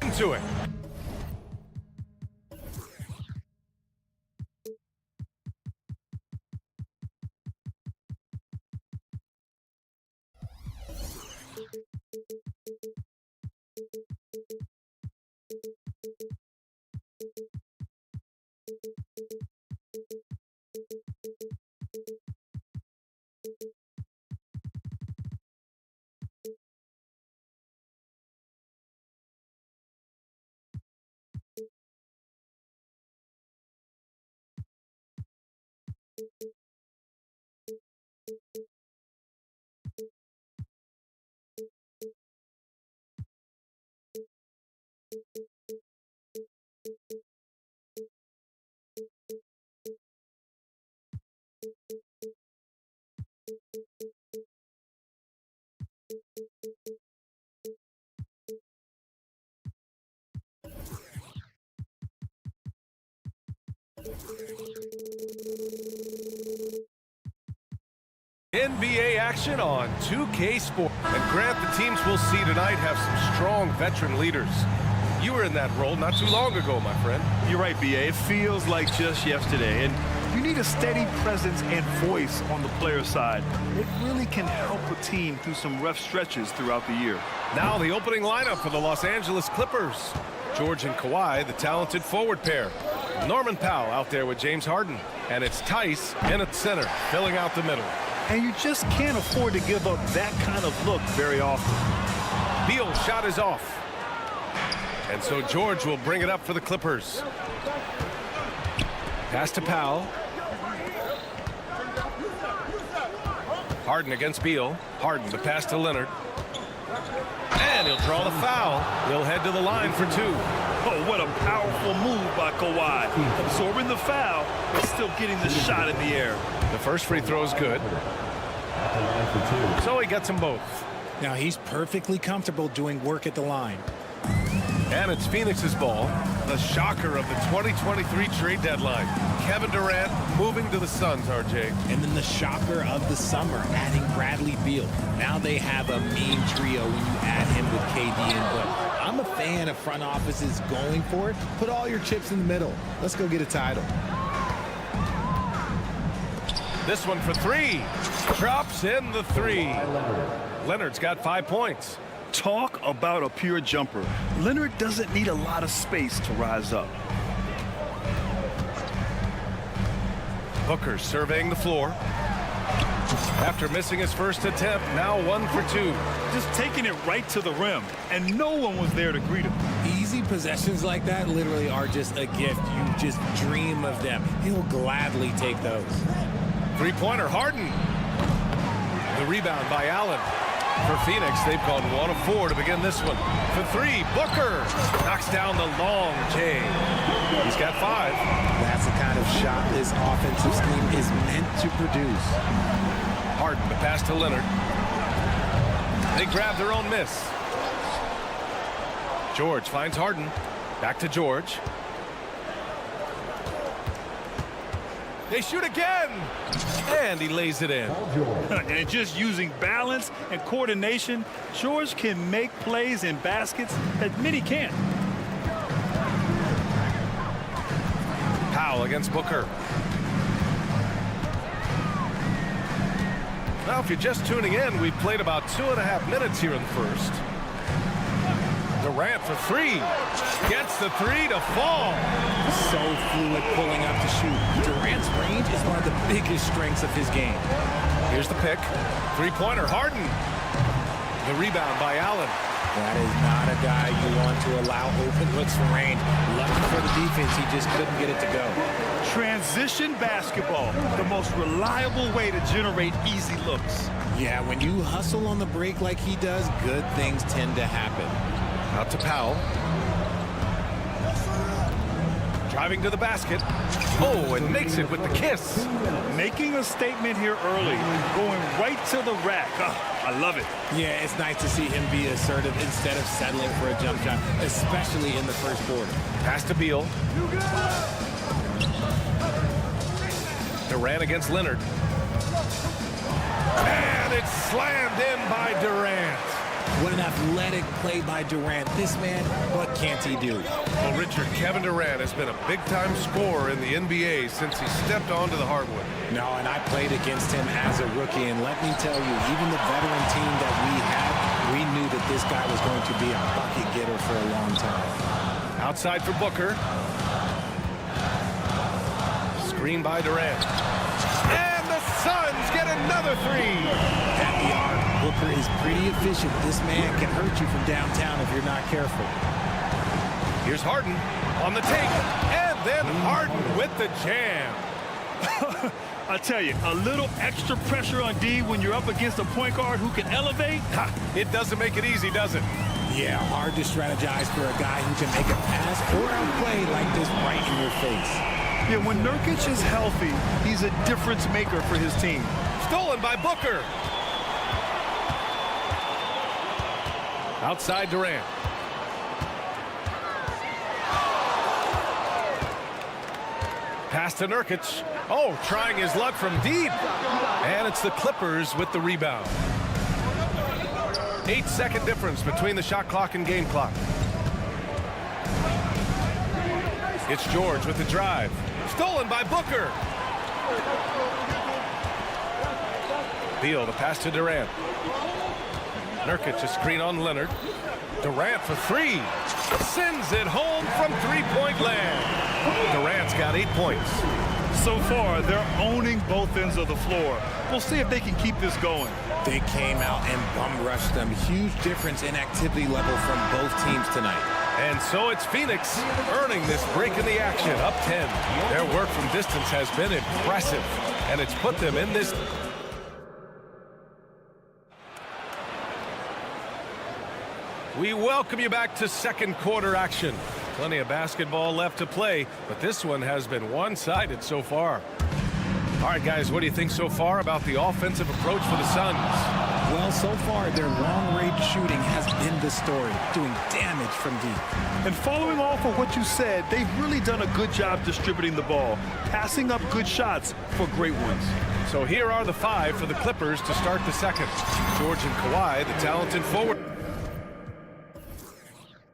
Into it. NBA action on 2K Sport. And Grant, the teams we'll see tonight have some strong veteran leaders. You were in that role not too long ago, my friend. You're right, B.A. It feels like just yesterday. And you need a steady presence and voice on the player side. It really can help a team through some rough stretches throughout the year. Now the opening lineup for the Los Angeles Clippers. George and Kawhi, the talented forward pair. Norman Powell out there with James Harden. And it's Tice in at center, filling out the middle. And you just can't afford to give up that kind of look very often. Beal's shot is off. And so George will bring it up for the Clippers. Pass to Powell. Harden against Beal. Harden, the pass to Leonard. And he'll draw the foul. He'll head to the line for two. Oh, what a powerful move by Kawhi. Absorbing the foul, but still getting the shot in the air. The first free throw is good. So he gets them both. Now he's perfectly comfortable doing work at the line. And it's Phoenix's ball. The shocker of the 2023 trade deadline. Kevin Durant moving to the Suns, RJ. And then the shocker of the summer, adding Bradley Beal. Now they have a mean trio when you add him with KD in. But I'm a fan of front offices going for it. Put all your chips in the middle. Let's go get a title. This one for three. Drops in the three. Leonard's got 5 points. Talk about a pure jumper. Leonard doesn't need a lot of space to rise up. Booker surveying the floor. After missing his first attempt, now 1 for 2. Just taking it right to the rim, and no one was there to greet him. Easy possessions like that literally are just a gift. You just dream of them. He'll gladly take those. Three-pointer, Harden. The rebound by Allen. For Phoenix, they've gone 1 of 4 to begin this one. For three, Booker knocks down the long J. He's got 5. That's the kind of shot this offensive scheme is meant to produce. Harden, the pass to Leonard. They grab their own miss. George finds Harden. Back to George. They shoot again, and he lays it in. And just using balance and coordination, George can make plays in baskets that many can't. Powell against Booker. Now, if you're just tuning in, we've played about 2.5 minutes here in the first. Durant for three. Gets the three to fall. So fluid pulling up to shoot. Durant's range is one of the biggest strengths of his game. Here's the pick. Three-pointer, Harden. The rebound by Allen. That is not a guy you want to allow open looks from range. Lucky for the defense, he just couldn't get it to go. Transition basketball, the most reliable way to generate easy looks. Yeah, when you hustle on the break like he does, good things tend to happen. Out to Powell. Driving to the basket. Oh, and makes it with the kiss. Making a statement here early, going right to the rack. Oh, I love it. Yeah, it's nice to see him be assertive instead of settling for a jump shot, especially in the first quarter. Pass to Beal. Durant against Leonard. And it's slammed in by Durant. What an athletic play by Durant. This man, what can't he do? Well, Richard, Kevin Durant has been a big-time scorer in the NBA since he stepped onto the hardwood. No, and I played against him as a rookie, and let me tell you, even the veteran team that we had, we knew that this guy was going to be a bucket getter for a long time. Outside for Booker. Screen by Durant. And the Suns get another three. At the arc, Booker is pretty efficient. This man can hurt you from downtown if you're not careful. Here's Harden on the take. And then Harden with the jam. I tell you, a little extra pressure on D when you're up against a point guard who can elevate. Ha, it doesn't make it easy, does it? Yeah, hard to strategize for a guy who can make a pass or a play like this right in your face. Yeah, when Nurkic is healthy, he's a difference maker for his team. Stolen by Booker. Outside Durant. Pass to Nurkic. Oh, trying his luck from deep. And it's the Clippers with the rebound. 8-second difference between the shot clock and game clock. It's George with the drive. Stolen by Booker. Beal, the pass to Durant. Nurkic, a screen on Leonard. Durant for three. Sends it home from three-point land. Durant's got 8 points. So far, they're owning both ends of the floor. We'll see if they can keep this going. They came out and bum rushed them. Huge difference in activity level from both teams tonight. And so it's Phoenix earning this break in the action, up 10. Their work from distance has been impressive, and it's put them in this. We welcome you back to second quarter action. Plenty of basketball left to play, but this one has been one-sided so far. All right, guys, what do you think so far about the offensive approach for the Suns? Well, so far, their long-range shooting has been the story, doing damage from deep. And following off of what you said, they've really done a good job distributing the ball, passing up good shots for great ones. So here are the five for the Clippers to start the second. George and Kawhi, the talented forward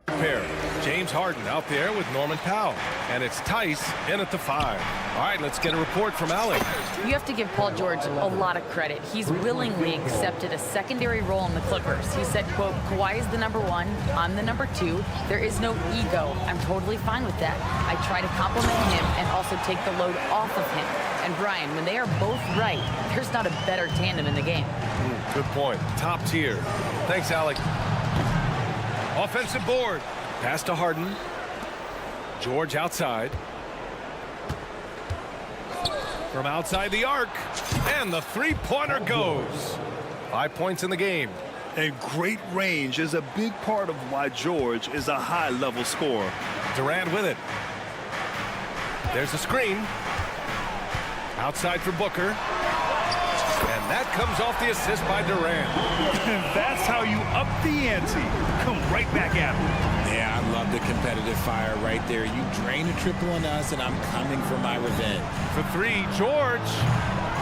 pair. James Harden out there with Norman Powell. And it's Tice in at the 5. All right, let's get a report from Alec. You have to give Paul George a lot of credit. He's willingly accepted a secondary role in the Clippers. He said, quote, Kawhi is the number 1, I'm the number 2. There is no ego. I'm totally fine with that. I try to compliment him and also take the load off of him. And Brian, when they are both right, there's not a better tandem in the game. Good point. Top tier. Thanks, Alec. Offensive board. Pass to Harden. George outside. From outside the arc. And the three-pointer goes. 5 points in the game. And great range is a big part of why George is a high-level scorer. Durant with it. There's a screen. Outside for Booker. And that comes off the assist by Durant. And that's how you up the ante. Come right back at him. Yeah, I love the competitive fire right there. You drain a triple on us, and I'm coming for my revenge. For three, George.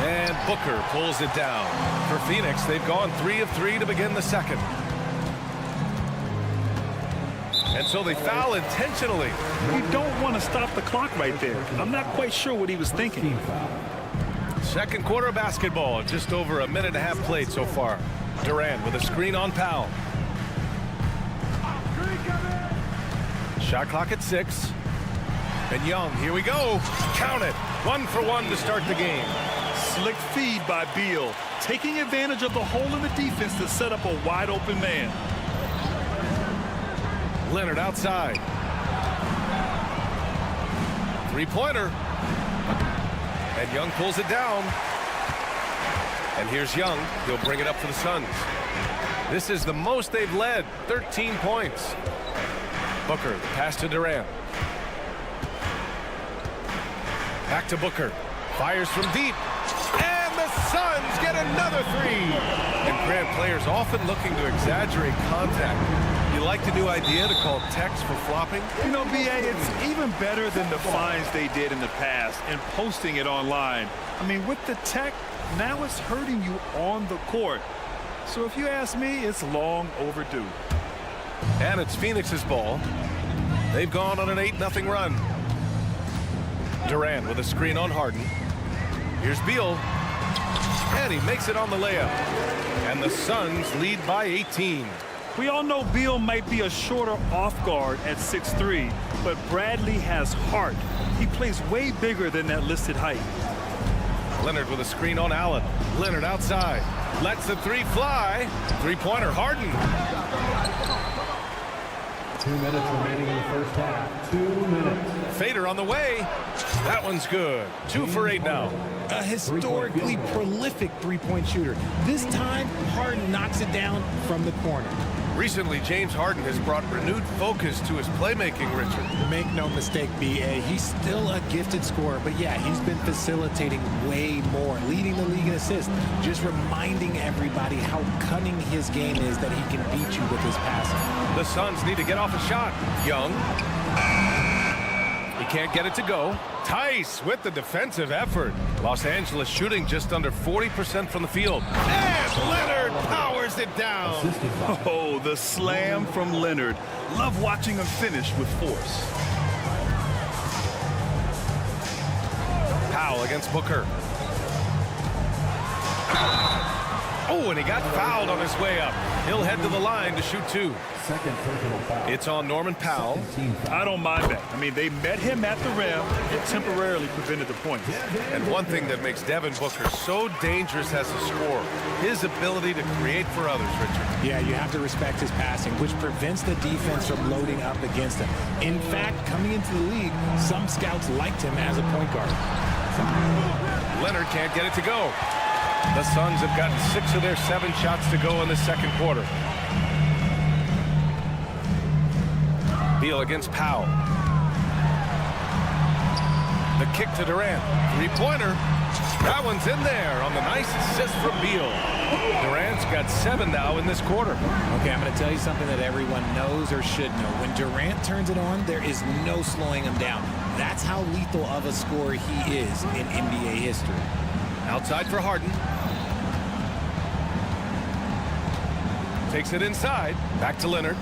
And Booker pulls it down. For Phoenix, they've gone 3 of 3 to begin the second. And so they foul intentionally. You don't want to stop the clock right there. I'm not quite sure what he was thinking. Second quarter of basketball, just over a minute and a half played so far. Durant with a screen on Powell. Shot clock at 6. And Young, here we go. Count it. 1 for 1 to start the game. Slick feed by Beal, taking advantage of the hole in the defense to set up a wide open man. Leonard outside. Three-pointer. And Young pulls it down. And here's Young. He'll bring it up for the Suns. This is the most they've led, 13 points. Booker, the pass to Durant. Back to Booker. Fires from deep. And the Suns get another three. And Grant, players often looking to exaggerate contact. You like the new idea to call techs for flopping? You know, BA, it's even better than the fines they did in the past and posting it online. I mean, with the tech, now it's hurting you on the court. So if you ask me, it's long overdue. And it's Phoenix's ball. They've gone on an 8-0 run. Durant with a screen on Harden. Here's Beal. And he makes it on the layup. And the Suns lead by 18. We all know Beal might be a shorter off guard at 6'3", but Bradley has heart. He plays way bigger than that listed height. Leonard with a screen on Allen. Leonard outside. Lets the three fly. Three-pointer, Harden. 2 minutes remaining in the first half. 2 minutes. Fader on the way. That one's good. 2 for 8 now. A historically prolific three-point shooter. This time, Harden knocks it down from the corner. Recently, James Harden has brought renewed focus to his playmaking, Richard. Make no mistake, BA, he's still a gifted scorer, but yeah, he's been facilitating way more, leading the league in assists, just reminding everybody how cunning his game is, that he can beat you with his passing. The Suns need to get off a shot. Young. He can't get it to go. Tice with the defensive effort. Los Angeles shooting just under 40% from the field. And Leonard powers it down. Oh, the slam from Leonard. Love watching him finish with force. Powell against Booker. Oh, and he got fouled on his way up. He'll head to the line to shoot 2. Second personal foul. It's on Norman Powell. I don't mind that. I mean, they met him at the rim and temporarily prevented the points. And one thing that makes Devin Booker so dangerous as a scorer, his ability to create for others, Richard. Yeah, you have to respect his passing, which prevents the defense from loading up against him. In fact, coming into the league, some scouts liked him as a point guard. Leonard can't get it to go. The Suns have gotten 6 of their 7 shots to go in the second quarter. Beal against Powell. The kick to Durant. Three-pointer. That one's in there on the nice assist from Beal. Durant's got 7 now in this quarter. Okay, I'm going to tell you something that everyone knows or should know. When Durant turns it on, there is no slowing him down. That's how lethal of a scorer he is in NBA history. Outside for Harden. Takes it inside. Back to Leonard.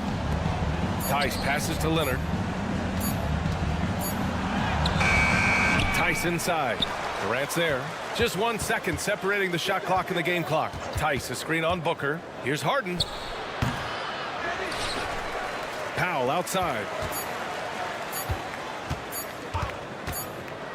Tice passes to Leonard. Tice inside. Durant's there. Just 1 second separating the shot clock and the game clock. Tice, a screen on Booker. Here's Harden. Powell outside.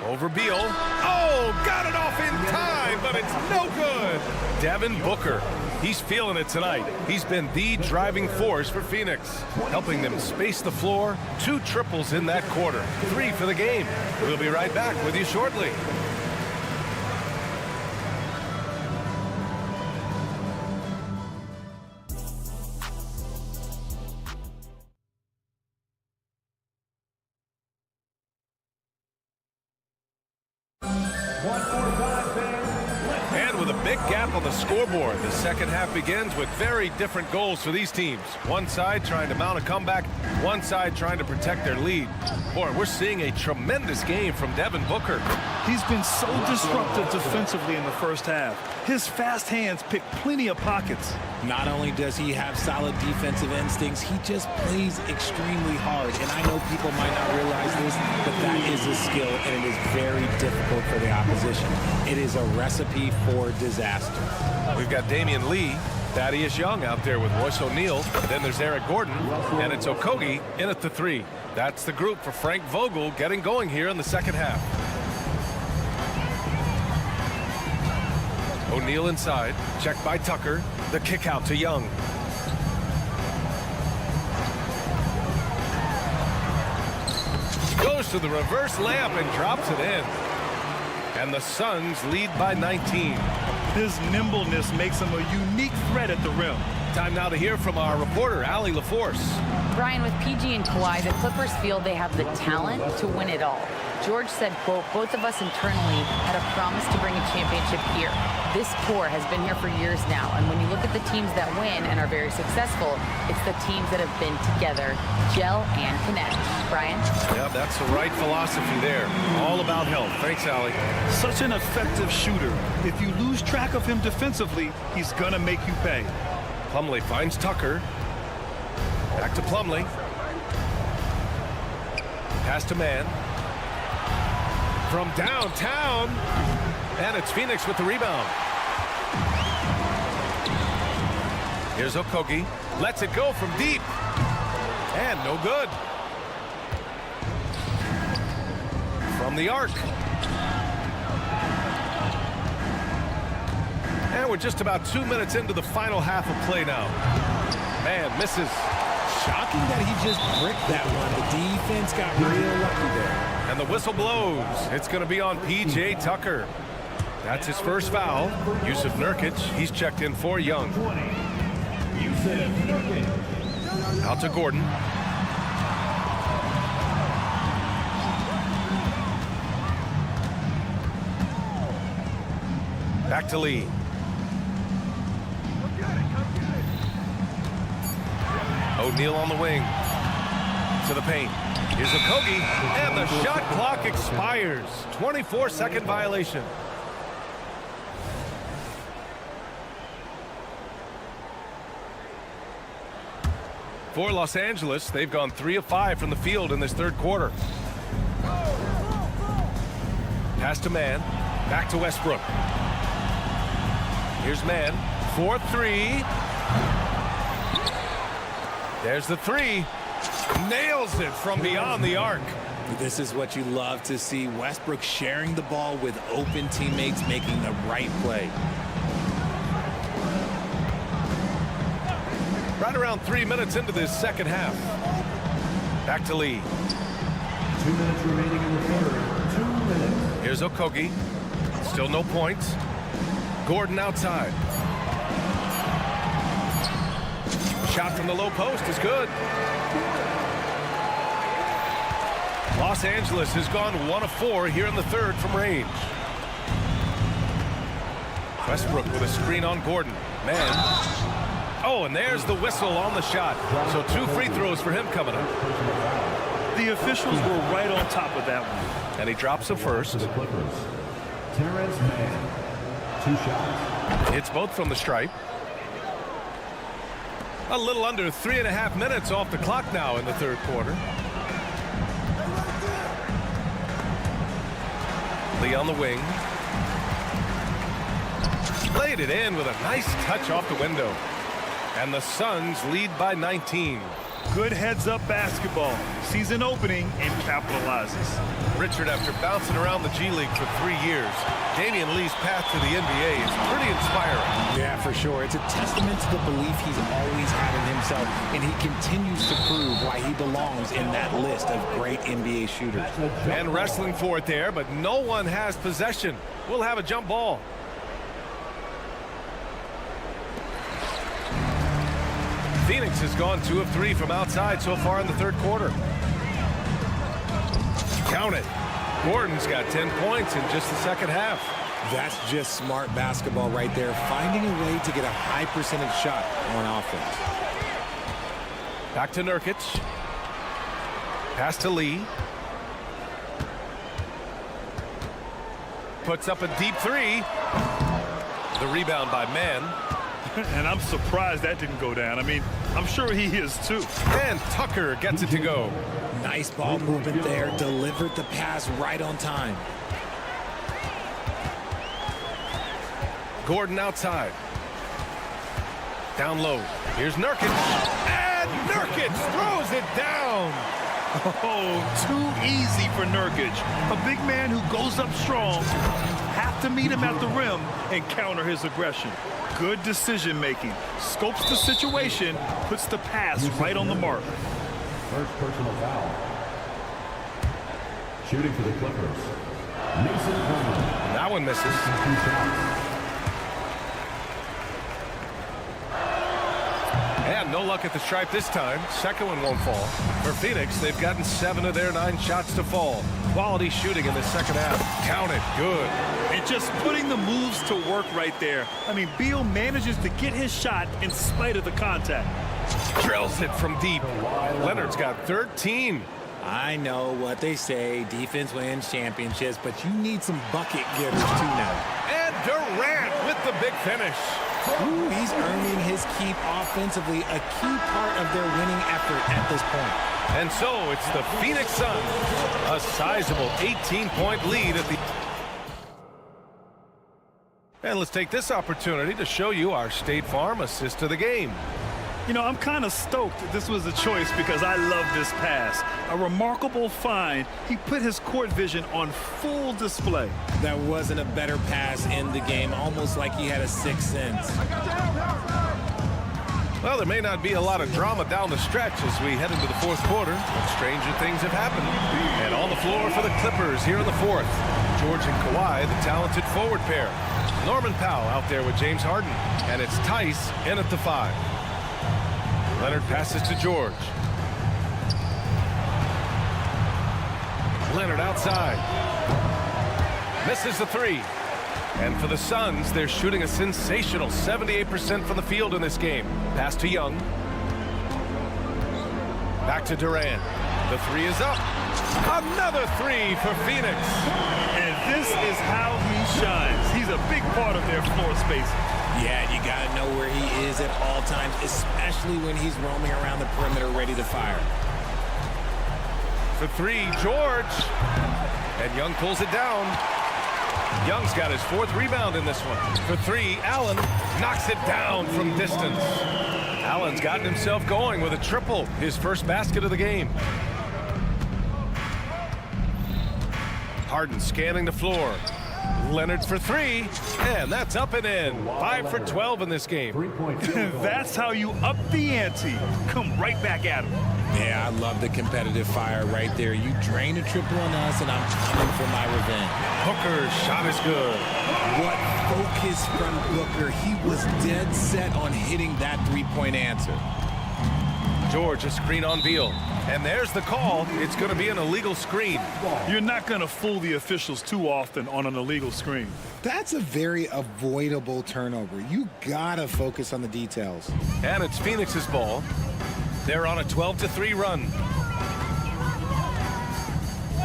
Over Beal. Oh, got it off in time, but it's no good. Devin Booker. He's feeling it tonight. He's been the driving force for Phoenix, helping them space the floor. 2 triples in that quarter. 3 for the game. We'll be right back with you shortly. On the scoreboard, the second half begins with very different goals for these teams. One side trying to mount a comeback, one side trying to protect their lead. Boy, we're seeing a tremendous game from Devin Booker. He's been so disruptive defensively in the first half. His fast hands pick plenty of pockets. Not only does he have solid defensive instincts, he just plays extremely hard. And I know people might not realize this, but that is a skill, and it is very difficult for the opposition. It is a recipe for disaster. We've got Damian Lee, Thaddeus Young out there with Royce O'Neal. Then there's Eric Gordon, and it's Okogie in at the 3. That's the group for Frank Vogel getting going here in the second half. O'Neal inside, checked by Tucker. The kick out to Young. Goes to the reverse layup and drops it in. And the Suns lead by 19. His nimbleness makes him a unique threat at the rim. Time now to hear from our reporter, Allie LaForce. Brian, with PG and Kawhi, the Clippers feel they have the talent to win it all. George said, quote, both of us internally had a promise to bring a championship here. This core has been here for years now, and when you look at the teams that win and are very successful, it's the teams that have been together, gel and connect. Brian? Yeah, that's the right philosophy there. All about health. Thanks, Allie. Such an effective shooter. If you lose track of him defensively, he's gonna make you pay. Plumlee finds Tucker. Back to Plumlee. Pass to Man. From downtown. And it's Phoenix with the rebound. Here's Okogie. Lets it go from deep. And no good. From the arc. And we're just about 2 minutes into the final half of play now. Man misses. Shocking that he just bricked that one. The defense got real lucky there. And the whistle blows. It's going to be on P.J. Tucker. That's his first foul. Yusuf Nurkic, he's checked in for Young. Out to Gordon. Back to Lee. O'Neal on the wing. To the paint. Here's Okogie. And the shot clock expires. 24-second violation. For Los Angeles, they've gone 3 of 5 from the field in this third quarter. Pass to Man. Back to Westbrook. Here's Man. 4-3. There's the 3. Nails it from beyond the arc. This is what you love to see. Westbrook sharing the ball with open teammates, making the right play. Right around 3 minutes into this second half. Back to Lee. 2 minutes remaining in the third. 2 minutes. Here's Okogie. Still no points. Gordon outside. Shot from the low post is good. Los Angeles has gone 1 of 4 here in the third from range. Westbrook with a screen on Gordon. Man. Oh, and there's the whistle on the shot. So 2 free throws for him coming up. The officials were right on top of that one. And he drops the first. The Clippers. Terrence Mann. 2 shots. It's both from the stripe. A little under 3.5 minutes off the clock now in the third quarter. Lee on the wing. Laid it in with a nice touch off the window. And the Suns lead by 19. Good heads-up basketball. Sees an opening and capitalizes. Richard, after bouncing around the G League for 3 years, Damian Lee's path to the NBA is pretty inspiring. Yeah, for sure. It's a testament to the belief he's always had in himself, and he continues to prove why he belongs in that list of great NBA shooters. And wrestling for it there, but no one has possession. We'll have a jump ball. Phoenix has gone 2 of 3 from outside so far in the third quarter. Count it. Gordon's got 10 points in just the second half. That's just smart basketball right there, finding a way to get a high percentage shot on offense. Back to Nurkic. Pass to Lee. Puts up a deep 3. The rebound by Man. And I'm surprised that didn't go down. I mean, I'm sure he is too. And Tucker gets it to go. Nice ball movement there. Delivered the pass right on time. Gordon outside. Down low. Here's Nurkic. And Nurkic throws it down. Oh, too easy for Nurkic. A big man who goes up strong. Have to meet him at the rim and counter his aggression. Good decision making. Scopes the situation, puts the pass right on the mark. First personal foul. Shooting for the Clippers. That one misses. And no luck at the stripe this time. Second one won't fall. For Phoenix, they've gotten 7 of their 9 shots to fall. Quality shooting in the second half. Counted. Good. And just putting the moves to work right there. I mean, Beal manages to get his shot in spite of the contact. Drills it from deep. Leonard's got 13. I know what they say, defense wins championships, but you need some bucket getters too now. And Durant with the big finish. Ooh, he's earning his keep offensively, a key part of their winning effort at this point. And so it's the Phoenix Suns, a sizable 18-point lead at the... And let's take this opportunity to show you our State Farm assist of the game. You know, I'm kind of stoked that this was a choice because I love this pass. A remarkable find. He put his court vision on full display. There wasn't a better pass in the game, almost like he had a sixth sense. Well, there may not be a lot of drama down the stretch as we head into the fourth quarter, but stranger things have happened. And on the floor for the Clippers here in the fourth, George and Kawhi, the talented forward pair. Norman Powell out there with James Harden, and it's Tice in at the 5. Leonard passes to George. Leonard outside. Misses the 3. And for the Suns, they're shooting a sensational 78% from the field in this game. Pass to Young. Back to Durant. The 3 is up. Another 3 for Phoenix. And this is how he shines. He's a big part of their floor space. Yeah, you got to know where he is at all times, especially when he's roaming around the perimeter ready to fire. For 3, George. And Young pulls it down. Young's got his 4th rebound in this one. For 3, Allen knocks it down from distance. Allen's gotten himself going with a triple, his first basket of the game. Harden scanning the floor. Leonard for 3, and that's up and in. 5 for 12 in this game. That's how you up the ante. Come right back at him. Yeah, I love the competitive fire right there. You drain a triple on us, and I'm coming for my revenge. Booker's shot is good. What focus from Booker. He was dead set on hitting that three-point answer. George, a screen on Beal. And there's the call. It's going to be an illegal screen. You're not going to fool the officials too often on an illegal screen. That's a very avoidable turnover. You got to focus on the details. And it's Phoenix's ball. They're on a 12-3 run.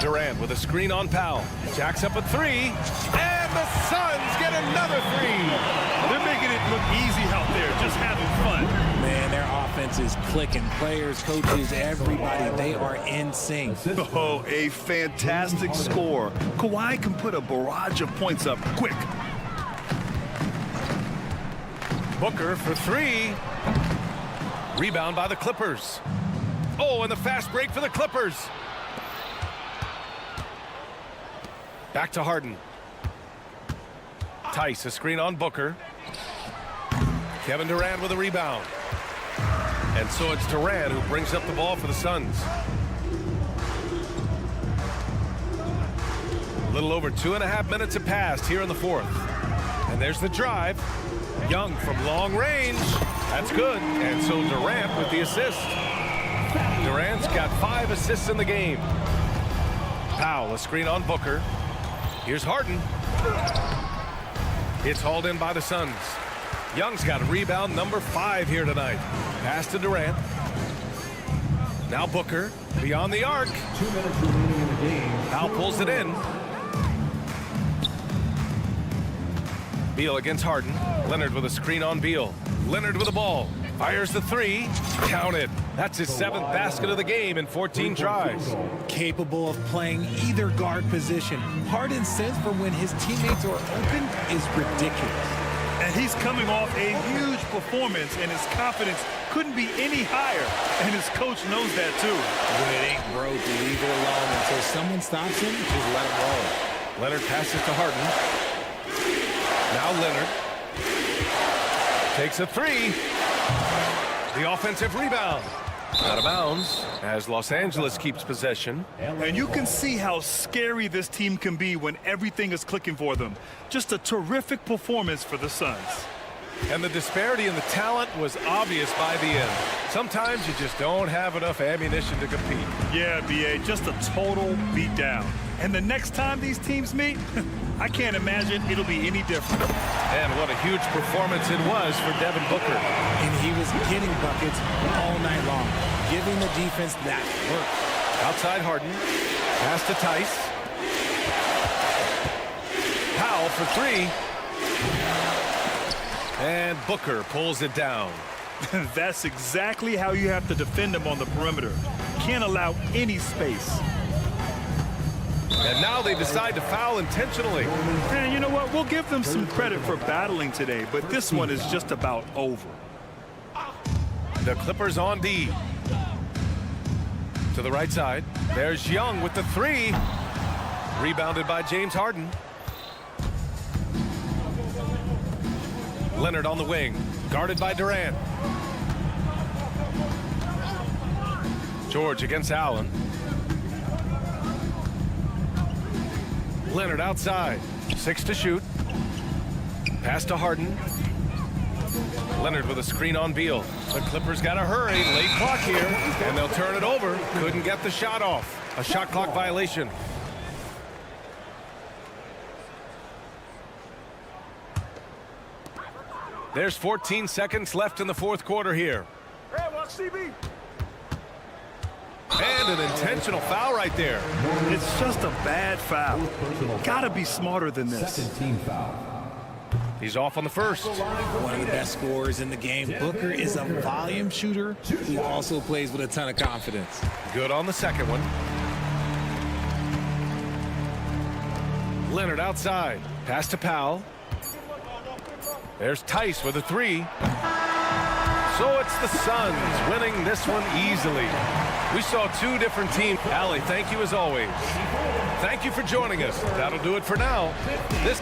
Durant with a screen on Powell. Jacks up a 3. And the Suns get another 3. They're making it look easy out there, just having fun. Man, their offense is clicking. Players, coaches, everybody, they are in sync. Oh, a fantastic score. Kawhi can put a barrage of points up quick. Booker for 3. Rebound by the Clippers. Oh, and the fast break for the Clippers. Back to Harden. Tice, a screen on Booker. Kevin Durant with a rebound. And so it's Durant who brings up the ball for the Suns. A little over 2.5 minutes have passed here in the fourth. And there's the drive. Young from long range. That's good. And so Durant with the assist. Durant's got 5 assists in the game. Powell, a screen on Booker. Here's Harden. It's hauled in by the Suns. Young's got a rebound number 5 here tonight. Pass to Durant. Now Booker beyond the arc. 2 minutes remaining in the game. Powell pulls it in. Beal against Harden. Leonard with a screen on Beal. Leonard with the ball. Fires the 3. Counted. That's his 7th basket of the game in 14 tries. Capable of playing either guard position. Harden's sense for when his teammates are open is ridiculous. And he's coming off a huge performance, and his confidence couldn't be any higher. And his coach knows that, too. When it ain't broke, leave it alone. Until someone stops him, just let him roll. Leonard passes to Harden. Now Leonard takes a 3. The offensive rebound. Out of bounds as Los Angeles keeps possession. And you can see how scary this team can be when everything is clicking for them. Just a terrific performance for the Suns. And the disparity in the talent was obvious by the end. Sometimes you just don't have enough ammunition to compete. Yeah, B.A., just a total beatdown. And the next time these teams meet, I can't imagine it'll be any different. And what a huge performance it was for Devin Booker. And he was getting buckets all night long, giving the defense that work. Outside Harden. Pass to Tice. Powell for three. And Booker pulls it down. That's exactly how you have to defend him on the perimeter. Can't allow any space. And now they decide to foul intentionally. And you know what? We'll give them some credit for battling today, but this one is just about over. The Clippers on D. To the right side. There's Young with the three. Rebounded by James Harden. Leonard on the wing. Guarded by Durant. George against Allen. Leonard outside. 6 to shoot. Pass to Harden. Leonard with a screen on Beal. The Clippers got to hurry. Late clock here. And they'll turn it over. Couldn't get the shot off. A shot clock violation. There's 14 seconds left in the fourth quarter here. Hey, watch CB. And an intentional foul right there. It's just a bad foul. Gotta be smarter than this. Second team foul. He's off on the first. One of the best scorers in the game. Booker is a volume shooter who also plays with a ton of confidence. Good on the second one. Leonard outside. Pass to Powell. There's Tice with a three. So it's the Suns winning this one easily. We saw two different teams. Allie, thank you as always. Thank you for joining us. That'll do it for now. This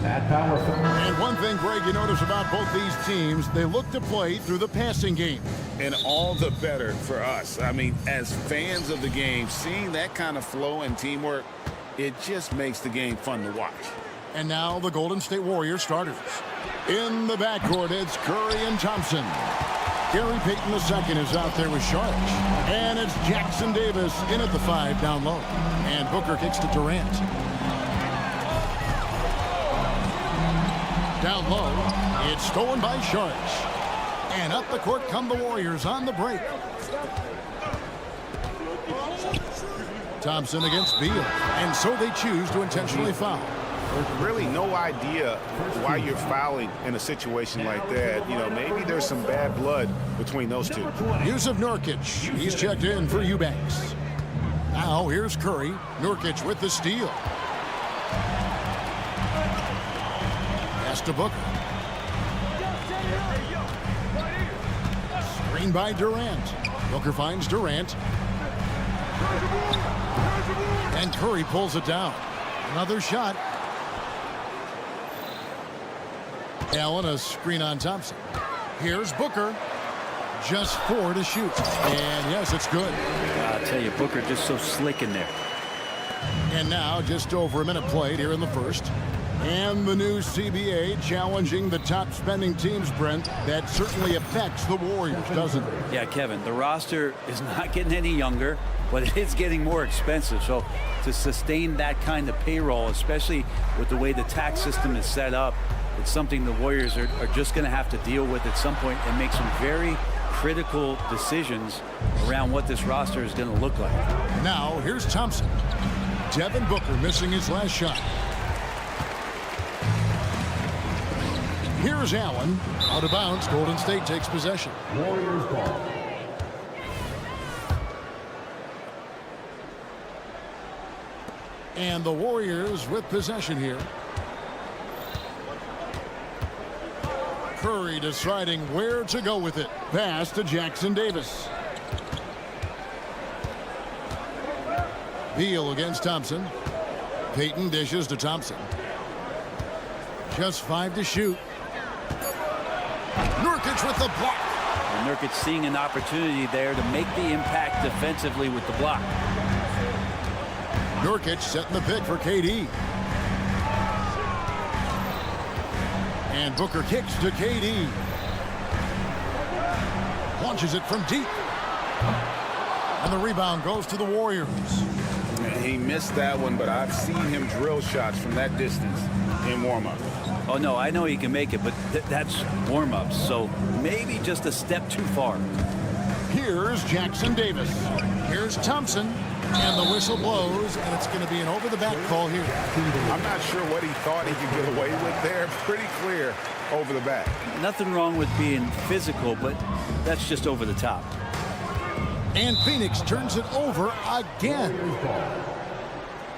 At power forward. And one thing, Greg, you notice about both these teams, they look to play through the passing game. And all the better for us. I mean, as fans of the game, seeing that kind of flow and teamwork, it just makes the game fun to watch. And now the Golden State Warriors starters. In the backcourt, it's Curry and Thompson. Gary Payton II is out there with Sharp. And it's Jackson Davis in at the 5 down low. And Booker kicks to Durant. Down low, it's stolen by Sharks. And up the court come the Warriors on the break. Thompson against Beal. And so they choose to intentionally foul. There's really no idea why you're fouling in a situation like that. You know, maybe there's some bad blood between those two. Yusuf Nurkic, he's checked in for Eubanks. Now here's Curry. Nurkic with the steal. Pass to Booker. Screen by Durant. Booker finds Durant. And Curry pulls it down. Another shot. Allen, a screen on Thompson. Here's Booker. Just 4 to shoot. And yes, it's good. I'll tell you, Booker just so slick in there. And now just over a minute played here in the first. And the new CBA challenging the top spending teams, Brent. That certainly affects the Warriors, doesn't it? Yeah, Kevin, the roster is not getting any younger, but it is getting more expensive. So to sustain that kind of payroll, especially with the way the tax system is set up, it's something the Warriors are just going to have to deal with at some point and make some very critical decisions around what this roster is going to look like. Now, here's Thompson. Devin Booker missing his last shot. Here's Allen. Out of bounds. Golden State takes possession. Warriors ball. And the Warriors with possession here. Curry deciding where to go with it. Pass to Jackson Davis. Beal against Thompson. Payton dishes to Thompson. Just 5 to shoot. Nurkic with the block. And Nurkic seeing an opportunity there to make the impact defensively with the block. Nurkic setting the pick for KD. And Booker kicks to KD. Launches it from deep. And the rebound goes to the Warriors. He missed that one, but I've seen him drill shots from that distance in warm-up. Oh, no, I know he can make it, but that's warm-ups, so maybe just a step too far. Here's Jackson Davis. Here's Thompson. And the whistle blows, and it's going to be an over-the-back call here. I'm not sure what he thought he could get away with there. Pretty clear over the back. Nothing wrong with being physical, but that's just over the top. And Phoenix turns it over again.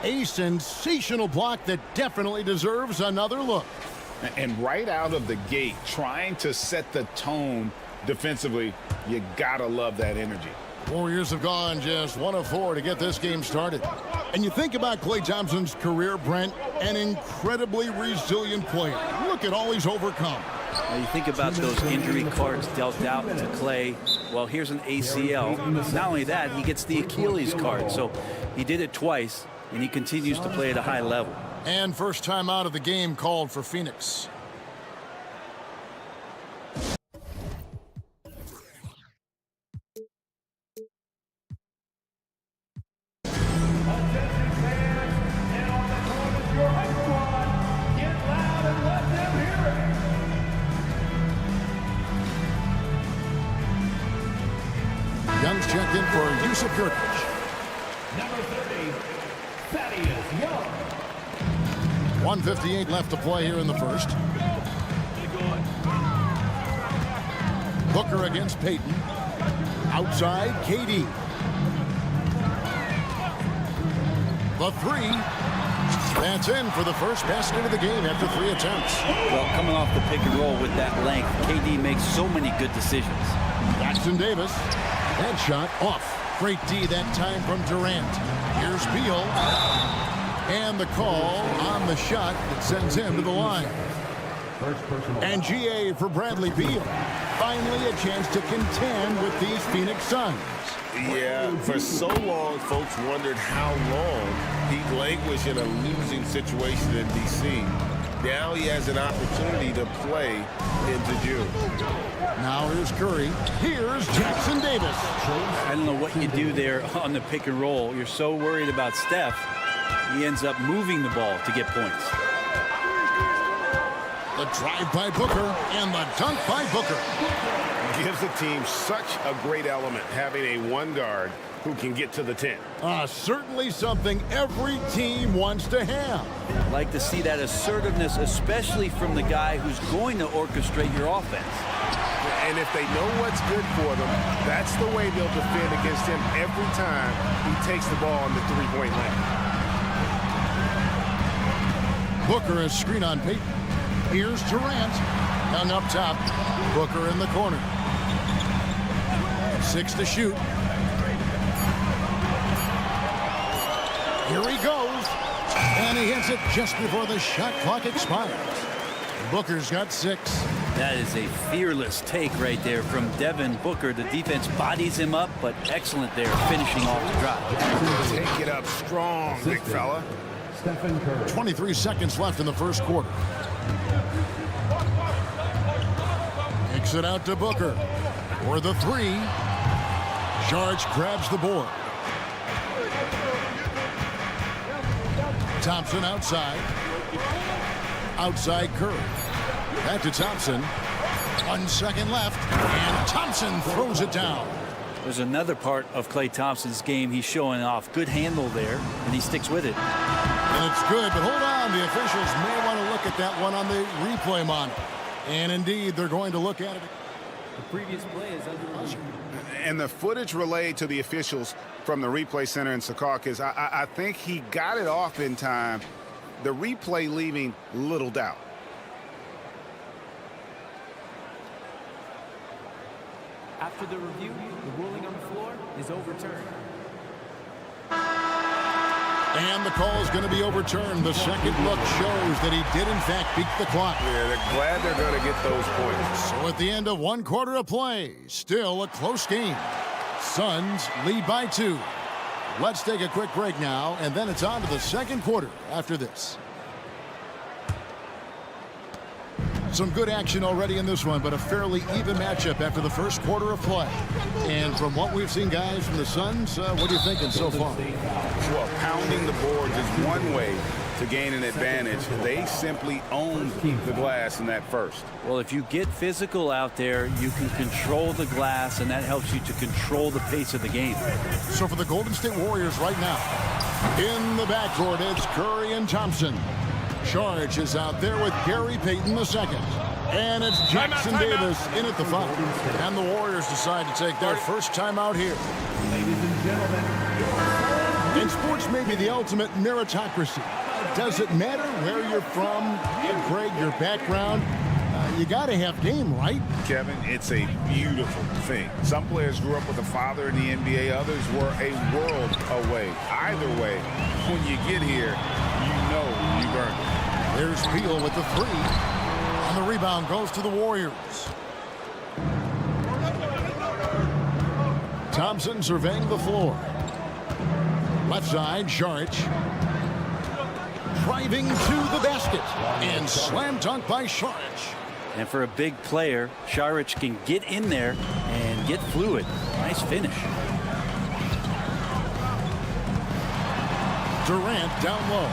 A sensational block that definitely deserves another look. And right out of the gate, trying to set the tone defensively, you gotta love that energy. Warriors have gone just 1 of 4 to get this game started. And you think about Klay Thompson's career, Brent, an incredibly resilient player. Look at all he's overcome. Now you think about those injury cards dealt out to Klay. Well, here's an ACL. Not only that, he gets the Achilles card. So he did it twice, and he continues to play at a high level. And first time out of the game called for Phoenix. Young's checked in for Yusuf Nurkic. Number 30, Thaddeus Young. 1:58 left to play here in the first. Booker against Payton. Outside, KD. The 3. That's in for the first basket of the game after 3 attempts. Well, coming off the pick and roll with that length, KD makes so many good decisions. Jackson Davis. That shot off. Great D that time from Durant. Here's Beal. And the call on the shot that sends him to the line. And GA for Bradley Beal. Finally a chance to contend with these Phoenix Suns. Yeah, for so long, folks wondered how long he'd languish in a losing situation in D.C. Now he has an opportunity to play into June. Now here's Curry. Here's Jackson Davis. I don't know what you do there on the pick and roll. You're so worried about Steph, he ends up moving the ball to get points. The drive by Booker and the dunk by Booker. Gives the team such a great element having a one guard who can get to the 10. Certainly something every team wants to have. Like to see that assertiveness, especially from the guy who's going to orchestrate your offense. And if they know what's good for them, that's the way they'll defend against him every time he takes the ball in the three-point line. Booker is screen on Peyton. Here's Durant. Hung up top. Booker in the corner. 6 to shoot. Here he goes. And he hits it just before the shot clock expires. Booker's got 6. That is a fearless take right there from Devin Booker. The defense bodies him up, but excellent there, finishing off the drive. Take it up strong, big fella. 23 seconds left in the first quarter. Kicks it out to Booker for the 3. Saric grabs the board. Thompson outside. Outside Curry. Back to Thompson. 1 second left. And Thompson throws it down. There's another part of Klay Thompson's game he's showing off. Good handle there, and he sticks with it. And it's good, but hold on. The officials may want to look at that one on the replay monitor. And indeed, they're going to look at it. The previous play is under review. And the footage relayed to the officials from the replay center in Secaucus, I think he got it off in time. The replay leaving little doubt. After the review, the ruling on the floor is overturned. And the call is going to be overturned. The second look shows that he did, in fact, beat the clock. Yeah, they're glad they're going to get those points. So at the end of 1 quarter of play, still a close game. Suns lead by 2. Let's take a quick break now, and then it's on to the second quarter after this. Some good action already in this one, but a fairly even matchup after the first quarter of play. And from what we've seen, guys, from the Suns, what are you thinking so far? Well, pounding the boards is one way to gain an advantage. They simply owned the glass in that first. Well, if you get physical out there, you can control the glass, and that helps you to control the pace of the game. So for the Golden State Warriors right now, in the backcourt, it's Curry and Thompson. Saric is out there with Gary Payton II. And it's Jackson Davis in at the foul. And the Warriors decide to take their first timeout here. Ladies and gentlemen. And sports may be the ultimate meritocracy. Does it matter where you're from, Greg, your background? You got to have game, right? Kevin, it's a beautiful thing. Some players grew up with a father in the NBA. Others were a world away. Either way, when you get here, you know you've earned it. There's Beal with the 3. And the rebound goes to the Warriors. Thompson surveying the floor. Left side, Saric. Driving to the basket. And slam dunk by Saric. And for a big player, Saric can get in there and get fluid. Nice finish. Durant down low.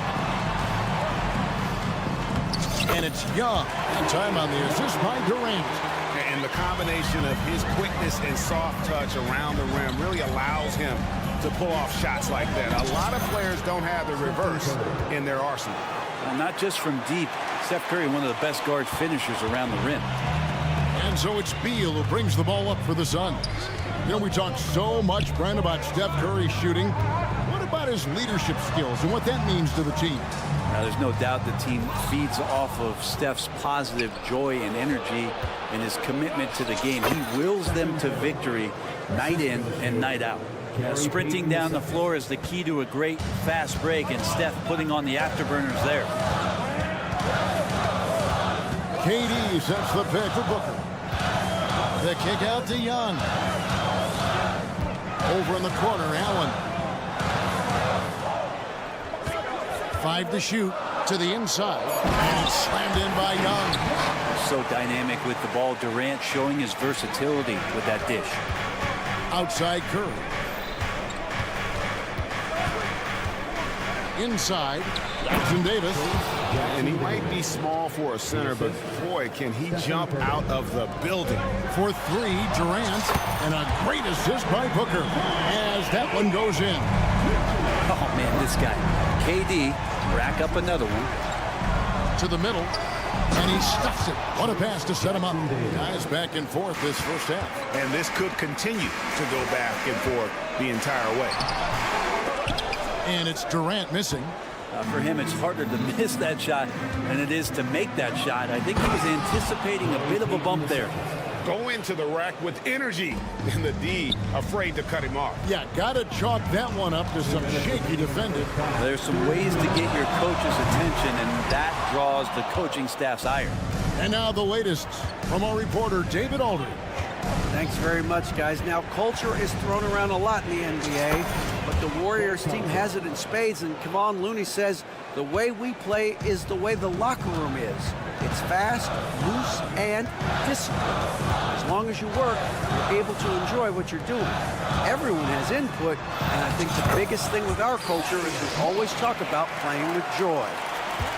And it's Young. And time on the assist by Durant. And the combination of his quickness and soft touch around the rim really allows him to pull off shots like that. A lot of players don't have the reverse in their arsenal. Well, not just from deep. Steph Curry, one of the best guard finishers around the rim. And so it's Beal who brings the ball up for the Suns. You know, we talk so much, Brent, about Steph Curry shooting. What about his leadership skills and what that means to the team? Now, there's no doubt the team feeds off of Steph's positive joy and energy and his commitment to the game. He wills them to victory night in and night out. Sprinting down the floor is the key to a great fast break, and Steph putting on the afterburners there. KD sets the pick for Booker. The kick out to Young. Over in the corner, Allen. 5 to shoot to the inside. And it's slammed in by Young. So dynamic with the ball. Durant showing his versatility with that dish. Outside Curry. Inside, Jackson Davis. And he might be small for a center, but boy, can he jump out of the building. For 3, Durant. And a great assist by Booker as that one goes in. Oh, man, this guy. KD, rack up another one. To the middle, and he stuffs it. What a pass to set him up. Guys back and forth this first half. And this could continue to go back and forth the entire way. And it's Durant missing. For him, it's harder to miss that shot than it is to make that shot. I think he was anticipating a bit of a bump there. Go into the rack with energy, and the D afraid to cut him off. Yeah, got to chalk that one up to some shaky defending. There's some ways to get your coach's attention, and that draws the coaching staff's ire. And now the latest from our reporter, David Aldridge. Thanks very much, guys. Now, culture is thrown around a lot in the NBA, but the Warriors team has it in spades, and Kevon Looney says the way we play is the way the locker room is. It's fast, loose, and disciplined. As long as you work, you're able to enjoy what you're doing. Everyone has input, and I think the biggest thing with our culture is we always talk about playing with joy.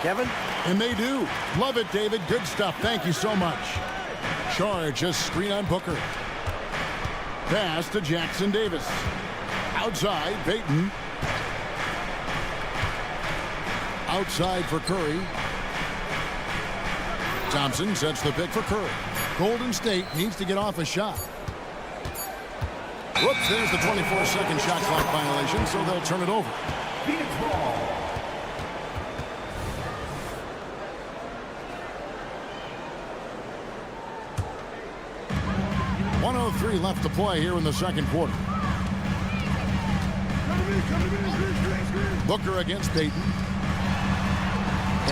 Kevin? And they do. Love it, David. Good stuff. Thank you so much. Charge, a screen on Booker. Pass to Jackson Davis. Outside, Payton. Outside for Curry. Thompson sets the pick for Curry. Golden State needs to get off a shot. Whoops, there's the 24-second shot clock violation, so they'll turn it over. .103 left to play here in the second quarter. Booker against Payton.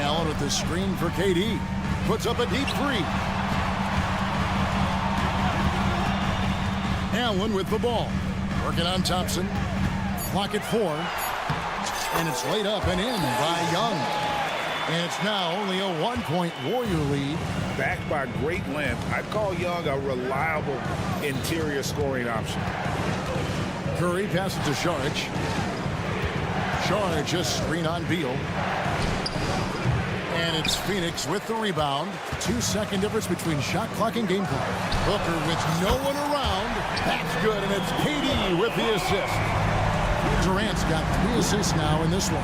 Allen with the screen for KD. Puts up a deep 3. Allen with the ball. Working on Thompson. Clock at 4. And it's laid up and in by Young. And it's now only a 1-point Warrior lead. Backed by great length, I'd call Young a reliable interior scoring option. Curry passes to Saric. Saric just screen on Beal. And it's Phoenix with the rebound. 2-second difference between shot clock and game clock. Booker with no one around. That's good, and it's KD with the assist. Durant's got 3 assists now in this one.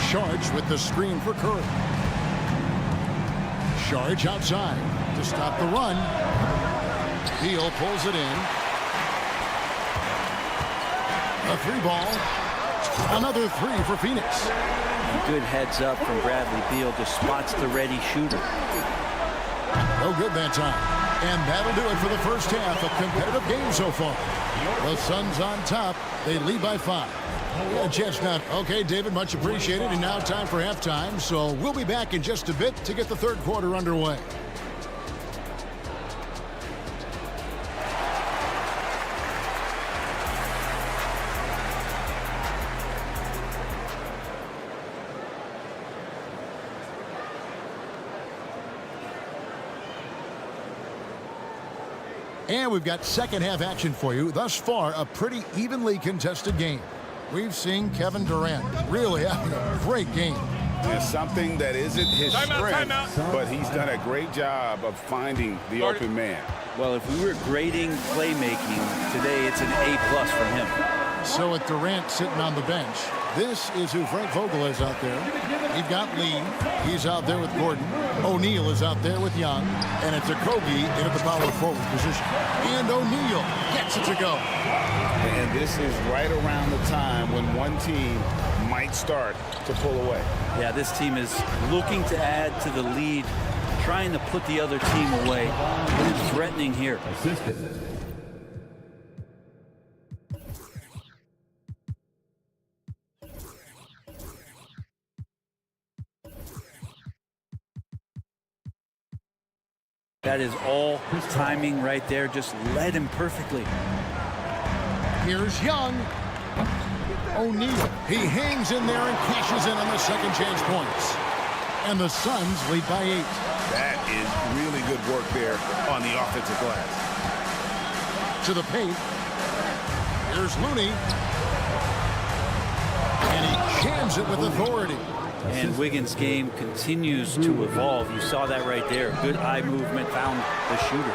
Saric with the screen for Curry. Saric outside to stop the run. Beal pulls it in. A 3-ball. Another 3 for Phoenix. Good heads up from Bradley Beal. Just spots the ready shooter. No good that time. And that'll do it for the first half. A competitive game so far. The Suns on top. They lead by 5. Chestnut. Okay, David, much appreciated. And now time for halftime. So we'll be back in just a bit to get the third quarter underway. And we've got second half action for you. Thus far, a pretty evenly contested game. We've seen Kevin Durant really having a great game. It's something that isn't his strength, but he's done a great job of finding the open man. Well, if we were grading playmaking today, it's an A+ from him. So with Durant sitting on the bench, this is who Frank Vogel is out there. You've got Lee. He's out there with Gordon. O'Neal is out there with Young. And it's Okogie in at the power forward position. And O'Neal gets it to go. And this is right around the time when one team might start to pull away. Yeah, this team is looking to add to the lead, trying to put the other team away. It's threatening here. That is all timing right there. Just led him perfectly. Here's Young. O'Neal. He hangs in there and cashes in on the second chance points. And the Suns lead by 8. That is really good work there on the offensive glass. To the paint. Here's Looney. And he jams it with authority. And Wiggins' game continues to evolve. You saw that right there. Good eye movement, found the shooter.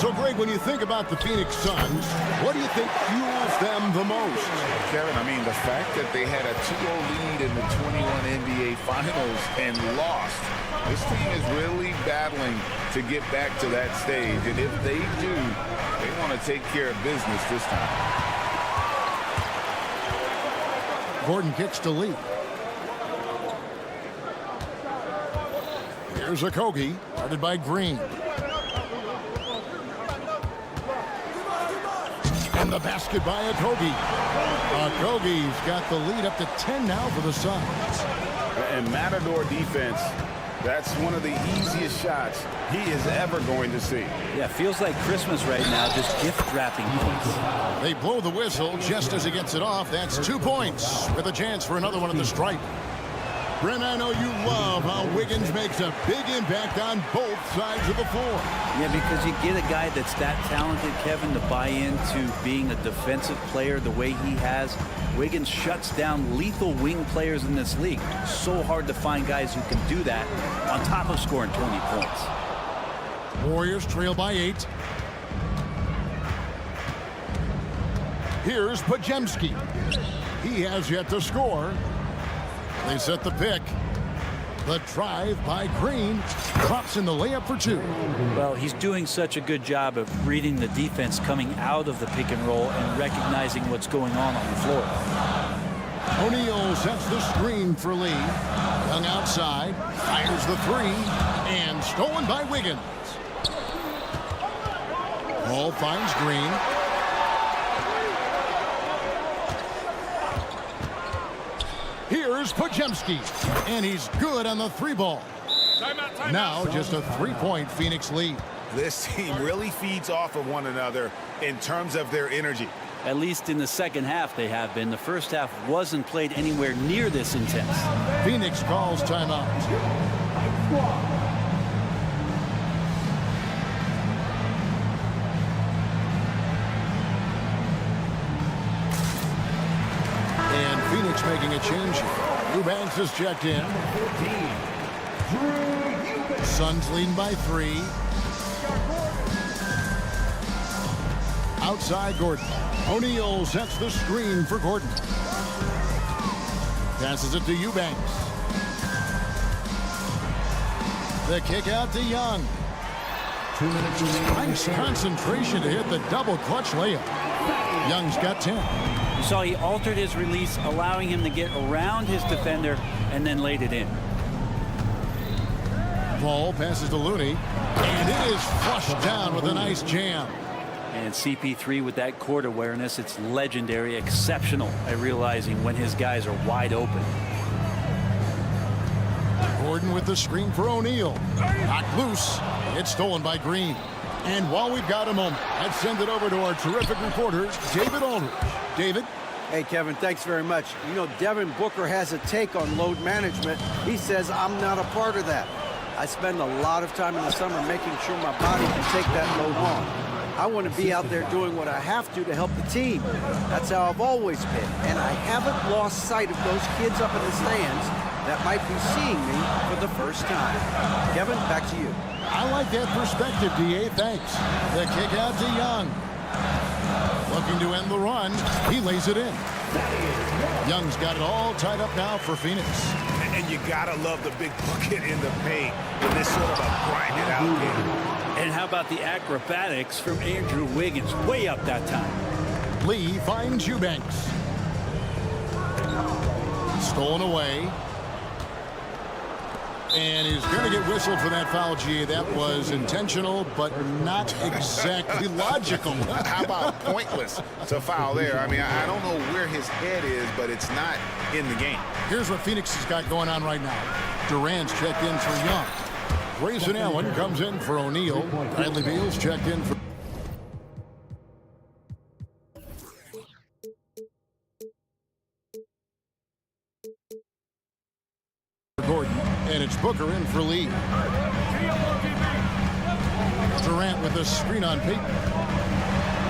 So, Greg, when you think about the Phoenix Suns, what do you think fuels them the most? Kevin, I mean, the fact that they had a 2-0 lead in the 21 NBA Finals and lost. This team is really battling to get back to that stage. And if they do, they want to take care of business this time. Gordon kicks to Lee. Here's Okogie, guarded by Green. And the basket by Okogie. Okogie's got the lead up to 10 now for the Suns. And Matador defense, that's one of the easiest shots he is ever going to see. Yeah, feels like Christmas right now, just gift wrapping points. They blow the whistle just as he gets it off. That's 2 points with a chance for another one at the stripe. Brent, I know you love how Wiggins makes a big impact on both sides of the floor. Yeah, because you get a guy that's that talented, Kevin, to buy into being a defensive player the way he has. Wiggins shuts down lethal wing players in this league. So hard to find guys who can do that on top of scoring 20 points. Warriors trail by 8. Here's Podziemski. He has yet to score. They set the pick. The drive by Green drops in the layup for 2. Well, he's doing such a good job of reading the defense coming out of the pick and roll and recognizing what's going on the floor. O'Neal sets the screen for Lee. Young outside, fires the 3, and stolen by Wiggins. Ball finds Green. Here's Podziemski, and he's good on the 3 ball. Now just a 3-point Phoenix lead. This team really feeds off of one another in terms of their energy. At least in the second half they have been. The first half wasn't played anywhere near this intense. Phoenix calls timeout. And Phoenix making a change here. Eubanks is checked in. Suns leading by 3. Outside Gordon. O'Neal sets the screen for Gordon. Passes it to Eubanks. The kick out to Young. 2 minutes remaining. Nice concentration to hit the double clutch layup. Young's got 10. You saw he altered his release, allowing him to get around his defender and then laid it in. Ball passes to Looney, and it is flushed down with a nice jam. And CP3 with that court awareness, it's legendary, exceptional at realizing when his guys are wide open. Gordon with the screen for O'Neal. Knocked loose. It's stolen by Green. And while we've got a moment, let's send it over to our terrific reporter, David Aldridge. David? Hey, Kevin, thanks very much. You know, Devin Booker has a take on load management. He says, I'm not a part of that. I spend a lot of time in the summer making sure my body can take that load on. I want to be out there doing what I have to help the team. That's how I've always been. And I haven't lost sight of those kids up in the stands that might be seeing me for the first time. Kevin, back to you. I like that perspective, D.A. Thanks. The kick out to Young. Looking to end the run. He lays it in. Young's got it all tied up now for Phoenix. And you gotta love the big bucket in the paint in this sort of a grinded out game. And how about the acrobatics from Andrew Wiggins? Way up that time. Lee finds Eubanks. Stolen away. And he's going to get whistled for that foul, G. That was intentional, but not exactly logical. How about pointless to foul there? I mean, I don't know where his head is, but it's not in the game. Here's what Phoenix has got going on right now. Durant's checked in for Young. Grayson Allen comes in for O'Neal. Bradley Beal's checked in for Gordon, and it's Booker in for Lee. Durant with a screen on Payton.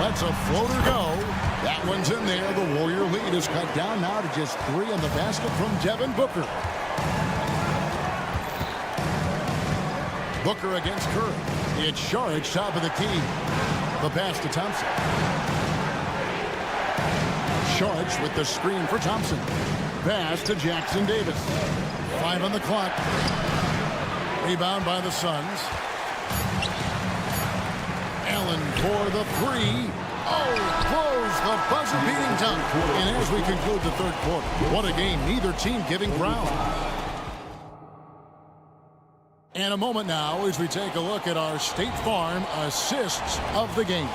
Lets a floater go. That one's in there. The Warrior lead is cut down now to just 3 on the basket from Devin Booker. Booker against Curry. It's Saric, top of the key. The pass to Thompson. Saric with the screen for Thompson. Pass to Jackson Davis. 5 on the clock. Rebound by the Suns. Allen for the 3. Oh, close the buzzer-beating dunk. And as we conclude the third quarter, what a game. Neither team giving ground. And a moment now as we take a look at our State Farm assists of the game.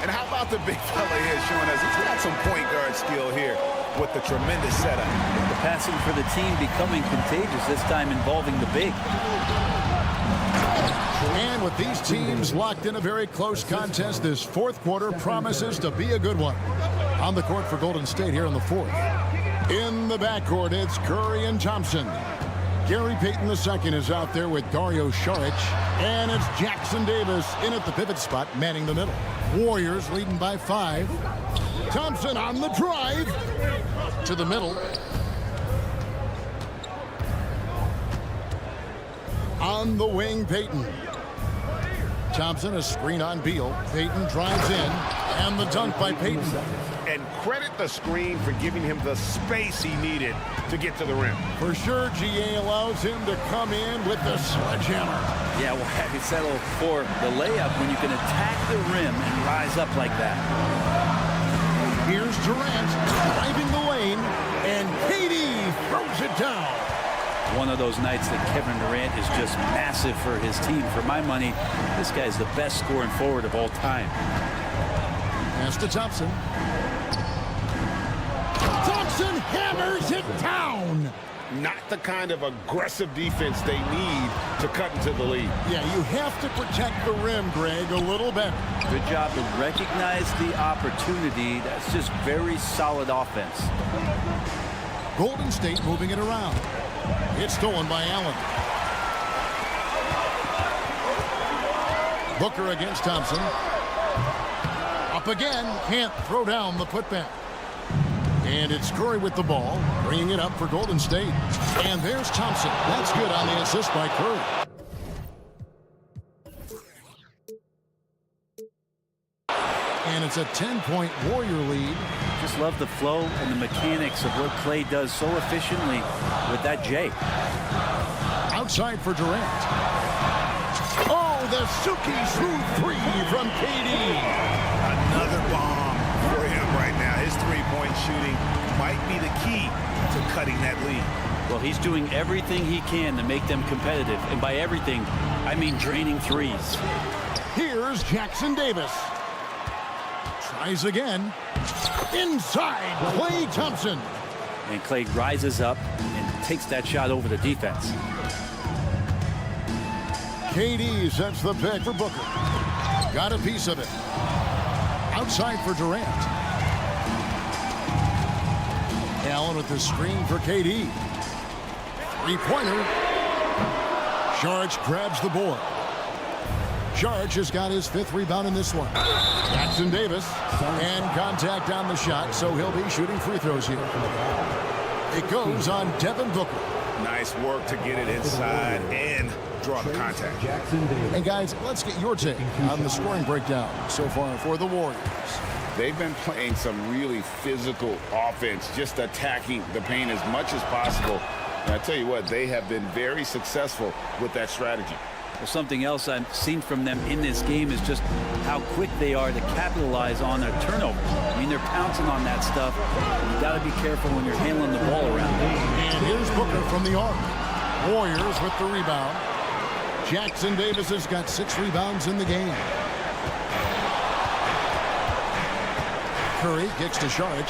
And how about the big fella here showing us he's got some point guard skill here with the tremendous setup. The passing for the team becoming contagious, this time involving the big. And with these teams locked in a very close contest, this fourth quarter promises to be a good one. On the court for Golden State here in the fourth. In the backcourt, it's Curry and Thompson. Gary Payton II is out there with Dario Saric. And it's Jackson Davis in at the pivot spot, manning the middle. Warriors leading by 5. Thompson on the drive to the middle. On the wing, Payton. Thompson, a screen on Beal. Payton drives in, and the dunk by Payton. And credit the screen for giving him the space he needed to get to the rim. For sure, GA allows him to come in with the sledgehammer. Yeah, well, have you settle for the layup when you can attack the rim and rise up like that? Here's Durant driving the lane, and KD throws it down. One of those nights that Kevin Durant is just massive for his team. For my money, this guy's the best scoring forward of all time. Pass to Thompson. Thompson hammers it down. Not the kind of aggressive defense they need to cut into the lead. Yeah, you have to protect the rim, Greg, a little better. Good job to recognize the opportunity. That's just very solid offense. Golden State moving it around. It's stolen by Allen. Booker against Thompson. Up again. Can't throw down the putback. And it's Curry with the ball, bringing it up for Golden State. And there's Thompson. That's good on the assist by Curry. And it's a 10-point Warrior lead. Just love the flow and the mechanics of what Clay does so efficiently with that J. Outside for Durant. Oh, the Suki smooth 3 from KD. Another bomb for him right now. His three-point shooting might be the key to cutting that lead. Well, he's doing everything he can to make them competitive. And by everything, I mean draining threes. Here's Jackson Davis. Tries again. Inside, Klay Thompson. And Clay rises up and takes that shot over the defense. KD sets the pick for Booker. Got a piece of it. Outside for Durant. Allen with the screen for KD. Three-pointer. Saric grabs the board. Saric has got his 5th rebound in this one. Jackson Davis. And contact on the shot, so he'll be shooting free throws here. It goes on Devin Booker. Nice work to get it inside and draw the contact. And guys, let's get your take on the scoring breakdown so far for the Warriors. They've been playing some really physical offense, just attacking the paint as much as possible. And I tell you what, they have been very successful with that strategy. Well, something else I've seen from them in this game is just how quick they are to capitalize on their turnovers. I mean, they're pouncing on that stuff. You got to be careful when you're handling the ball around. And here's Booker from the arc. Warriors with the rebound. Jackson Davis has got 6 rebounds in the game. Curry kicks to Saric.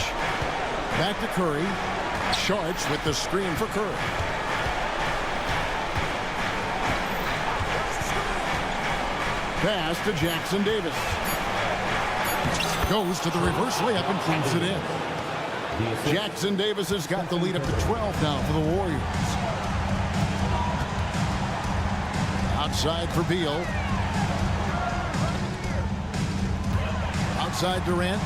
Back to Curry. Saric with the screen for Curry. Pass to Jackson Davis. Goes to the reverse layup and cleans it in. Jackson Davis has got the lead up to 12 now for the Warriors. Outside for Beal. Outside Durant.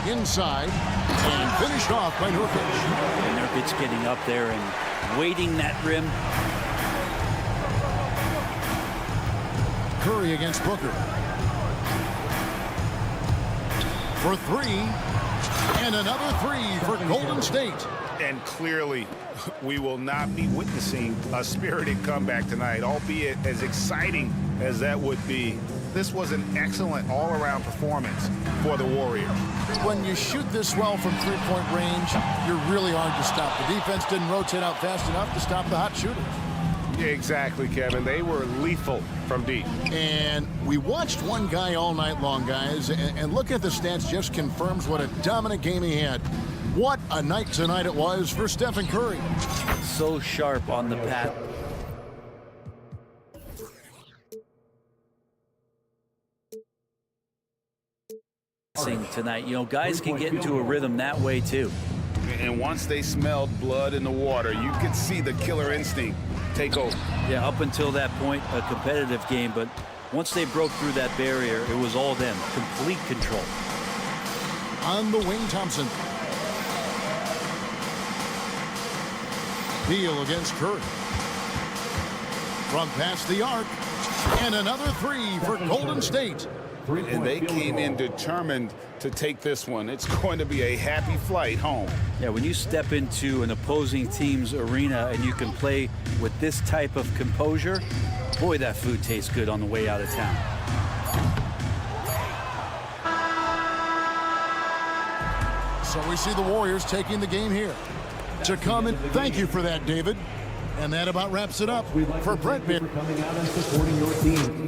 Inside. And finished off by Nurkic. And Nurkic getting up there and waiting that rim. Curry against Booker. For 3. And another 3 for Golden State. And clearly, we will not be witnessing a spirited comeback tonight, albeit as exciting as that would be. This was an excellent all-around performance for the Warriors. When you shoot this well from three-point range, you're really hard to stop. The defense didn't rotate out fast enough to stop the hot shooters. Exactly, Kevin. They were lethal from deep. And we watched one guy all night long, guys, and look at the stats just confirms what a dominant game he had. What a night tonight it was for Stephen Curry. So sharp on the path. Tonight, you know, guys can get into a rhythm that way too. And once they smelled blood in the water, you could see the killer instinct take over. Yeah, up until that point, a competitive game, but once they broke through that barrier, it was all them. Complete control. On the wing, Thompson. Beal against Curry. From past the arc. And another 3 for Golden State. And they came in determined to take this one. It's going to be a happy flight home. Yeah, when you step into an opposing team's arena and you can play with this type of composure, boy, that food tastes good on the way out of town. So we see the Warriors taking the game here. To come and thank you for that, David. And that about wraps it up for Brett Baer. Coming out and supporting your team.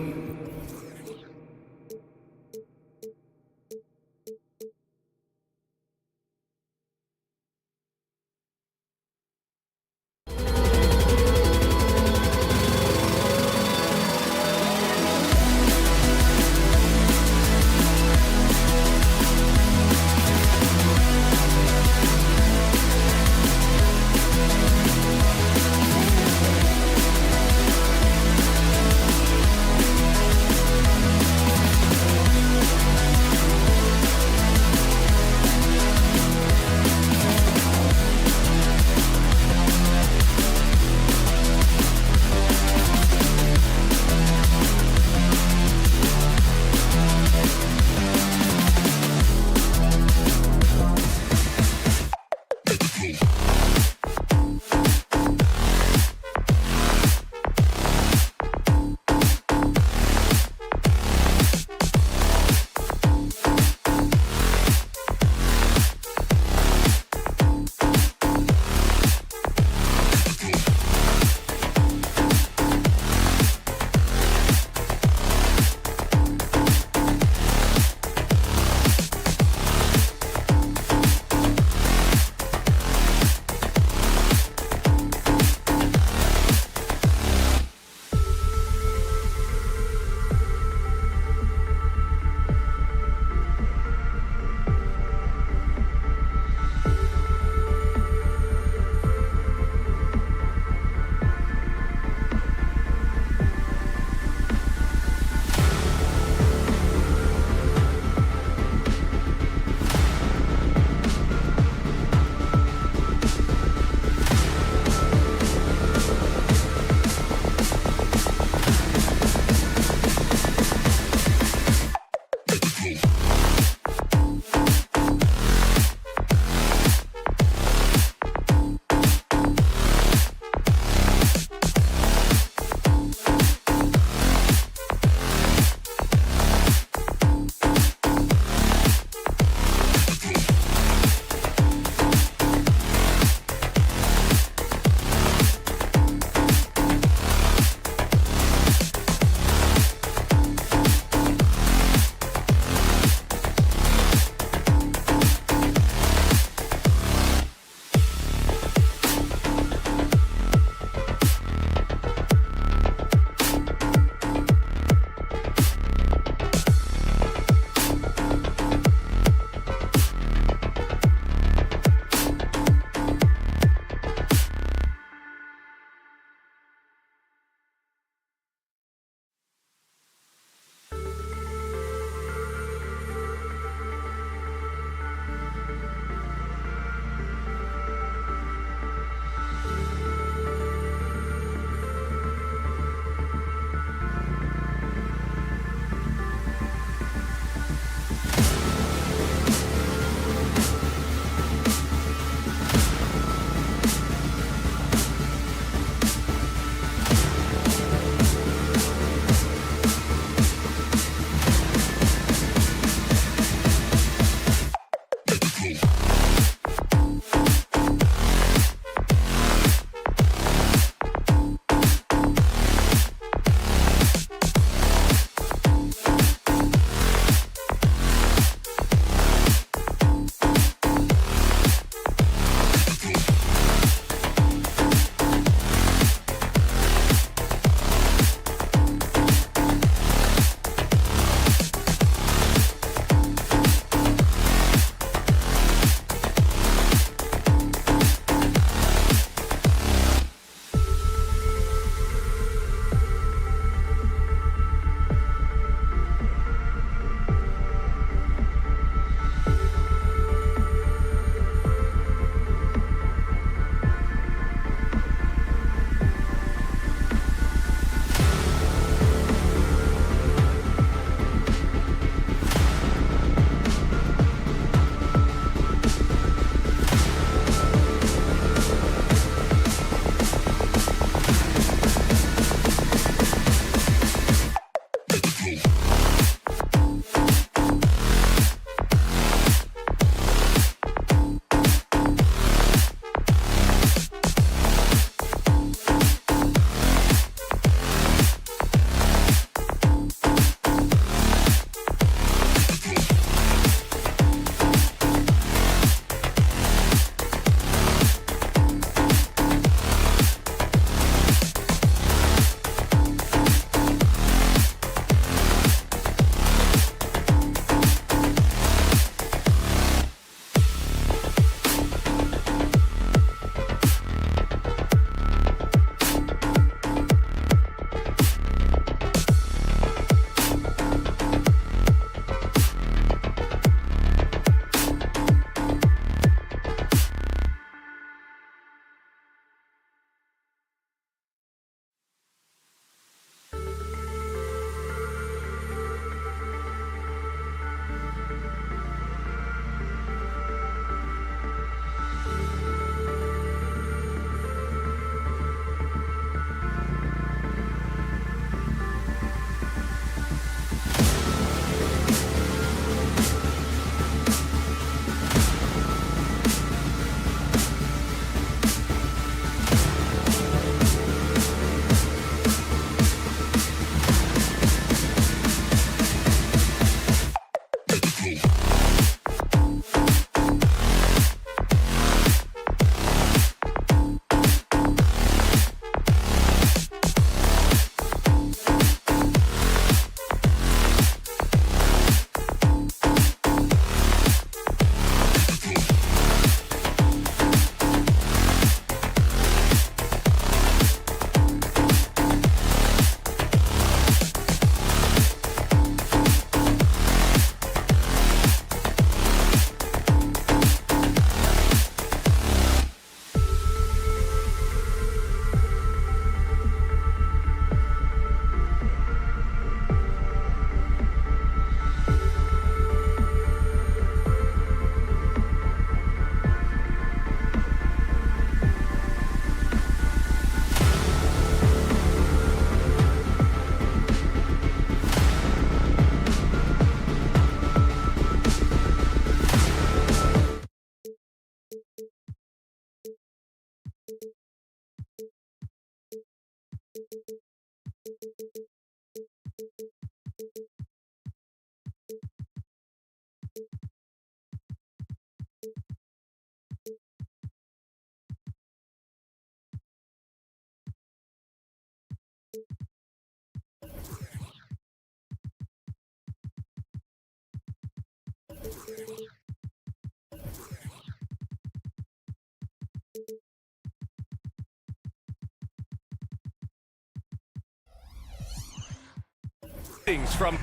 from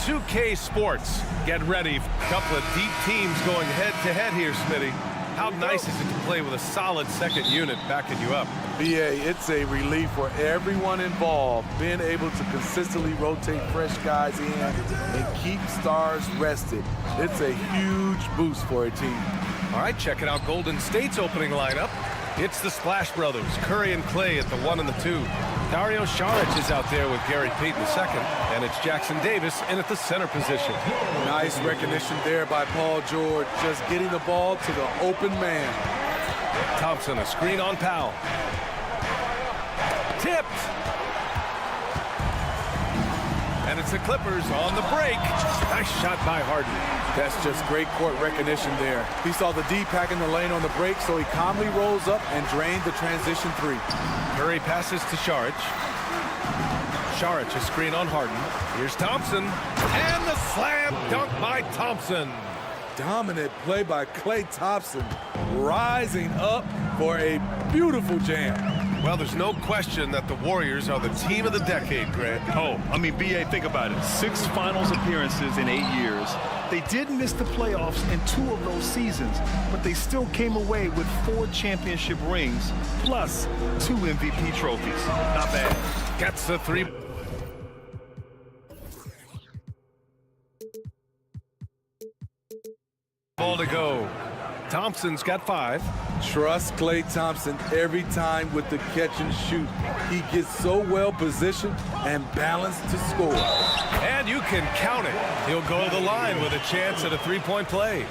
.2K Sports. Get ready. A couple of deep teams going head-to-head here, Smitty. How nice is it to play with a solid second unit backing you up? BA, it's a relief for everyone involved, being able to consistently rotate fresh guys in and keep stars rested. It's a huge boost for a team. All right, checking out Golden State's opening lineup. It's the Splash Brothers, Curry and Clay at the 1 and the 2. Dario Saric is out there with Gary Payton II, and it's Jackson Davis in at the center position. Nice recognition there by Paul George, just getting the ball to the open man. Thompson, a screen on Powell. Tipped. And it's the Clippers on the break. Nice shot by Harden. That's just great court recognition there. He saw the D pack in the lane on the break, so he calmly rolls up and drained the transition three. Curry passes to Saric. Saric, a screen on Harden. Here's Thompson. And the slam dunk by Thompson. Dominant play by Klay Thompson, rising up for a beautiful jam. Well, there's no question that the Warriors are the team of the decade, Grant. Oh, I mean, BA, think about it. 6 finals appearances in 8 years. They did miss the playoffs in 2 of those seasons, but they still came away with 4 championship rings, plus 2 MVP trophies. Not bad. Gets the 3. Ball to go. Thompson's got 5. Trust Klay Thompson every time with the catch and shoot. He gets so well positioned and balanced to score. And you can count it. He'll go to the line with a chance at a 3-point play.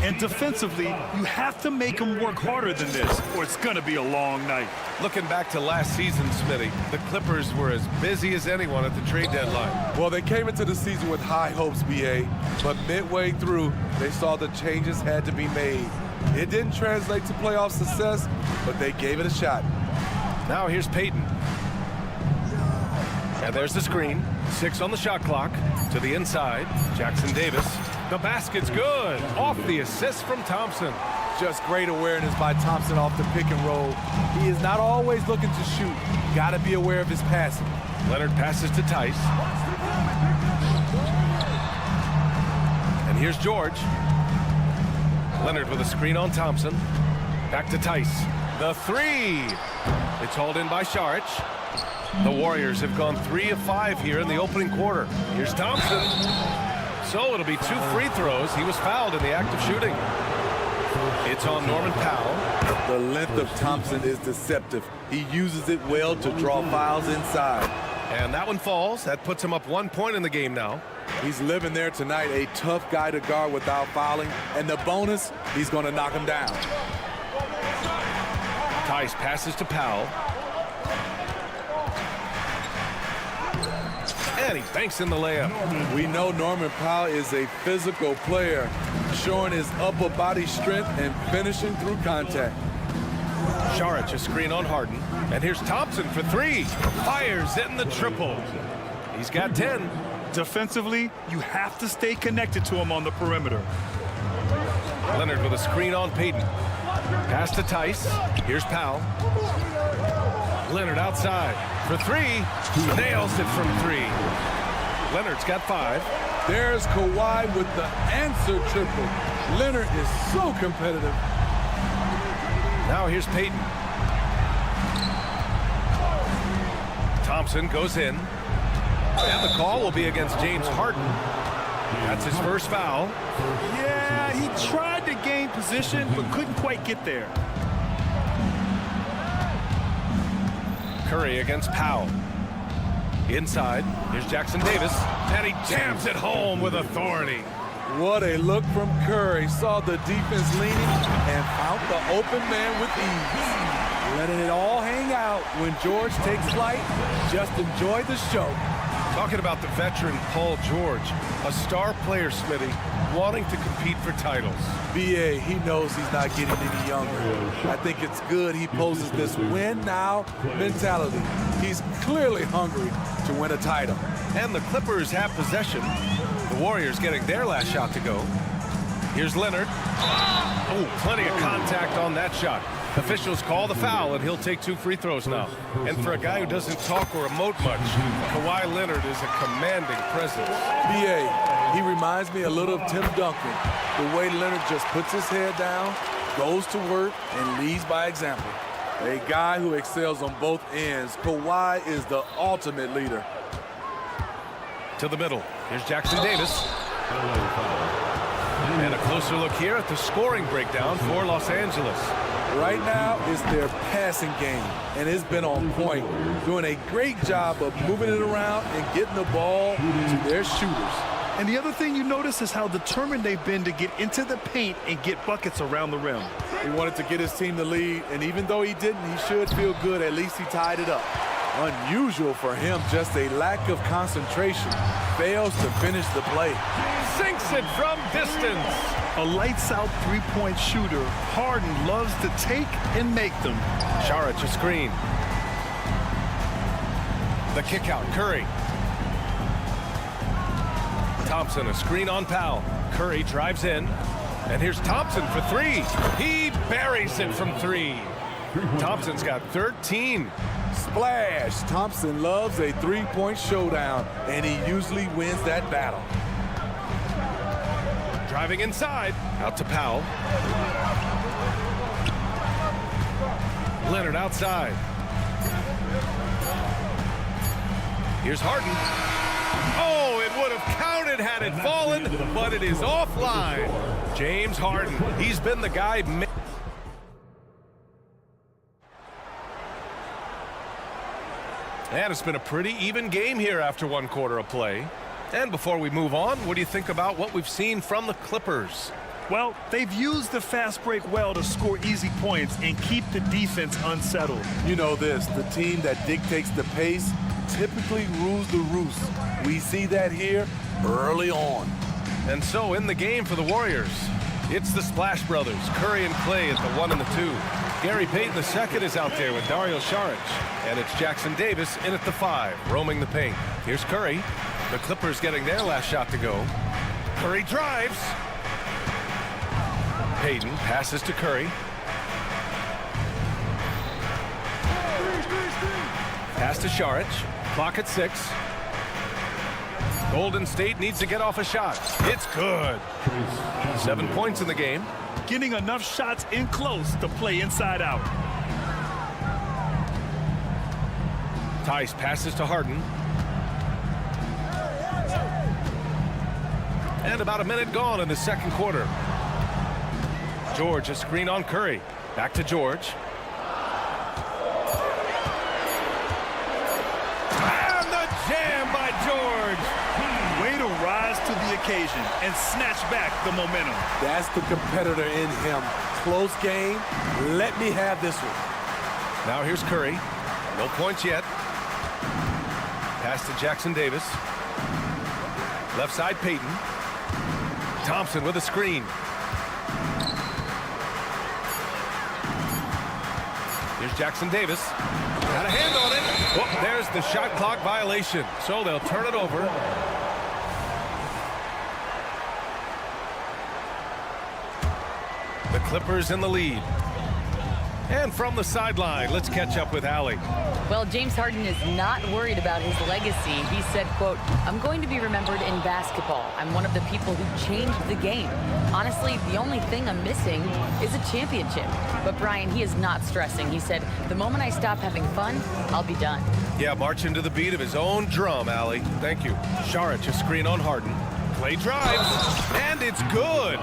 And defensively, you have to make him work harder than this, or it's going to be a long night. Looking back to last season, Smitty, the Clippers were as busy as anyone at the trade deadline. Well, they came into the season with high hopes, BA, but midway through, they saw the changes had to be made. It didn't translate to playoff success, but they gave it a shot. Now here's Payton. And there's the screen. 6 on the shot clock. To the inside. Jackson Davis. The basket's good. Off the assist from Thompson. Just great awareness by Thompson off the pick and roll. He is not always looking to shoot. Got to be aware of his passing. Leonard passes to Tice. And here's George. Leonard with a screen on Thompson. Back to Tice. The 3. It's hauled in by Saric. The Warriors have gone 3 of 5 here in the opening quarter. Here's Thompson. So it'll be 2 free throws. He was fouled in the act of shooting. It's on Norman Powell. The length of Thompson is deceptive. He uses it well to draw fouls inside. And that one falls. That puts him up 1 point in the game now. He's living there tonight, a tough guy to guard without fouling. And the bonus, he's going to knock him down. Tice passes to Powell. And he banks in the layup. We know Norman Powell is a physical player, showing his upper body strength and finishing through contact. Saric, a screen on Harden. And here's Thompson for 3. Fires in the triple. He's got 10. Defensively, you have to stay connected to him on the perimeter. Leonard with a screen on Payton. Pass to Tice. Here's Powell. Leonard outside for 3. Nails it from 3. Leonard's got 5. There's Kawhi with the answer triple. Leonard is so competitive. Now here's Payton. Thompson goes in. And the call will be against James Harden. That's his first foul. Yeah, he tried to gain position, but couldn't quite get there. Curry against Powell. Inside, here's Jackson Davis, and he jams it home with authority. What a look from Curry. Saw the defense leaning and found the open man with ease. Letting it all hang out when George takes flight. Just enjoy the show. Talking about the veteran Paul George, a star player, Smitty, wanting to compete for titles. BA, he knows he's not getting any younger. I think it's good he poses this win now mentality. He's clearly hungry to win a title. And the Clippers have possession. The Warriors getting their last shot to go. Here's Leonard. Oh, plenty of contact on that shot. Officials call the foul, and he'll take 2 free throws now. And for a guy who doesn't talk or emote much, Kawhi Leonard is a commanding presence. BA, he reminds me a little of Tim Duncan. The way Leonard just puts his head down, goes to work, and leads by example. A guy who excels on both ends. Kawhi is the ultimate leader. To the middle. Here's Jackson Davis. And a closer look here at the scoring breakdown for Los Angeles. Right now, it's their passing game, and it's been on point. Doing a great job of moving it around and getting the ball to their shooters. And the other thing you notice is how determined they've been to get into the paint and get buckets around the rim. He wanted to get his team the lead, and even though he didn't, he should feel good. At least he tied it up. Unusual for him, just a lack of concentration. Fails to finish the play. Sinks it from distance. A lights-out three-point shooter. Harden loves to take and make them. Saric a screen. The kick out, Curry. Thompson a screen on Powell. Curry drives in. And here's Thompson for 3. He buries it from 3. Thompson's got 13. Splash! Thompson loves a three-point showdown, and he usually wins that battle. Driving inside, out to Powell. Leonard outside. Here's Harden. Oh, it would have counted had it fallen, but it is offline. James Harden, he's been the guy. And it's been a pretty even game here after 1 quarter of play. And before we move on, what do you think about what we've seen from the Clippers? Well, they've used the fast break well to score easy points and keep the defense unsettled. You know this, the team that dictates the pace typically rules the roost. We see that here early on. And so in the game for the Warriors, it's the Splash Brothers, Curry and Clay at the 1 and the 2. Gary Payton II is out there with Dario Saric. And it's Jackson Davis in at the 5, roaming the paint. Here's Curry. The Clippers getting their last shot to go. Curry drives. Payton passes to Curry. Pass to Saric. Clock at 6. Golden State needs to get off a shot. It's good. 7 points in the game. Getting enough shots in close to play inside out. Tice passes to Harden. And about a minute gone in the second quarter. George a screen on Curry. Back to George. And the jam by George. Way to rise to the occasion and snatch back the momentum. That's the competitor in him. Close game. Let me have this one. Now here's Curry. No points yet. Pass to Jackson Davis. Left side Payton. Thompson with a screen. Here's Jackson Davis. Got a hand on it. Oh, there's the shot clock violation. So they'll turn it over. The Clippers in the lead. And from the sideline, let's catch up with Allie. Well, James Harden is not worried about his legacy. He said, quote, "I'm going to be remembered in basketball. I'm one of the people who changed the game. Honestly, the only thing I'm missing is a championship." But Brian, he is not stressing. He said, "The moment I stop having fun, I'll be done." Yeah, marching to the beat of his own drum, Allie. Thank you. Saric a screen on Harden. Clay drives, and it's good.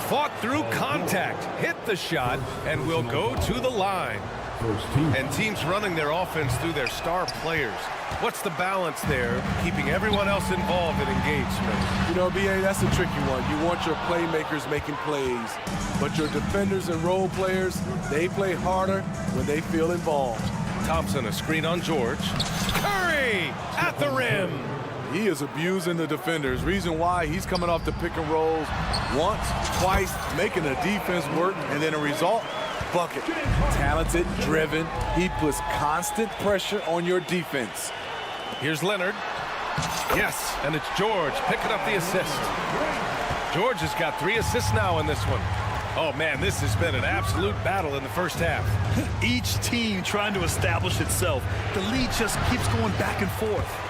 Fought through contact, hit the shot, and will go to the line. first team. And teams running their offense through their star players. What's the balance there, keeping everyone else involved and engaged, man? You know, B.A., that's a tricky one. You want your playmakers making plays, but your defenders and role players, they play harder when they feel involved. Thompson, a screen on George. Curry at the rim. He is abusing the defenders. Reason why he's coming off the pick and rolls once, twice, making the defense work, and then a result, bucket. Talented, driven. He puts constant pressure on your defense. Here's Leonard. Yes, and it's George picking up the assist. George has got 3 assists now in this one. Oh, man, this has been an absolute battle in the first half. Each team trying to establish itself. The lead just keeps going back and forth.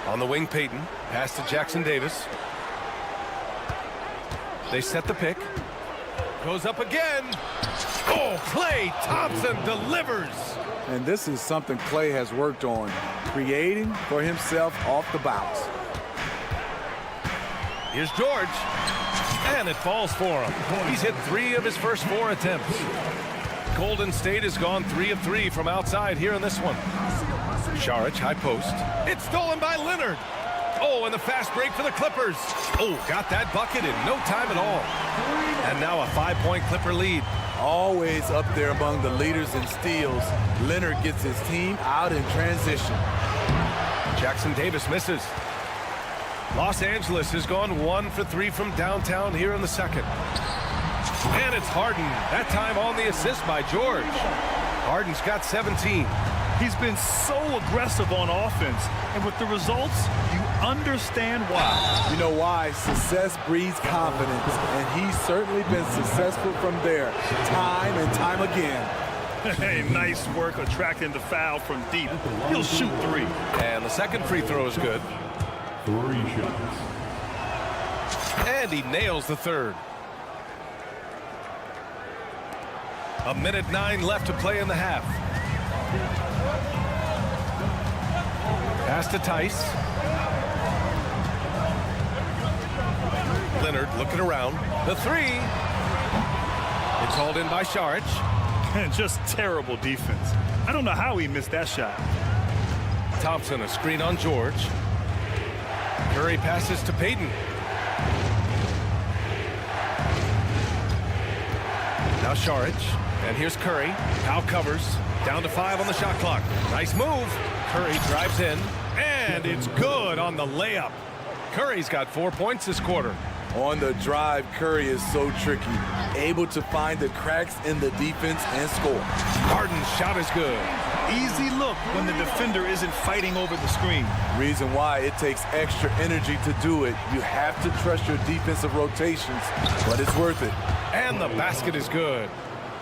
On the wing, Payton. Pass to Jackson Davis. They set the pick. Goes up again. Oh, Klay Thompson delivers. And this is something Klay has worked on, creating for himself off the bounce. Here's George. And it falls for him. He's hit 3 of his first 4 attempts. Golden State has gone 3 of 3 from outside here in this one. Saric, high post. It's stolen by Leonard. Oh, and the fast break for the Clippers. Oh, got that bucket in no time at all. And now a 5-point Clipper lead. Always up there among the leaders in steals. Leonard gets his team out in transition. Jackson Davis misses. Los Angeles has gone 1 for 3 from downtown here in the second. And it's Harden, that time on the assist by George. Harden's got 17. He's been so aggressive on offense, and with the results, you understand why. You know why? Success breeds confidence, and he's certainly been successful from there, time and time again. Hey, nice work attracting the foul from deep. He'll shoot 3. And the second free throw is good. 3 shots. And he nails the third. 1:09 left to play in the half. Pass to Tice. Leonard looking around. The 3. It's hauled in by Saric. And just terrible defense. I don't know how he missed that shot. Thompson, a screen on George. Curry passes to Payton. Now Saric. And here's Curry. Powell covers. Down to 5 on the shot clock. Nice move. Curry drives in. And it's good on the layup. Curry's got 4 points this quarter. On the drive, Curry is so tricky. Able to find the cracks in the defense and score. Harden's shot is good. Easy look when the defender isn't fighting over the screen. Reason why it takes extra energy to do it. You have to trust your defensive rotations, but it's worth it. And the basket is good.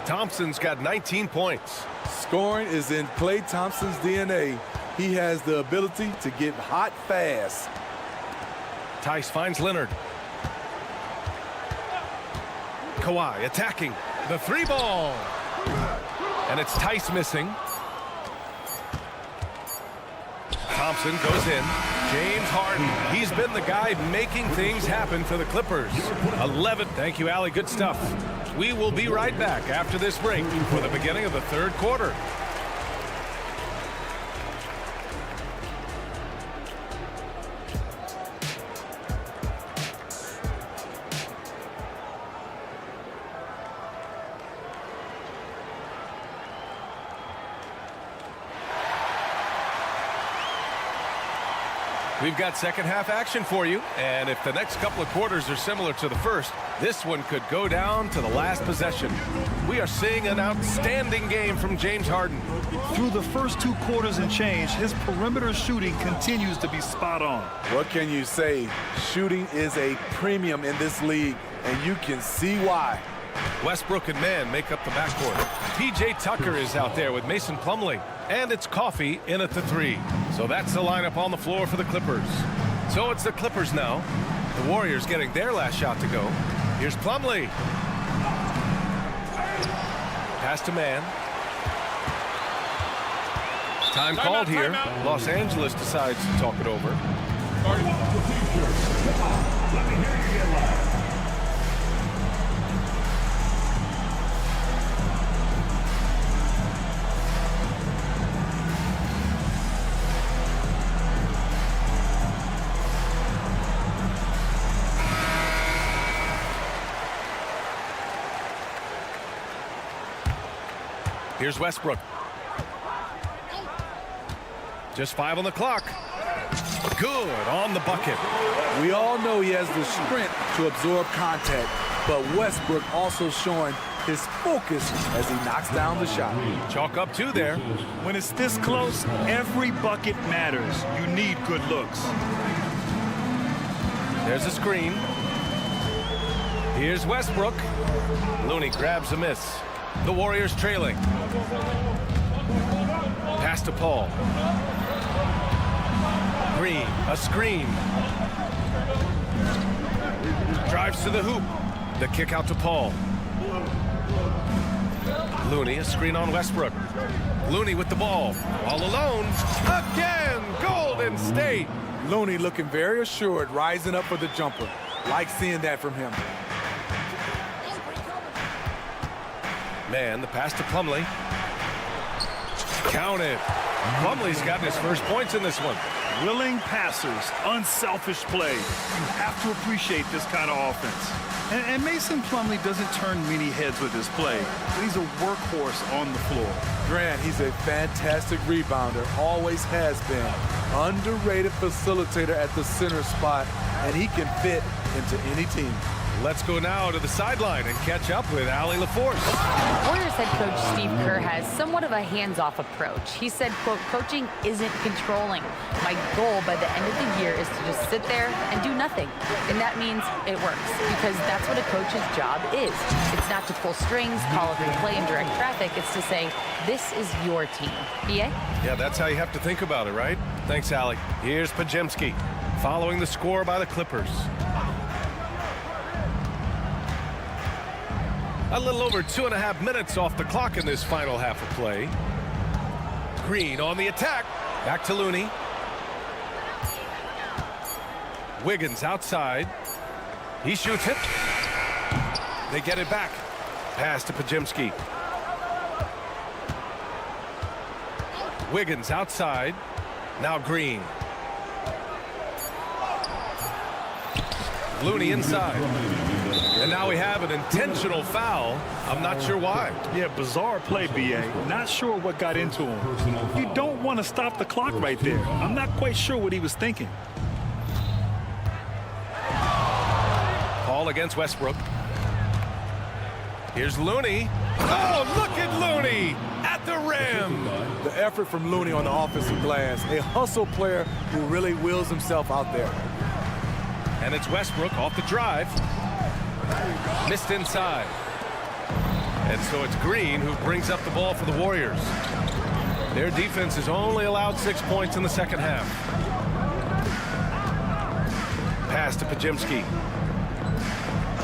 Thompson's got 19 points. Scoring is in Klay Thompson's DNA. He has the ability to get hot fast. Tice finds Leonard. Kawhi attacking. The 3 ball. And it's Tice missing. Thompson goes in. James Harden. He's been the guy making things happen for the Clippers. 11. Thank you, Allie. Good stuff. We will be right back after this break for the beginning of the third quarter. We've got second half action for you, and if the next couple of quarters are similar to the first, this one could go down to the last possession. We are seeing an outstanding game from James Harden. Through the first 2 quarters and change, his perimeter shooting continues to be spot on. What can you say? Shooting is a premium in this league, and you can see why. Westbrook and Mann make up the backcourt. P.J. Tucker is out there with Mason Plumlee. And it's Coffey in at the 3. So that's the lineup on the floor for the Clippers. So it's the Clippers now. The Warriors getting their last shot to go. Here's Plumlee. Pass to Mann. Time called here. Los Angeles decides to talk it over. Let me hear you get loud. Here's Westbrook. Just 5 on the clock. Good on the bucket. We all know he has the strength to absorb contact, but Westbrook also showing his focus as he knocks down the shot. Chalk up 2 there. When it's this close, every bucket matters. You need good looks. There's a screen. Here's Westbrook. Looney grabs a miss. The Warriors trailing. Pass to Paul. Green, a screen. Drives to the hoop. The kick out to Paul. Looney, a screen on Westbrook. Looney with the ball. All alone. Again, Golden State. Looney looking very assured, rising up for the jumper. Like seeing that from him. Man, the pass to Plumlee. Count it. Plumlee's gotten his first points in this one. Willing passers, unselfish play. You have to appreciate this kind of offense. And Mason Plumlee doesn't turn many heads with his play, but he's a workhorse on the floor. Grant, he's a fantastic rebounder, always has been. Underrated facilitator at the center spot, and he can fit into any team. Let's go now to the sideline and catch up with Allie LaForce. Warriors head coach Steve Kerr has somewhat of a hands-off approach. He said, quote, coaching isn't controlling. My goal by the end of the year is to just sit there and do nothing. And that means it works, because that's what a coach's job is. It's not to pull strings, call every play, and direct traffic. It's to say, this is your team. BA? Yeah, that's how you have to think about it, right? Thanks, Allie. Here's Pajemski following the score by the Clippers. A little over 2.5 minutes off the clock in this final half of play. Green on the attack. Back to Looney. Wiggins outside. He shoots it. They get it back. Pass to Pajemski. Wiggins outside. Now Green. Looney inside. And now we have an intentional foul. I'm not sure why. Yeah, bizarre play, BA. Not sure what got into him. You don't want to stop the clock right there. I'm not quite sure what he was thinking. Paul against Westbrook. Here's Looney. Oh, look at Looney at the rim. The effort from Looney on the offensive glass. A hustle player who really wills himself out there. And it's Westbrook off the drive. Missed inside. And so it's Green who brings up the ball for the Warriors. Their defense has only allowed 6 points in the second half. Pass to Pajemski.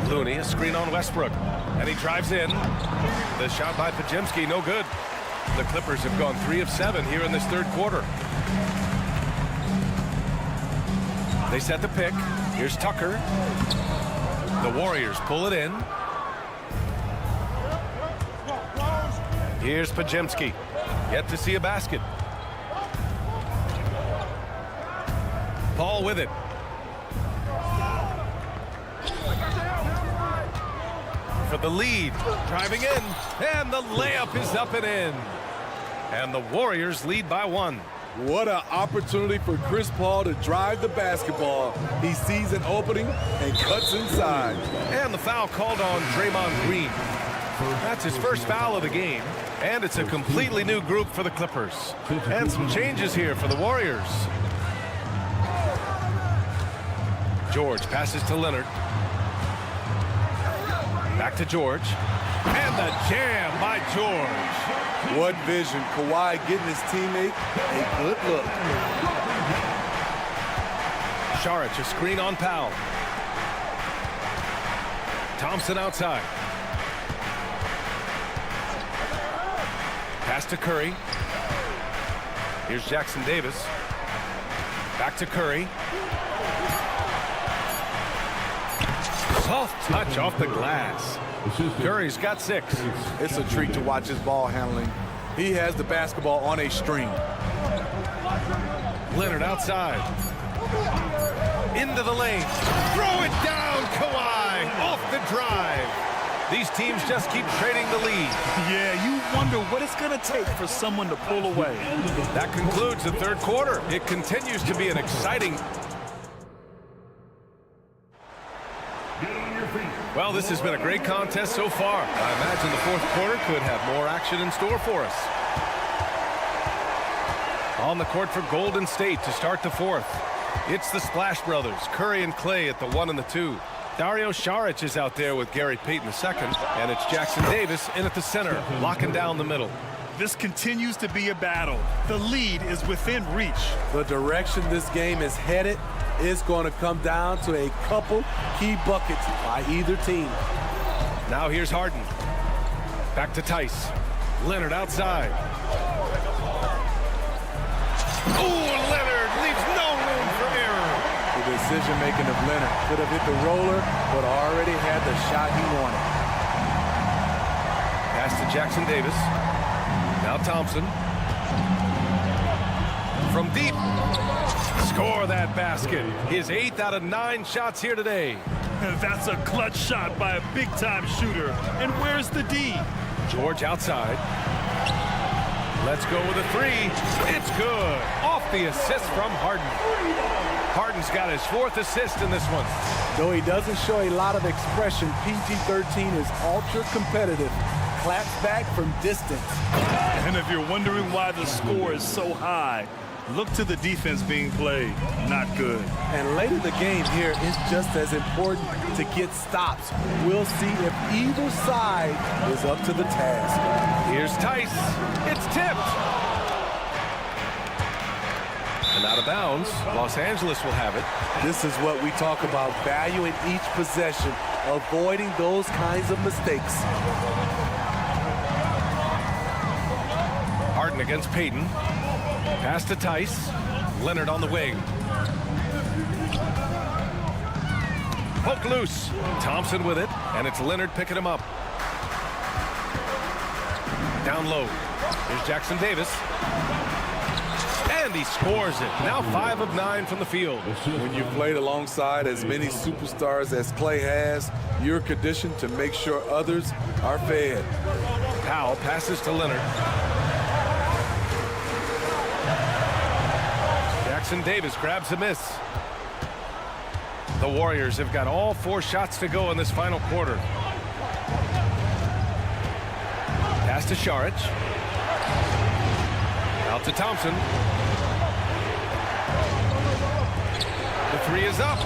Looney, a screen on Westbrook. And he drives in. The shot by Pajemski, no good. The Clippers have gone 3 of 7 here in this third quarter. They set the pick. Here's Tucker. The Warriors pull it in. Here's Pajemski. Yet to see a basket. Paul with it. For the lead. Driving in. And the layup is up and in. And the Warriors lead by 1. What an opportunity for Chris Paul to drive the basketball. He sees an opening and cuts inside. And the foul called on Draymond Green. That's his first foul of the game. And it's a completely new group for the Clippers. And some changes here for the Warriors. George passes to Leonard. Back to George. And the jam by George. What vision. Kawhi getting his teammate a good look. Saric, a screen on Powell. Thompson outside. Pass to Curry. Here's Jackson Davis. Back to Curry. Soft touch off the glass. Curry's got 6. It's a treat to watch his ball handling. He has the basketball on a string. Leonard outside. Into the lane. Throw it down, Kawhi. Off the drive. These teams just keep trading the lead. Yeah, you wonder what it's going to take for someone to pull away. That concludes the third quarter. It continues to be an exciting... Well, this has been a great contest so far. I imagine the fourth quarter could have more action in store for us. On the court for Golden State to start the fourth. It's the Splash Brothers, Curry and Clay at the 1 and the 2. Dario Saric is out there with Gary Payton II, and it's Jackson Davis in at the center, locking down the middle. This continues to be a battle. The lead is within reach. The direction this game is headed is going to come down to a couple key buckets by either team. Now here's Harden. Back to Tice. Leonard outside. Oh, Leonard leaves no room for error. The decision-making of Leonard could have hit the roller, but already had the shot he wanted. Pass to Jackson Davis. Now Thompson. From deep. Score that basket. His 8th out of 9 shots here today. That's a clutch shot by a big-time shooter. And where's the D? George outside. Let's go with a 3. It's good. Off the assist from Harden. Harden's got his 4th assist in this one. Though he doesn't show a lot of expression, PG-13 is ultra-competitive. Claps back from distance. And if you're wondering why the score is so high, look to the defense being played. Not good. And late in the game here, it's just as important to get stops. We'll see if either side is up to the task. Here's Tice. It's tipped. And out of bounds. Los Angeles will have it. This is what we talk about, valuing each possession, avoiding those kinds of mistakes. Harden against Payton. Pass to Tice. Leonard on the wing. Poke loose. Thompson with it, and it's Leonard picking him up. Down low. Here's Jackson Davis. And he scores it. Now 5 of 9 from the field. When you've played alongside as many superstars as Clay has, you're conditioned to make sure others are fed. Powell passes to Leonard. Jackson Davis grabs a miss. The Warriors have got all 4 shots to go in this final quarter. Pass to Saric. Out to Thompson. The 3 is up.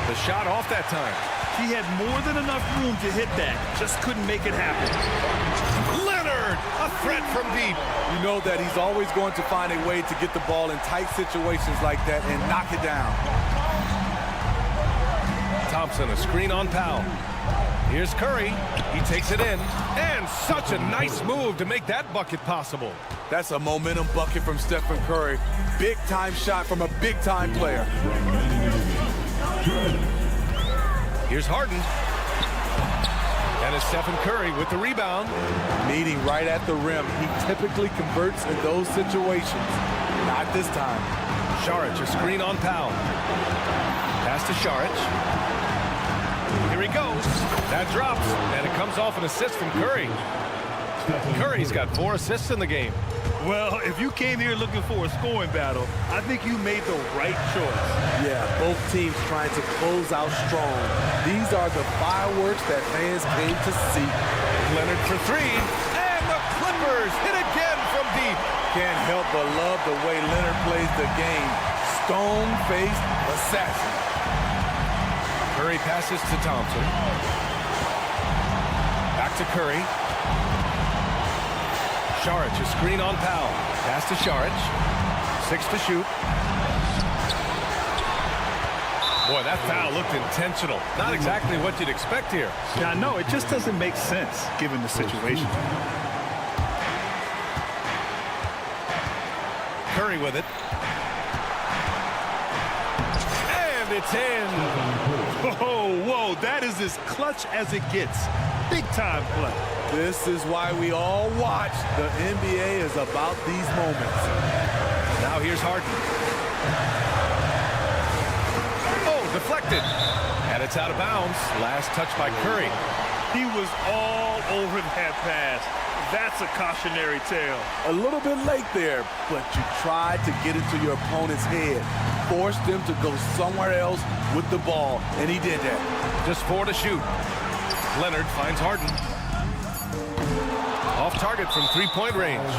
The shot off that time. He had more than enough room to hit that. Just couldn't make it happen. Leonard, a threat from deep. You know that he's always going to find a way to get the ball in tight situations like that and knock it down. Thompson, a screen on Powell. Here's Curry. He takes it in. And such a nice move to make that bucket possible. That's a momentum bucket from Stephen Curry. Big-time shot from a big-time player. Here's Harden. And it's Stephen Curry with the rebound. Meeting right at the rim. He typically converts in those situations. Not this time. Saric, a screen on Powell. Pass to Saric. Here he goes. That drops, and it comes off an assist from Curry. Curry's got 4 assists in the game. Well, if you came here looking for a scoring battle, I think you made the right choice. Yeah, both teams trying to close out strong. These are the fireworks that fans came to see. Leonard for 3, and the Clippers hit again from deep. Can't help but love the way Leonard plays the game. Stone-faced assassin. Curry passes to Thompson. Back to Curry. Saric, a screen on Powell. Pass to Saric. 6 to shoot. Boy, that foul looked intentional. Not exactly what you'd expect here. Yeah, no, it just doesn't make sense given the situation. Curry with it. And it's in. Whoa, that is as clutch as it gets. Big time play. This is why we all watch. The NBA is about these moments. Now here's Harden. Oh, deflected. And it's out of bounds. Last touch by Curry. He was all over that pass. That's a cautionary tale. A little bit late there, but you tried to get into your opponent's head. Forced them to go somewhere else with the ball, and he did that. Just 4 to shoot. Leonard finds Harden. Off target from three-point range.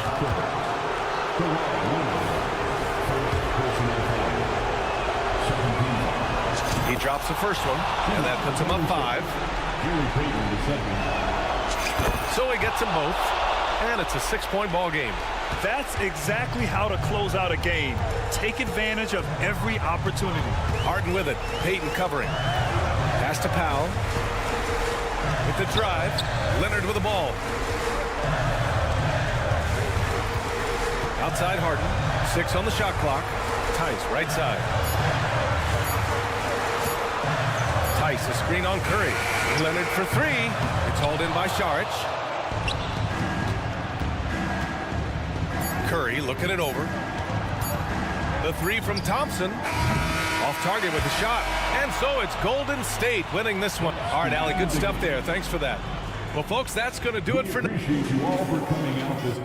He drops the first one, and that puts him up 5. So he gets them both, and it's a 6-point ball game. That's exactly how to close out a game. Take advantage of every opportunity. Harden with it. Payton covering. Pass to Powell. With the drive. Leonard with the ball. Outside Harden. 6 on the shot clock. Tice right side. Tice a screen on Curry. Leonard for 3. It's hauled in by Saric. Curry looking it over. The 3 from Thompson. Off target with the shot. And so it's Golden State winning this one. All right, Allie, good stuff there. Thanks for that. Well, folks, that's going to do it for now. Appreciate you all for coming out this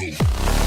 Hey.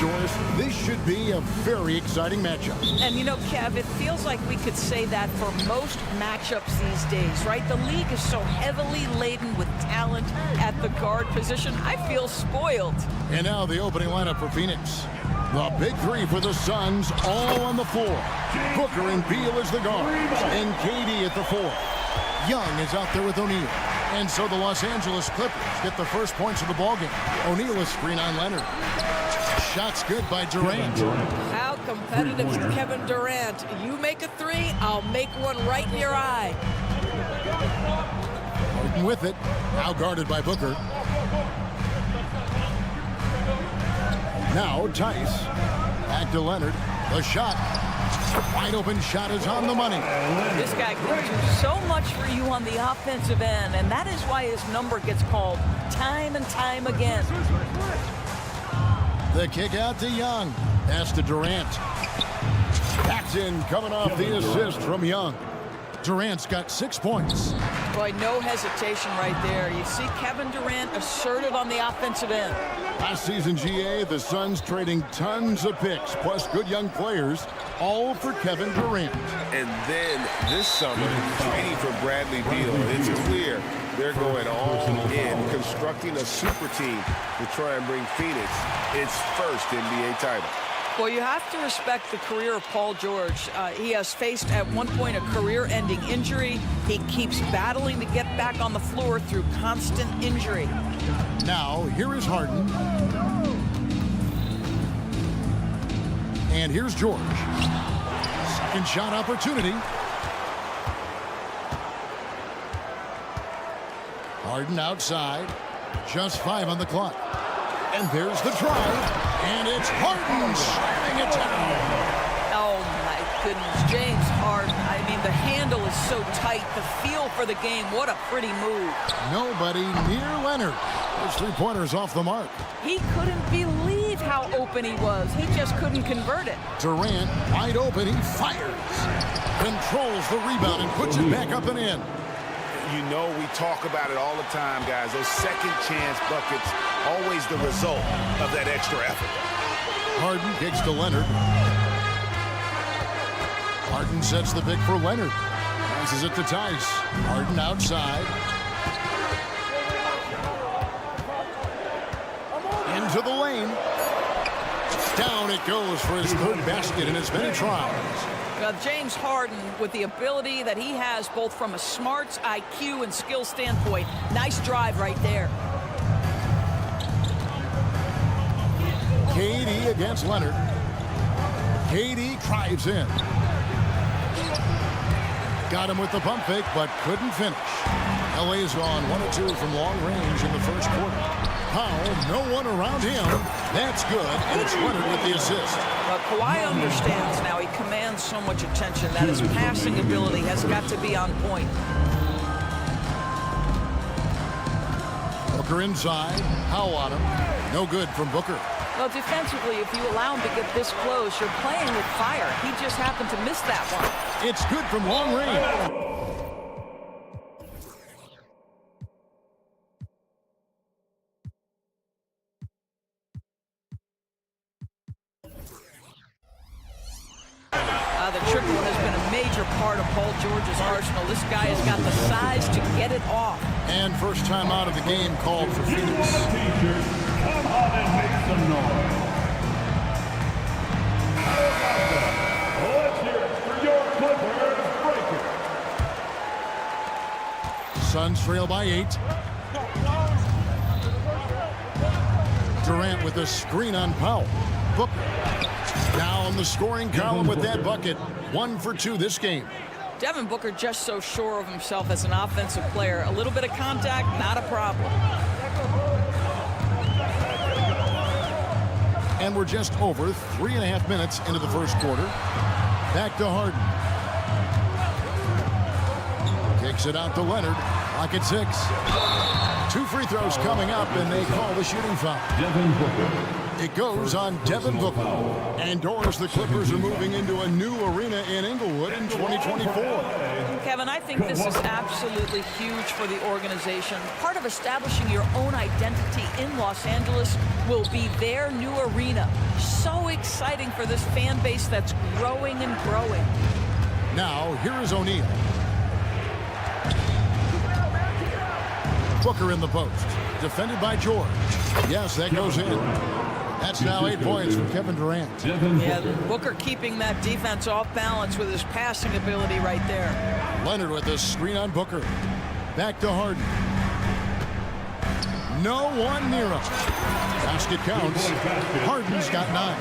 Doris, this should be a very exciting matchup. And you know, Kev, it feels like we could say that for most matchups these days, right? The league is so heavily laden with talent at the guard position. I feel spoiled. And now the opening lineup for Phoenix. The big three for the Suns, all on the floor. Booker and Beal as the guards, and KD at the 4. Young is out there with O'Neal. And so the Los Angeles Clippers get the first points of the ballgame. O'Neal is screen on Leonard. Shot's good by Durant. How competitive is Kevin Durant? You make a three, I'll make one right in your eye. Harden with it. Now guarded by Booker. Now Tice. Back to Leonard. The shot. Wide open shot is on the money. This guy can do so much for you on the offensive end, and that is why his number gets called time and time again. The kick out to Young. Pass to Durant. That's in, coming off the assist from Young. Durant's got 6 points. Boy, no hesitation right there. You see Kevin Durant assertive on the offensive end. Last season, GA, the Suns trading tons of picks, plus good young players, all for Kevin Durant. And then this summer, trading for Bradley Beal. It's clear they're going all in, constructing a super team to try and bring Phoenix its first NBA title. Well, you have to respect the career of Paul George. He has faced at one point a career-ending injury. He keeps battling to get back on the floor through constant injury. Now, here is Harden. And here's George. Second shot opportunity. Harden outside. Just 5 on the clock. And there's the drive. And it's Harden slamming it down. Oh, my goodness. James Harden. I mean, the handle is so tight. The feel for the game. What a pretty move. Nobody near Leonard. Those three-pointers off the mark. He couldn't believe how open he was. He just couldn't convert it. Durant, wide open. He fires. Controls the rebound and puts it back up and in. You know, we talk about it all the time, guys. Those second chance buckets, always the result of that extra effort. Harden kicks to Leonard. Harden sets the pick for Leonard. Passes it to Tice. Harden outside. Into the lane. Down it goes for his third basket in as many tries. Now, James Harden, with the ability that he has both from a smarts, IQ, and skill standpoint, nice drive right there. KD against Leonard. KD drives in. Got him with the pump fake, but couldn't finish. LA's gone 1 of 2 from long range in the first quarter. Powell, no one around him. That's good, and it's Leonard with the assist. Well, Kawhi understands now. He commands so much attention that his passing ability has got to be on point. Booker inside. Powell on him. No good from Booker. Well, defensively, if you allow him to get this close, you're playing with fire. He just happened to miss that one. It's good from long range. The triple has been a major part of Paul George's arsenal. This guy has got the size to get it off. And first time out of the game called for Phoenix. Come on and make some noise. Let's hear it for your Clippers breaker. Suns trail by 8. Durant with a screen on Powell. Booker down the scoring column with that bucket. 1 for 2 this game. Devin Booker just so sure of himself as an offensive player. A little bit of contact, not a problem. And we're just over 3.5 minutes into the first quarter. Back to Harden. Kicks it out to Leonard. Clock at 6. 2 free throws coming up, and they call the shooting foul. Devin Booker. It goes on Devin Booker. And Doris, the Clippers are moving into a new arena in Inglewood in 2024. Kevin, I think this is absolutely huge for the organization. Part of establishing your own identity in Los Angeles will be their new arena. So exciting for this fan base that's growing and growing. Now, here is O'Neal. Booker in the post. Defended by George. Yes, that goes in. That's now 8 points from Kevin Durant. Yeah, Booker keeping that defense off balance with his passing ability right there. Leonard with the screen on Booker. Back to Harden. No one near him. Basket counts. Harden's got 9.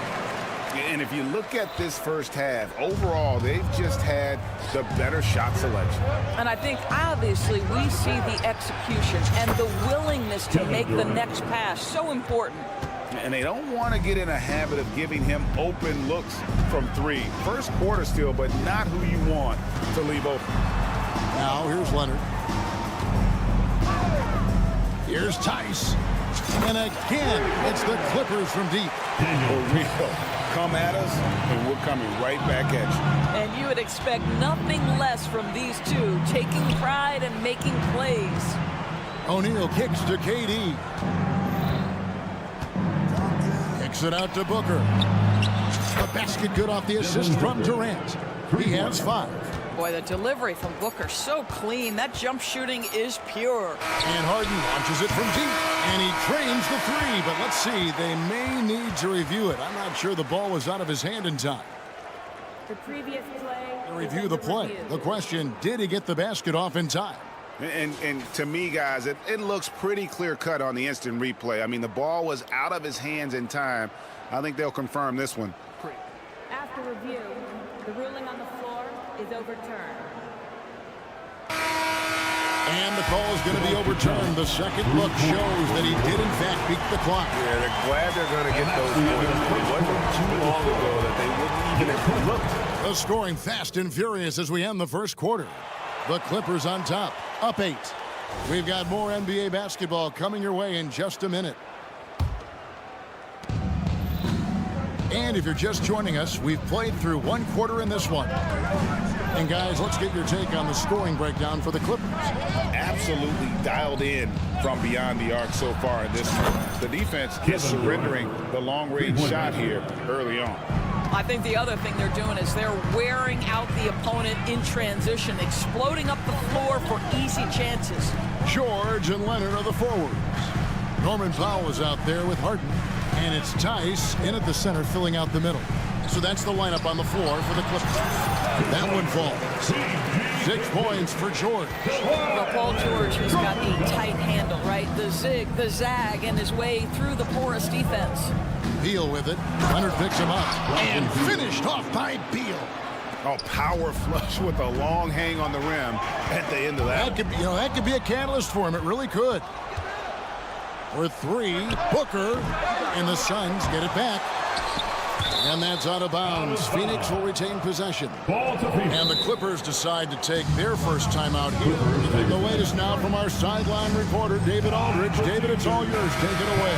And if you look at this first half, overall, they've just had the better shot selection. And I think, obviously, we see the execution and the willingness to make the next pass so important. And they don't want to get in a habit of giving him open looks from 3. First quarter still, but not who you want to leave open. Now, here's Leonard. Here's Tice. And again, it's the Clippers from deep. For real. Come at us, and we're coming right back at you. And you would expect nothing less from these two, taking pride and making plays. O'Neal kicks to KD. Kicks it out to Booker. The basket good off the assist from Durant. He has 5. Boy, the delivery from Booker, so clean. That jump shooting is pure. And Harden launches it from deep. And he trains the 3. But let's see, they may need to review it. I'm not sure the ball was out of his hand in time. The previous play. Review the play. The question, did he get the basket off in time? And to me, guys, it looks pretty clear-cut on the instant replay. I mean, the ball was out of his hands in time. I think they'll confirm this one. After review, the ruling on the floor is overturned. And the call is going to be overturned. The second look shows that he did, in fact, beat the clock. Yeah, they're glad they're going to get those points. It wasn't too long ago that they wouldn't even have looked. The scoring fast and furious as we end the first quarter. The Clippers on top, up 8. We've got more NBA basketball coming your way in just a minute. And if you're just joining us, we've played through 1 quarter in this one. And guys, let's get your take on the scoring breakdown for the Clippers. Absolutely dialed in from beyond the arc so far in this one. The defense is surrendering the long-range shot here early on. I think the other thing they're doing is they're wearing out the opponent in transition, exploding up the floor for easy chances. George and Leonard are the forwards. Norman Powell is out there with Harden. And it's Tice in at the center, filling out the middle. So that's the lineup on the floor for the Clippers. That one falls. 6 points for George. Well, Paul George has got a tight handle, right? The zig, the zag, and his way through the porous defense. Beal with it. Leonard picks him up. And finished off by Beal. Oh, power flush with a long hang on the rim at the end of that. That could be a catalyst for him. It really could. For 3, Booker, and the Suns get it back. And that's out of bounds. Phoenix will retain possession. And the Clippers decide to take their first timeout here. The latest now from our sideline reporter, David Aldridge. David, it's all yours. Take it away.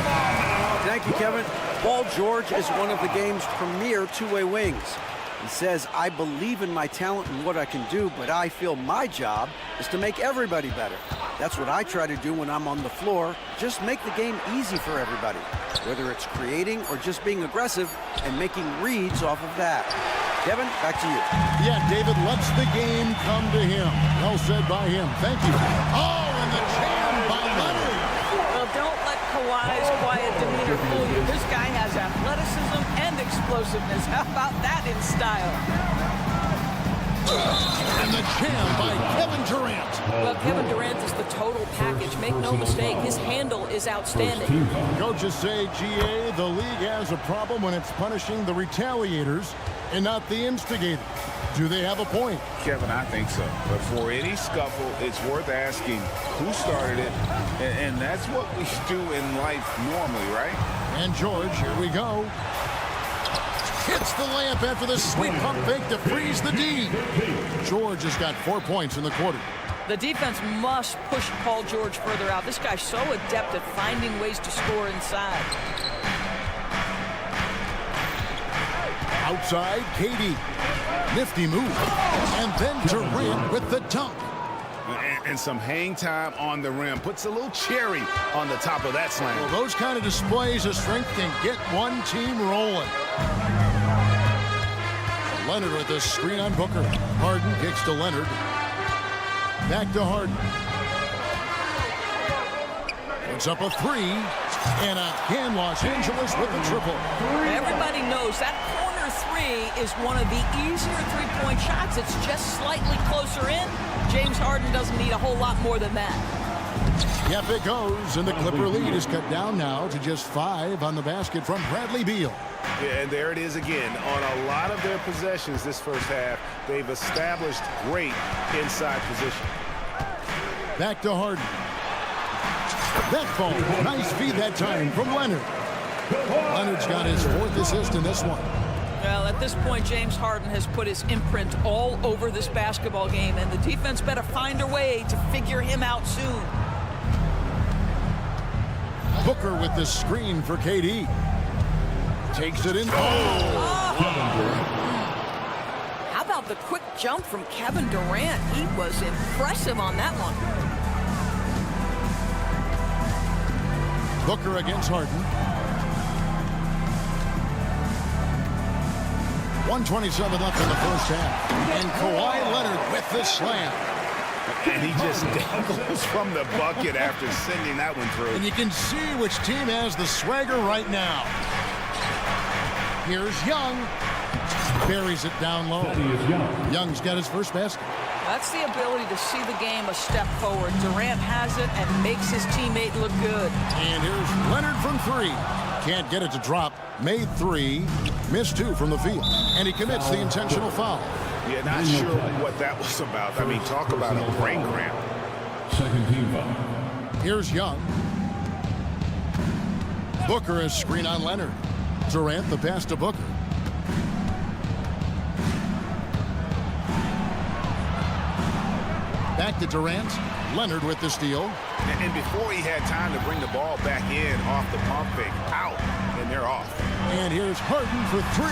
Thank you, Kevin. Paul George is one of the game's premier two-way wings. He says, I believe in my talent and what I can do, but I feel my job is to make everybody better. That's what I try to do when I'm on the floor. Just make the game easy for everybody, whether it's creating or just being aggressive and making reads off of that. Kevin, back to you. Yeah, David lets the game come to him. Well said by him. Thank you. Oh, and the jam by Leonard. Well, don't let Kawhi's quiet demeanor fool you. This guy has athleticism and explosiveness. How about that in style? And the jam by Kevin Durant. Well, Kevin Durant is the total package. Make no mistake, his handle is outstanding. Coaches say, GA, the league has a problem when it's punishing the retaliators and not the instigators. Do they have a point? Kevin, I think so. But for any scuffle, it's worth asking who started it. And that's what we do in life normally, right? And George, here we go. Hits the layup after the sweet pump fake to freeze the D. George has got 4 points in the quarter. The defense must push Paul George further out. This guy's so adept at finding ways to score inside. Outside, KD. Nifty move. And then Durant with the dunk. And some hang time on the rim. Puts a little cherry on the top of that slam. Well, those kind of displays of strength can get one team rolling. Leonard with a screen on Booker. Harden kicks to Leonard. Back to Harden. Puts up a three. And again, Los Angeles with the triple. Everybody knows that corner three is one of the easier three-point shots. It's just slightly closer in. James Harden doesn't need a whole lot more than that. Yep, it goes. And the Clipper lead is cut down now to just 5 on the basket from Bradley Beal. Yeah, and there it is again. On a lot of their possessions this first half, they've established great inside position. Back to Harden. That ball, nice feed that time from Leonard. Leonard's got his 4th assist in this one. Well, at this point, James Harden has put his imprint all over this basketball game, and the defense better find a way to figure him out soon. Booker with the screen for KD. Takes it in. How about the quick jump from Kevin Durant? He was impressive on that one. Booker against Harden. 1:27 left in the first half. And Kawhi Leonard with the slam. And he just dangles from the bucket after sending that one through. And you can see which team has the swagger right now. Here's Young. Buries it down low. Young's got his first basket. That's the ability to see the game a step forward. Durant has it and makes his teammate look good. And here's Leonard from 3. Can't get it to drop. Made 3. Missed 2 from the field. And he commits the intentional foul. Yeah, not sure what that was about. I mean, talk about a brain cramp. Second team foul. Here's Young. Booker is screen on Leonard. Durant the pass to Booker. Back to Durant. Leonard with the steal. And before he had time to bring the ball back in off the pump fake, out, and they're off. And here's Harden for 3.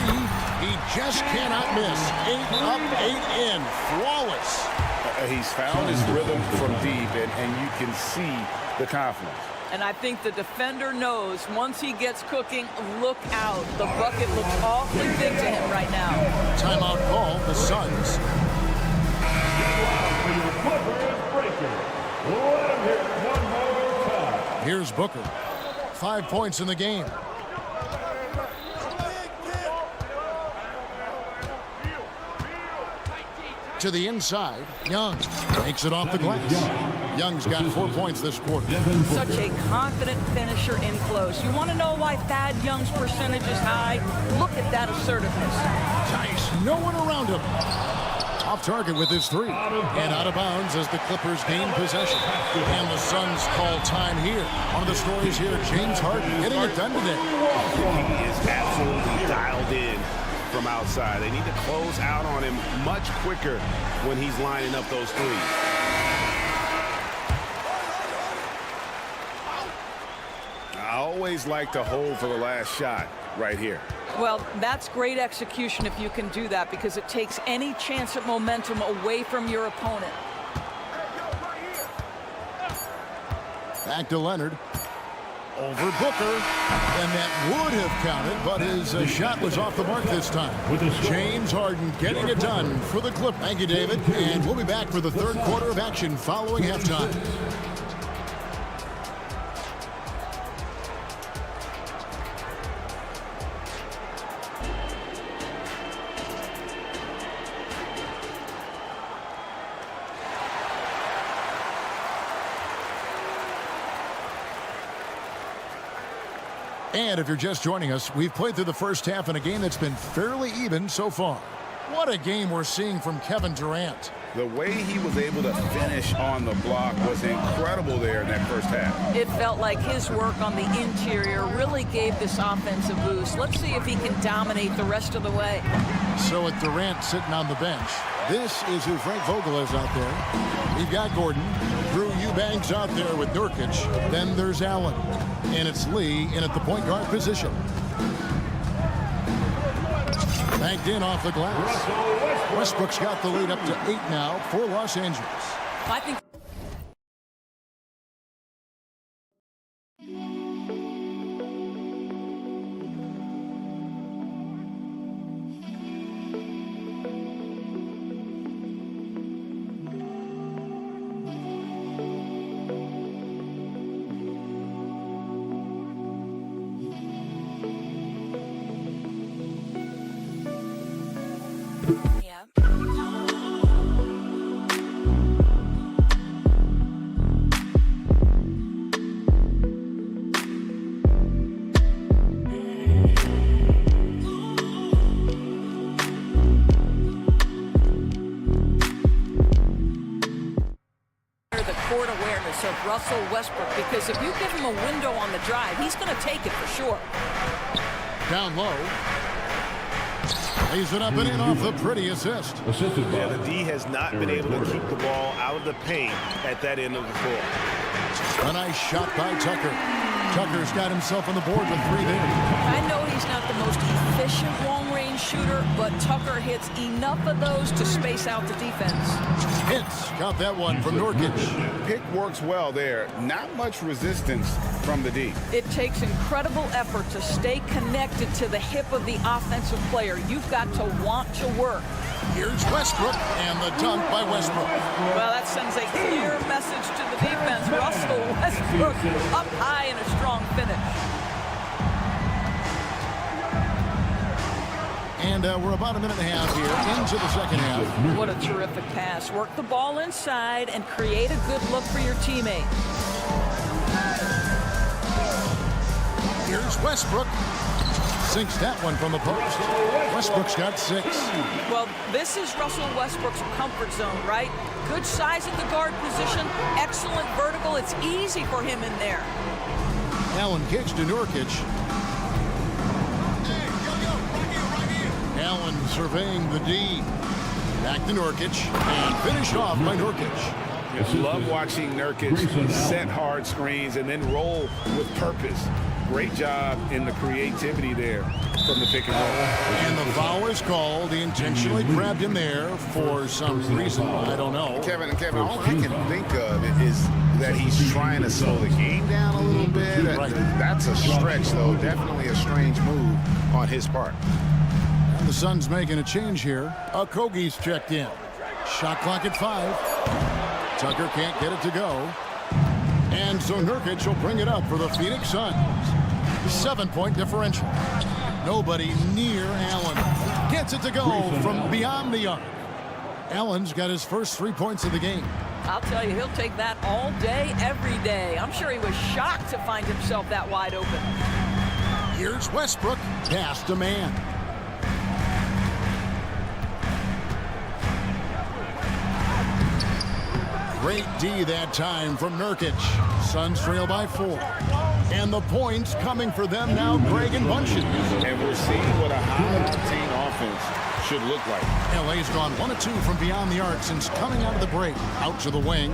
He just cannot miss. 8 up, 8 in. Flawless. He's found his rhythm from deep, and you can see the confidence. And I think the defender knows once he gets cooking, look out. The bucket looks awfully big to him right now. Timeout call, the Suns. Here's Booker. 5 points in the game. To the inside, Young makes it off the glass. Young's got 4 points this quarter. Such a confident finisher in close. You want to know why Thad Young's percentage is high? Look at that assertiveness. Nice. No one around him. Off target with his 3. And out of bounds as the Clippers gain possession. And the Suns call time here. One of the stories here, James Harden getting it done today. He is absolutely dialed in from outside. They need to close out on him much quicker when he's lining up those threes. I always like to hold for the last shot right here. Well, that's great execution if you can do that, because it takes any chance at momentum away from your opponent. Back to Leonard. Over Booker. And that would have counted, but his shot was off the mark this time. James Harden getting it done for the Clip. Thank you, David. And we'll be back for the third quarter of action following halftime. And if you're just joining us, we've played through the first half in a game that's been fairly even so far. What a game we're seeing from Kevin Durant. The way he was able to finish on the block was incredible there in that first half. It felt like his work on the interior really gave this offense a boost. Let's see if he can dominate the rest of the way. So with Durant sitting on the bench, this is who Frank Vogel is out there. We've got Gordon. Drew Eubanks out there with Nurkic. Then there's Allen. And it's Lee in at the point guard position. Banked in off the glass. Westbrook's got the lead up to 8 now for Los Angeles. I think court awareness of Russell Westbrook, because if you give him a window on the drive, he's going to take it for sure. Down low. Lays it up and in off the pretty assist. Yeah, the D has not been able to keep the ball out of the paint at that end of the floor. A nice shot by Tucker. Tucker's got himself on the board with 3 there. I know he's not the most efficient long-range shooter, but Tucker hits enough of those to space out the defense. Hits. Got that one from Nurkic. Pick works well there. Not much resistance from the D. It takes incredible effort to stay connected to the hip of the offensive player. You've got to want to work. Here's Westbrook, and the dunk by Westbrook. Well, that sends a clear message to the defense. Russell Westbrook up high in a strong finish. And we're about a minute and a half here into the second half. What a terrific pass. Work the ball inside and create a good look for your teammate. Here's Westbrook. Sinks that one from the post. Westbrook's got 6. Well, this is Russell Westbrook's comfort zone, right? Good size at the guard position, excellent vertical. It's easy for him in there. Allen kicks to Nurkic. Allen surveying the D. Back to Nurkic. And finished off by Nurkic. I love watching Nurkic set hard screens and then roll with purpose. Great job in the creativity there from the pick and roll. And the foul is called. He intentionally grabbed him there for some reason. I don't know. Kevin, all I can think of is that he's trying to slow the game down a little bit. Right. That's a stretch, though. Definitely a strange move on his part. And the Suns making a change here. Okogie's checked in. Shot clock at 5. Tucker can't get it to go. And so Nurkic will bring it up for the Phoenix Suns. 7-point differential. Nobody near Allen. Gets it to go from beyond the arc. Allen's got his first 3 points of the game. I'll tell you, he'll take that all day, every day. I'm sure he was shocked to find himself that wide open. Here's Westbrook. Pass to man. Great D that time from Nurkic. Suns trail by 4. And the points coming for them now, Greg and Bunchen. And we're seeing what a high-octane offense should look like. LA's gone 1 of 2 from beyond the arc since coming out of the break. Out to the wing.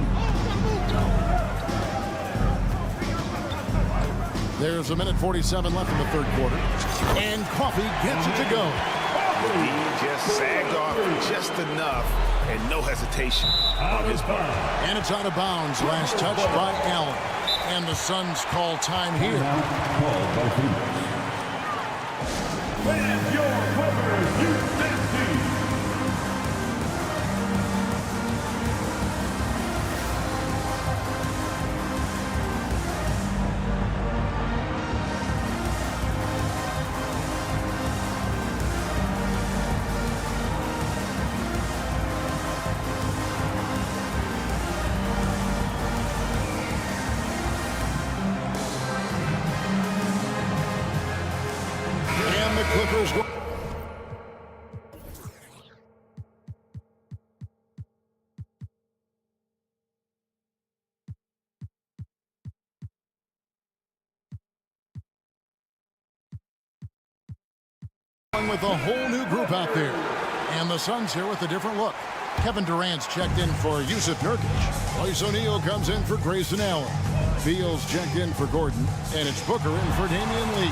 There's 1:47 left in the third quarter. And Coffee gets it to go. He just sagged off just enough and no hesitation on his part. And it's out of bounds. Last touch by Allen. And the Suns call time here. And your winner, Houston. Clippers. With a whole new group out there. And the Suns here with a different look. Kevin Durant's checked in for Yusuf Nurkic. Royce O'Neal comes in for Grayson Allen. Beal's checked in for Gordon. And it's Booker in for Damian Lee.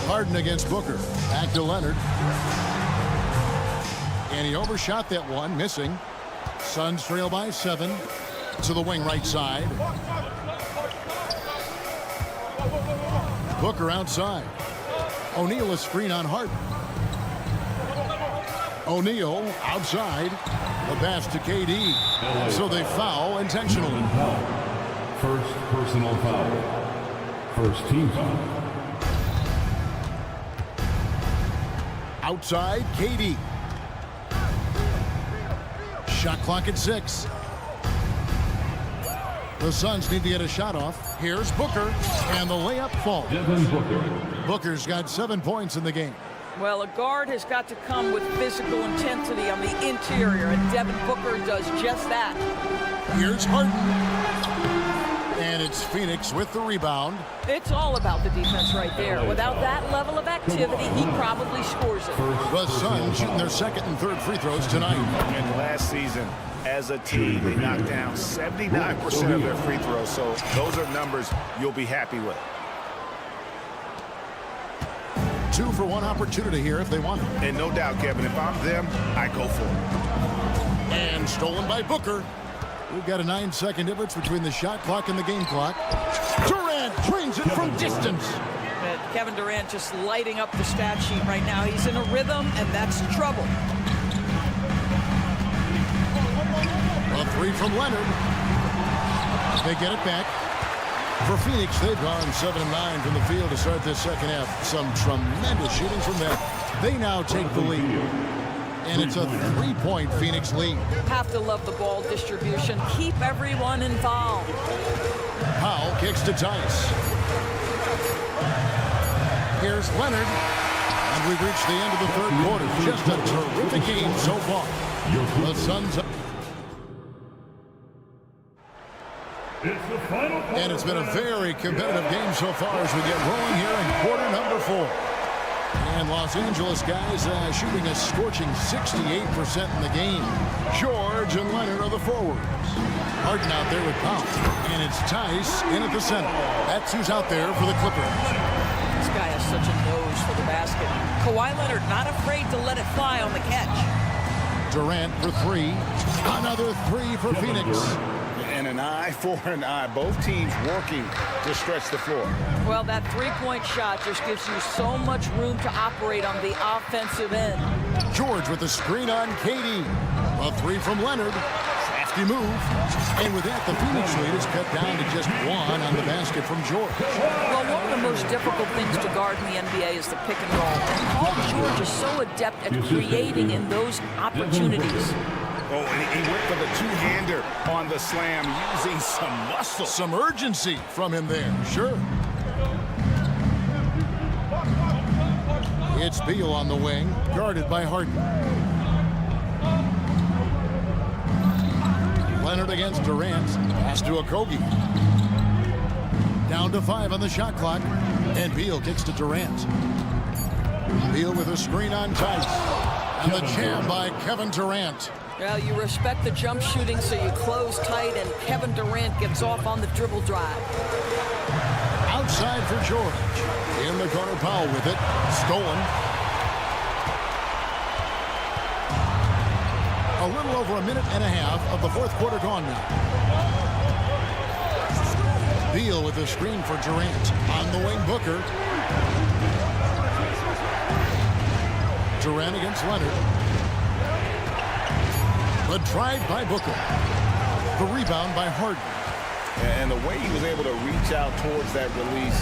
Harden against Booker. Back to Leonard. And he overshot that one, missing. Suns trail by 7. To the wing right side. Booker outside. O'Neal a screen on Harden. O'Neal outside. The pass to KD. So they foul intentionally. First personal foul. First team foul. Outside, KD. Shot clock at 6. The Suns need to get a shot off. Here's Booker, and the layup falls. Booker's got 7 points in the game. Well, a guard has got to come with physical intensity on the interior, and Devin Booker does just that. Here's Harden. And it's Phoenix with the rebound. It's all about the defense right there. Without that level of activity, he probably scores it. The Suns shooting their second and third free throws tonight. And last season, as a team, they knocked down 79% of their free throws. So those are numbers you'll be happy with. 2 for 1 opportunity here if they want it. And no doubt, Kevin, if I'm them, I go for it. And stolen by Booker. We've got a 9-second difference between the shot clock and the game clock. Durant drains it from distance. But Kevin Durant just lighting up the stat sheet right now. He's in a rhythm, and that's trouble. A 3 from Leonard. They get it back. For Phoenix, they've gone 7 of 9 from the field to start this second half. Some tremendous shooting from them. They now take the lead. And it's a 3-point Phoenix lead. Have to love the ball distribution. Keep everyone involved. Powell kicks to Tice. Here's Leonard. And we've reached the end of the third quarter. Just a terrific game so far. The Suns. And it's been a very competitive game so far as we get rolling here in quarter number 4. And Los Angeles guys shooting a scorching 68% in the game. George and Leonard are the forwards. Harden out there with Powell. And it's Tice in at the center. That's who's out there for the Clippers. This guy has such a nose for the basket. Kawhi Leonard not afraid to let it fly on the catch. Durant for 3. Another 3 for Phoenix. And an eye for an eye. Both teams working to stretch the floor. Well, that 3-point shot just gives you so much room to operate on the offensive end. George with the screen on KD. A 3 from Leonard. Crafty move. And with that, the Phoenix lead is cut down to just 1 on the basket from George. Well, one of the most difficult things to guard in the NBA is the pick and roll. And Paul George is so adept at creating in those opportunities. Oh, and he went for the two-hander on the slam, using some muscle. Some urgency from him there, sure. It's Beal on the wing, guarded by Harden. Leonard against Durant. Pass to Okogie. Down to 5 on the shot clock. And Beal kicks to Durant. Beal with a screen on Tice. And the jam by Kevin Durant. Well, you respect the jump shooting, so you close tight, and Kevin Durant gets off on the dribble drive. Outside for George. In the corner, Powell with it. Stolen. A little over a minute and a half of the fourth quarter gone now. Beal with the screen for Durant. On the wing, Booker. Durant against Leonard. But tried by Booker. The rebound by Harden. And the way he was able to reach out towards that release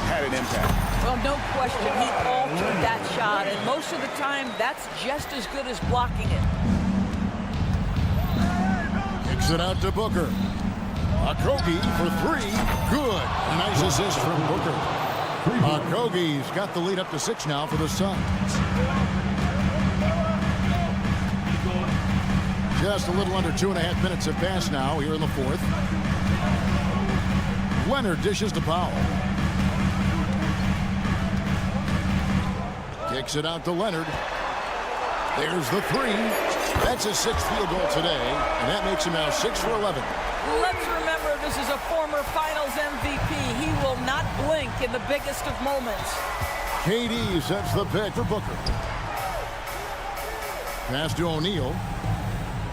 had an impact. Well, no question, he altered that shot, and most of the time, that's just as good as blocking it. Kicks it out to Booker. Okogie for 3. Good. A nice assist from Booker. Okogie's got the lead up to 6 now for the Suns. Just a little under 2.5 minutes have passed now here in the fourth. Leonard dishes to Powell. Kicks it out to Leonard. There's the 3. That's his 6th field goal today, and that makes him now 6 for 11. Let's remember this is a former Finals MVP. He will not blink in the biggest of moments. KD sets the pick for Booker. Pass to O'Neal.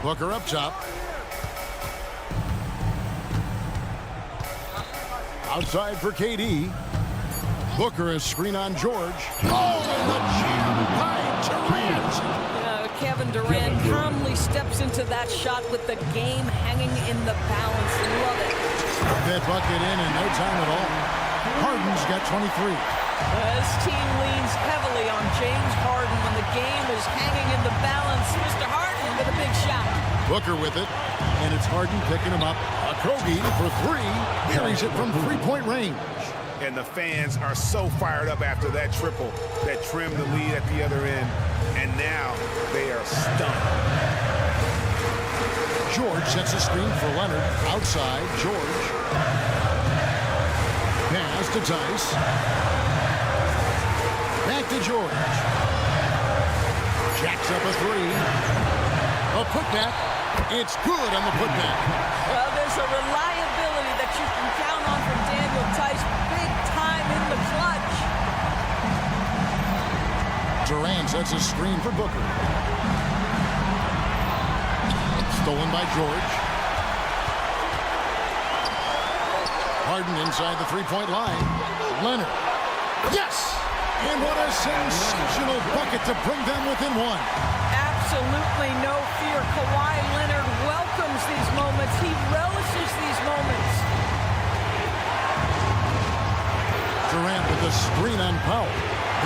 Booker up top. Outside for KD. Booker is screen on George. Oh, the jam by Durant. Kevin Durant calmly steps into that shot with the game hanging in the balance. Love it. That bucket in no time at all. Harden's got 23. This team leans heavily on James Harden when the game is hanging in the balance. Mr. Harden with a big shot. Booker with it, and it's Harden picking him up. Okogie for three. Carries it from three-point range. And the fans are so fired up after that triple that trimmed the lead at the other end. And now they are stunned. George sets a screen for Leonard. Outside, George. Pass to Tice. Back to George. Jacks up a three. A putback. It's good on the putback. Well, there's a reliability that you can count on from Daniel Tice. Big time in the clutch. Durant sets a screen for Booker. Stolen by George. Harden inside the three-point line. Leonard. Yes! And what a sensational bucket to bring them within one. Absolutely no fear. Kawhi Leonard welcomes these moments. He relishes these moments. Durant with the screen on Powell.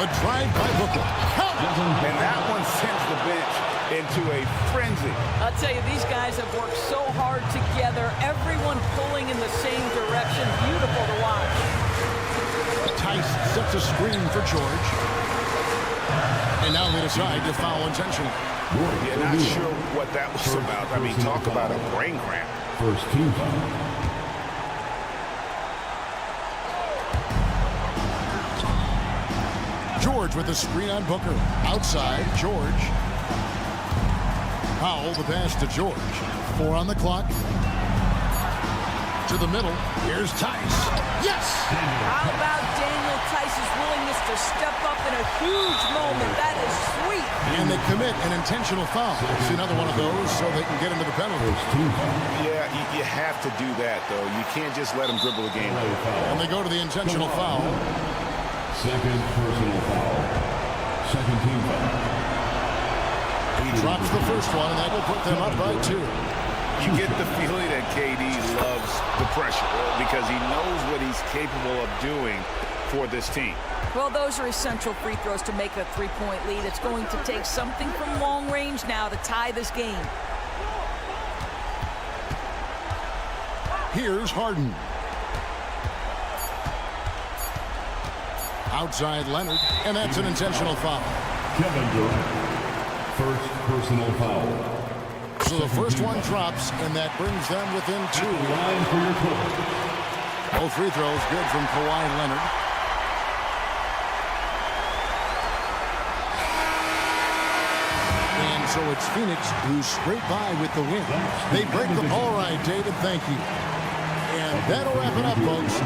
The drive by Booker. And that one sends the bench into a frenzy. I'll tell you, these guys have worked so hard together. Everyone pulling in the same direction. Beautiful to watch. Tice sets a screen for George. And now they decide to foul intentionally. Yeah, not sure what that was about. I mean, talk about a brain cramp. First team foul. George with the screen on Booker. Outside, George. Powell, the pass to George. 4 on the clock. To the middle. Here's Tice. Yes! How about Daniel Tice's willingness to step up in a huge moment? That is sweet. And they commit an intentional foul. See another one of those so they can get into the penalties. Yeah, you have to do that, though. You can't just let them dribble the game. And they go to the intentional foul. Second personal foul. Second team foul. He drops the first one, and that will put them up by 2. You get the feeling that KD loves the pressure because he knows what he's capable of doing for this team. Well, those are essential free throws to make a three-point lead. It's going to take something from long range now to tie this game. Here's Harden. Outside Leonard, and that's an intentional foul. Kevin Durant. First personal foul. So the first one drops, and that brings them within 2. Line for your total. Both free throws good from Kawhi Leonard. And so it's Phoenix who scraped by with the win. They break the ball right, David. Thank you. And that'll wrap it up, folks.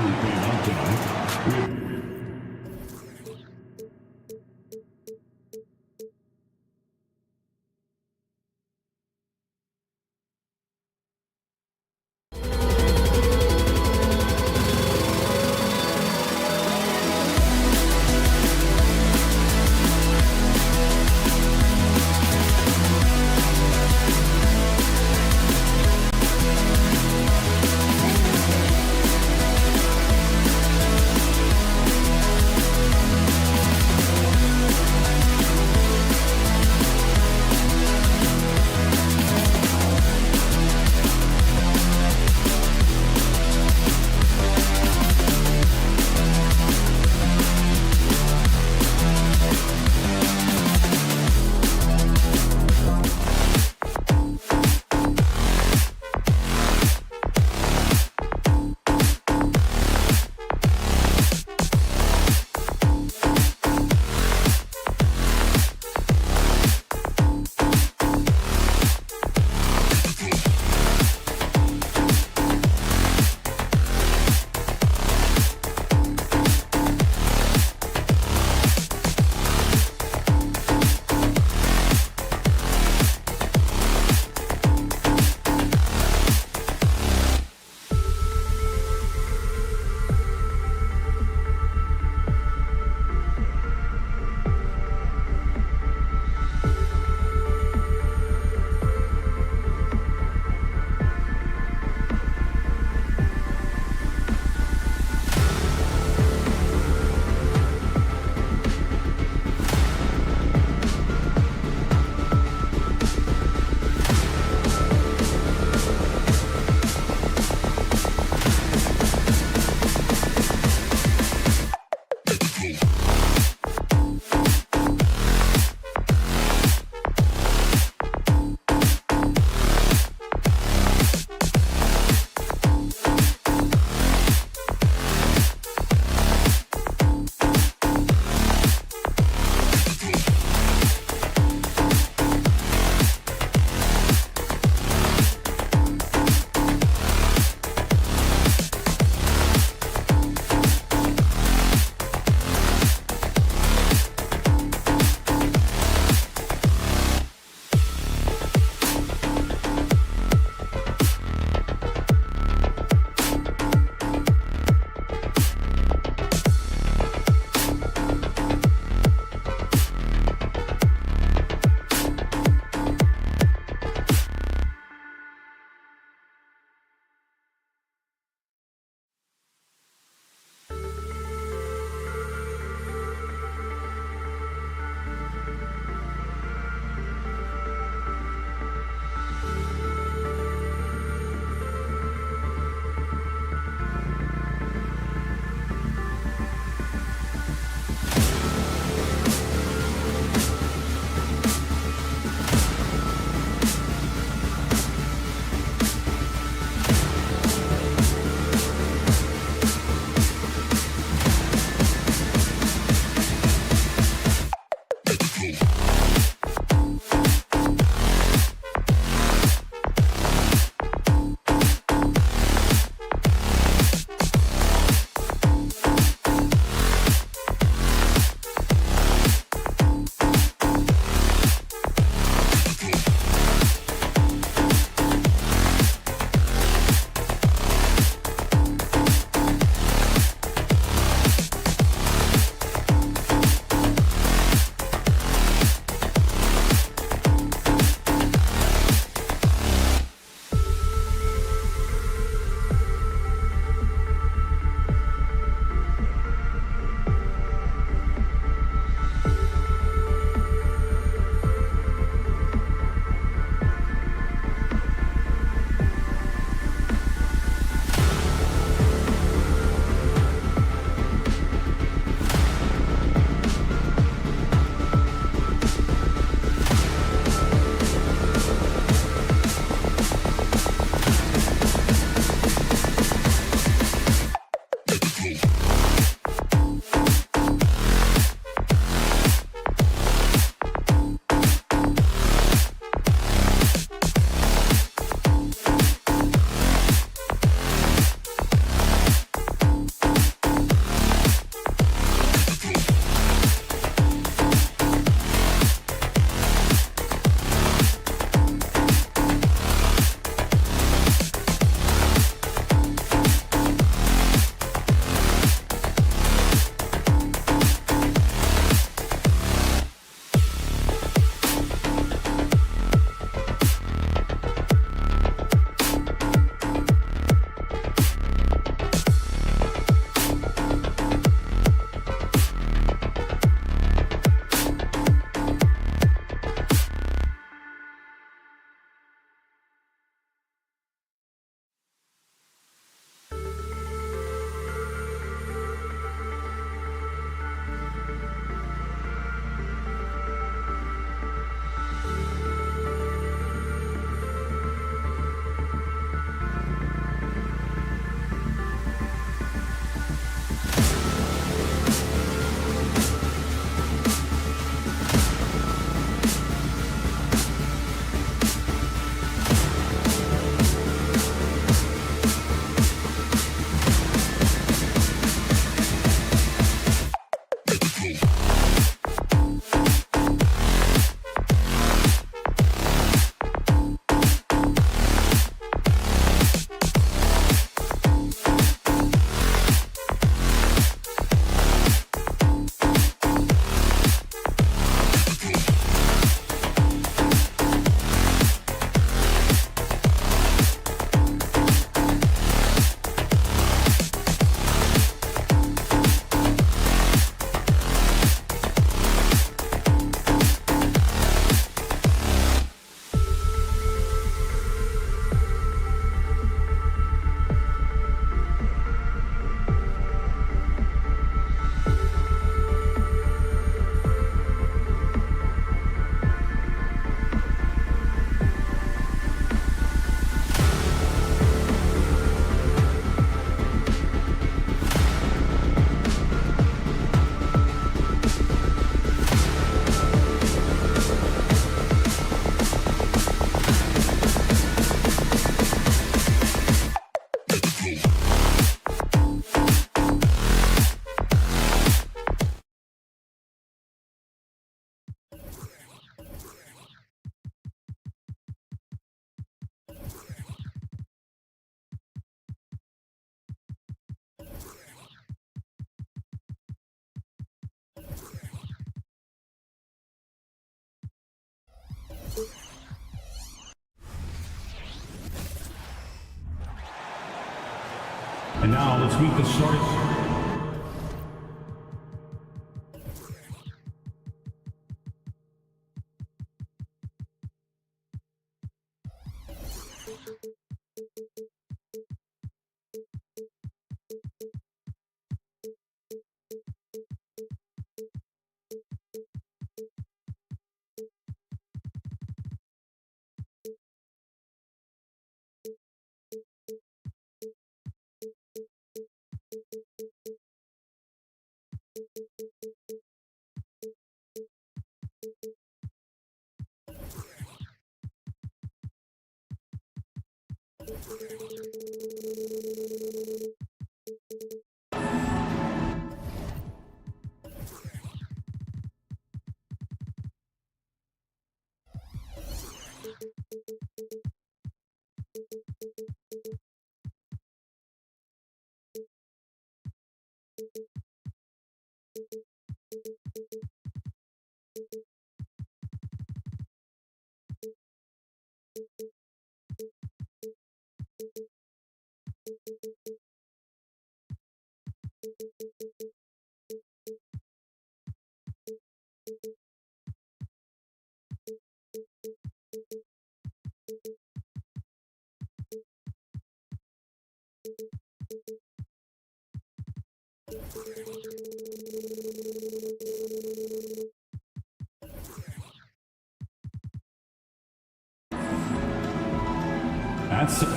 And now let's meet the starting.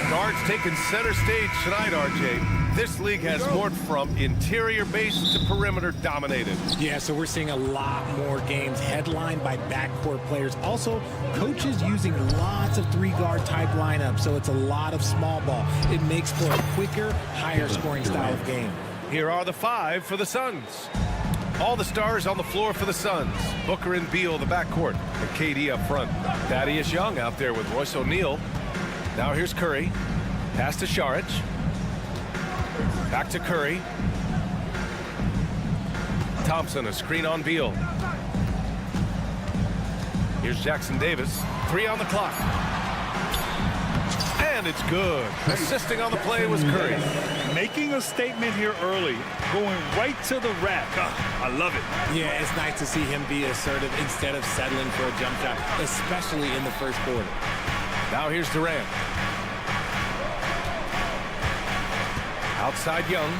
Guards taking center stage tonight, RJ. This league has morphed from interior base to perimeter dominated. Yeah, so we're seeing a lot more games headlined by backcourt players. Also, coaches using lots of three-guard type lineups, so it's a lot of small ball. It makes for a quicker, higher-scoring style of game. Here are the 5 for the Suns. All the stars on the floor for the Suns. Booker and Beal, the backcourt, and KD up front. Thaddeus Young out there with Royce O'Neal. Now here's Curry. Pass to Saric. Back to Curry. Thompson, a screen on Beal. Here's Jackson Davis. 3 on the clock. And it's good. Assisting on the play was Curry. Making a statement here early. Going right to the rack. I love it. Yeah, it's nice to see him be assertive instead of settling for a jump shot, especially in the first quarter. Now here's Durant. Outside Young.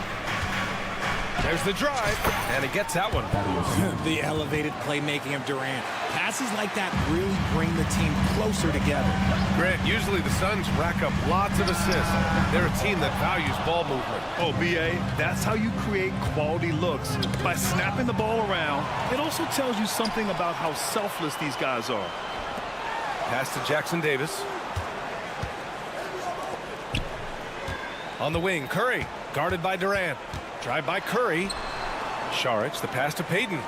There's the drive, and he gets that one. The elevated playmaking of Durant. Passes like that really bring the team closer together. Grant, usually the Suns rack up lots of assists. They're a team that values ball movement. Oh, B.A., that's how you create quality looks. By snapping the ball around, it also tells you something about how selfless these guys are. Pass to Jackson Davis. On the wing, Curry, guarded by Durant. Drive by Curry. Saric, the pass to Payton.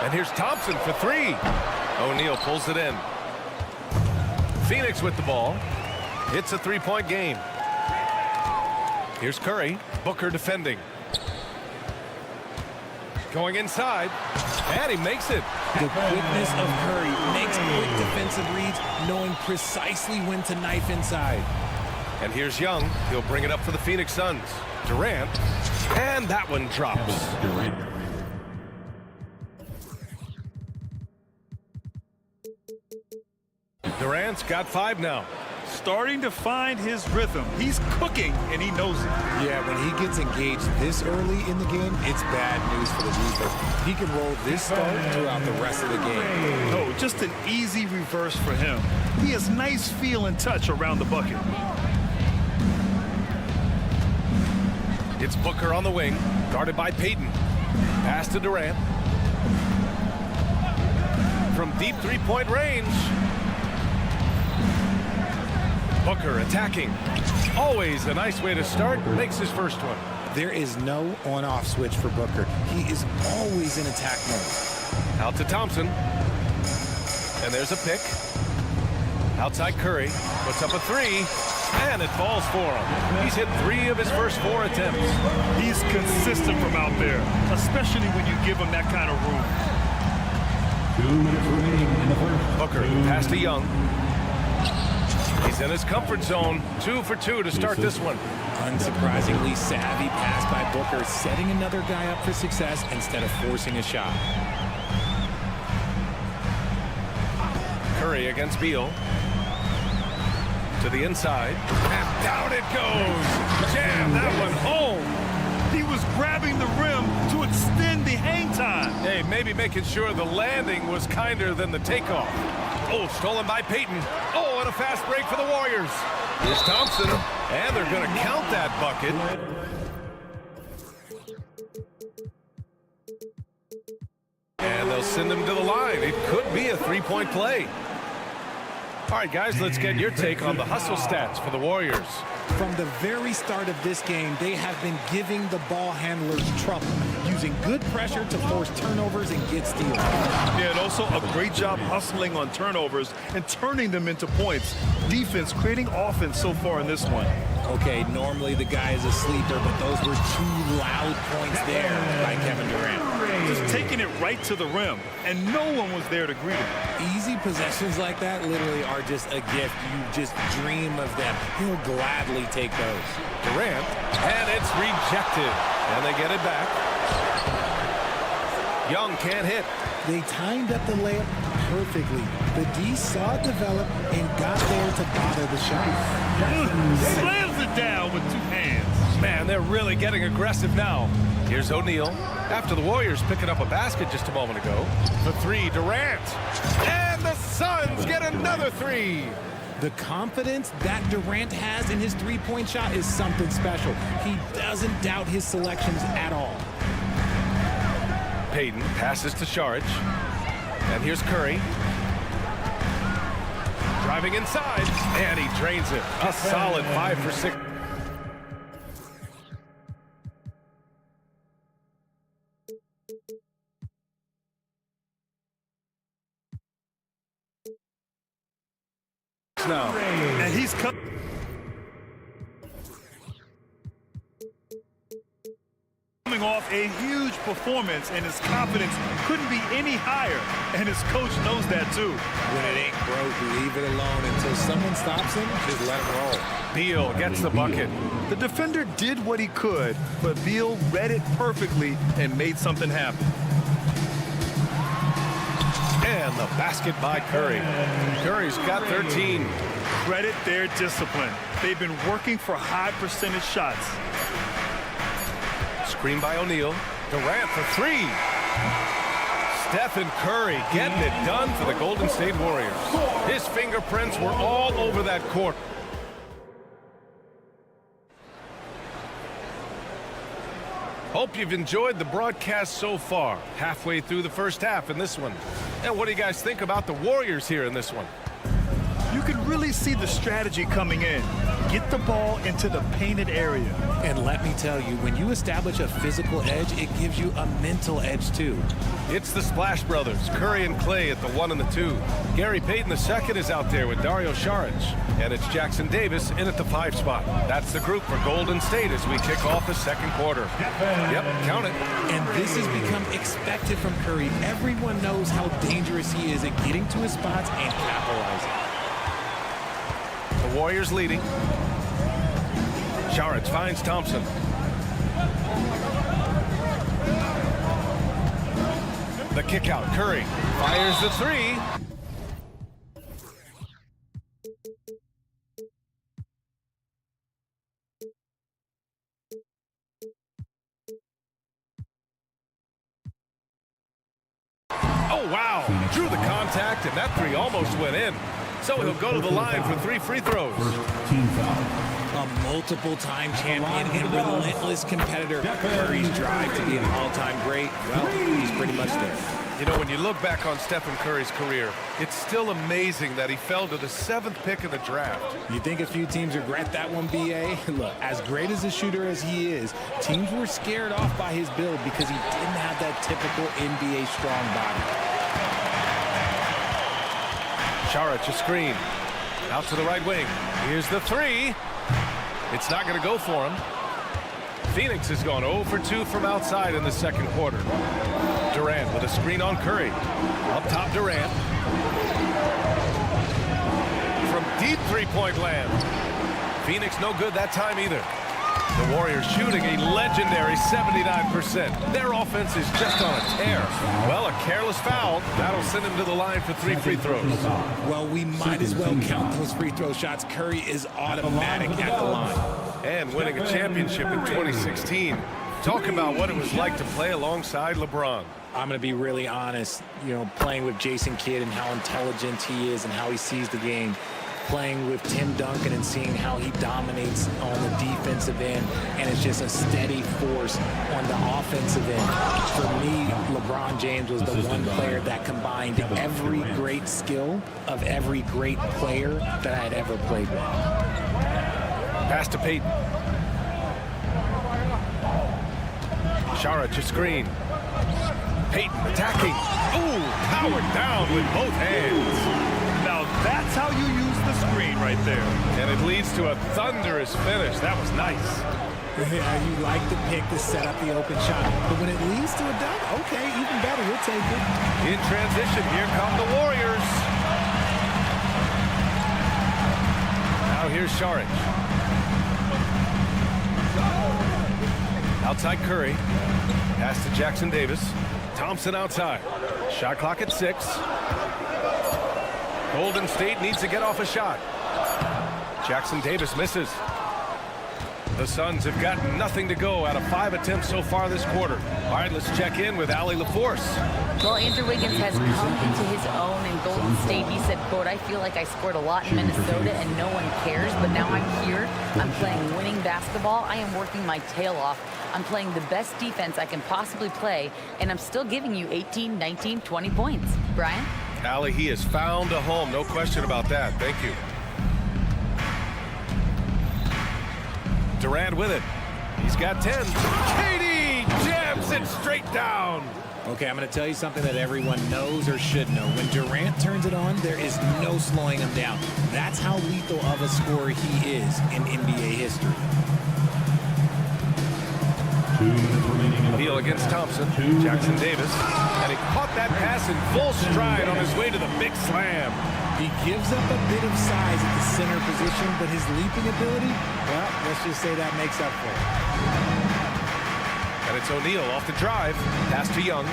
And here's Thompson for 3. O'Neal pulls it in. Phoenix with the ball. It's a 3-point game. Here's Curry. Booker defending. Going inside. And he makes it. The quickness of Curry makes quick defensive reads, knowing precisely when to knife inside. And here's Young. He'll bring it up for the Phoenix Suns. Durant. And that one drops. Durant's got 5 now. Starting to find his rhythm. He's cooking, and he knows it. Yeah, when he gets engaged this early in the game, it's bad news for the defense. He can roll this start throughout the rest of the game. No, just an easy reverse for him. He has nice feel and touch around the bucket. It's Booker on the wing, guarded by Payton. Pass to Durant. From deep 3-point range. Booker attacking. Always a nice way to start. Makes his first one. There is no on-off switch for Booker. He is always in attack mode. Out to Thompson. And there's a pick. Outside Curry. Puts up a 3. And it falls for him. He's hit 3 of his first 4 attempts. He's consistent from out there, especially when you give him that kind of room. 2 minutes remaining in the first. Booker, pass to Young. He's in his comfort zone. 2 for 2 to start this one. Unsurprisingly savvy pass by Booker, setting another guy up for success instead of forcing a shot. Curry against Beal. To the inside. And down it goes. Jam that one home. He was grabbing the rim to extend the hang time. Hey, maybe making sure the landing was kinder than the takeoff. Oh, stolen by Payton. Oh, and a fast break for the Warriors. Here's Thompson, and they're going to count that bucket. And they'll send him to the line. It could be a three-point play. All right, guys, let's get your take on the hustle stats for the Warriors. From the very start of this game, they have been giving the ball handlers trouble, using good pressure to force turnovers and get steals. Yeah, and also a great job hustling on turnovers and turning them into points. Defense creating offense so far in this one. Okay, normally the guy is a sleeper, but those were 2 loud points there by Kevin Durant. Just taking it right to the rim, and no one was there to greet him. Easy possessions like that literally are just a gift. You just dream of them. He'll gladly take those. Durant, and it's rejected. And they get it back. Young can't hit. They timed up the layup perfectly. The D saw it develop and got there to bother the shot. Slams it down with 2 hands. Man, they're really getting aggressive now. Here's O'Neal. After the Warriors picking up a basket just a moment ago. The 3, Durant. And the Suns get another 3. The confidence that Durant has in his three-point shot is something special. He doesn't doubt his selections at all. Payton passes to Saric. And here's Curry. Driving inside, and he drains it. A solid 5 for 6. Now. And he's coming off a huge performance, and his confidence couldn't be any higher, and his coach knows that too. When it ain't broke, leave it alone until someone stops him. Just let him roll. Beal gets the bucket. The defender did what he could, but Beal read it perfectly and made something happen. And the basket by Curry. Curry's got 13. Credit their discipline. They've been working for high percentage shots. Screen by O'Neal. Durant for 3. Stephen Curry getting it done for the Golden State Warriors. His fingerprints were all over that court. Hope you've enjoyed the broadcast so far. Halfway through the first half in this one. And what do you guys think about the Warriors here in this one? You can really see the strategy coming in. Get the ball into the painted area. And let me tell you, when you establish a physical edge, it gives you a mental edge too. It's the Splash Brothers, Curry and Clay at the 1 and the 2. Gary Payton II is out there with Dario Saric. And it's Jackson Davis in at the 5 spot. That's the group for Golden State as we kick off the second quarter. Yep, count it. And this has become expected from Curry. Everyone knows how dangerous he is at getting to his spots and capitalizing. The Warriors leading. Saric finds Thompson. The kick out. Curry fires the 3. Oh, wow. Drew the contact, and that 3 almost went in. So he'll go to the line for 3 free throws. A multiple-time champion and relentless competitor. Curry's drive to be an all-time great, well, he's pretty much there. You know, when you look back on Stephen Curry's career, it's still amazing that he fell to the 7th pick in the draft. You think a few teams regret that one, B.A.? Look, as great as a shooter as he is, teams were scared off by his build because he didn't have that typical NBA strong body. Saric a screen. Out to the right wing. Here's the 3. It's not going to go for him. Phoenix has gone 0 for 2 from outside in the second quarter. Durant with a screen on Curry. Up top, Durant. From deep three-point land. Phoenix no good that time either. The Warriors shooting a legendary 79%. Their offense is just on a tear. Well, a careless foul. That'll send him to the line for 3 free throws. Well, we might as well count those free throw shots. Curry is automatic at the line. And winning a championship in 2016. Talk about what it was like to play alongside LeBron. I'm going to be really honest, playing with Jason Kidd and how intelligent he is and how he sees the game. Playing with Tim Duncan and seeing how he dominates on the defensive end, and it's just a steady force on the offensive end. For me, LeBron James was the one player that combined every great skill of every great player that I had ever played with. Pass to Peyton. Saric a screen. Peyton attacking. Ooh, powered down with both hands. Now that's how you use the screen right there. And it leads to a thunderous finish. That was nice. Yeah, you like the pick to set up the open shot. But when it leads to a dunk, okay, even better, we'll take it. In transition, here come the Warriors. Now here's Saric. Outside Curry. Pass to Jackson Davis. Thompson outside. Shot clock at 6. Golden State needs to get off a shot. Jackson Davis misses. The Suns have got nothing to go out of 5 attempts so far this quarter. All right, let's check in with Allie LaForce. Well, Andrew Wiggins has come into his own in Golden State. He said, quote, I feel like I scored a lot in Minnesota and no one cares, but now I'm here. I'm playing winning basketball. I am working my tail off. I'm playing the best defense I can possibly play, and I'm still giving you 18, 19, 20 points. Brian? Allie, he has found a home. No question about that. Thank you. Durant with it. He's got 10. KD jams it straight down. Okay, I'm going to tell you something that everyone knows or should know. When Durant turns it on, there is no slowing him down. That's how lethal of a scorer he is in NBA history. Beal against Thompson. Jackson Davis. And he caught that pass in full stride on his way to the big slam. He gives up a bit of size at the center position, but his leaping ability, well, let's just say that makes up for it. And it's O'Neal off the drive. Pass to Young.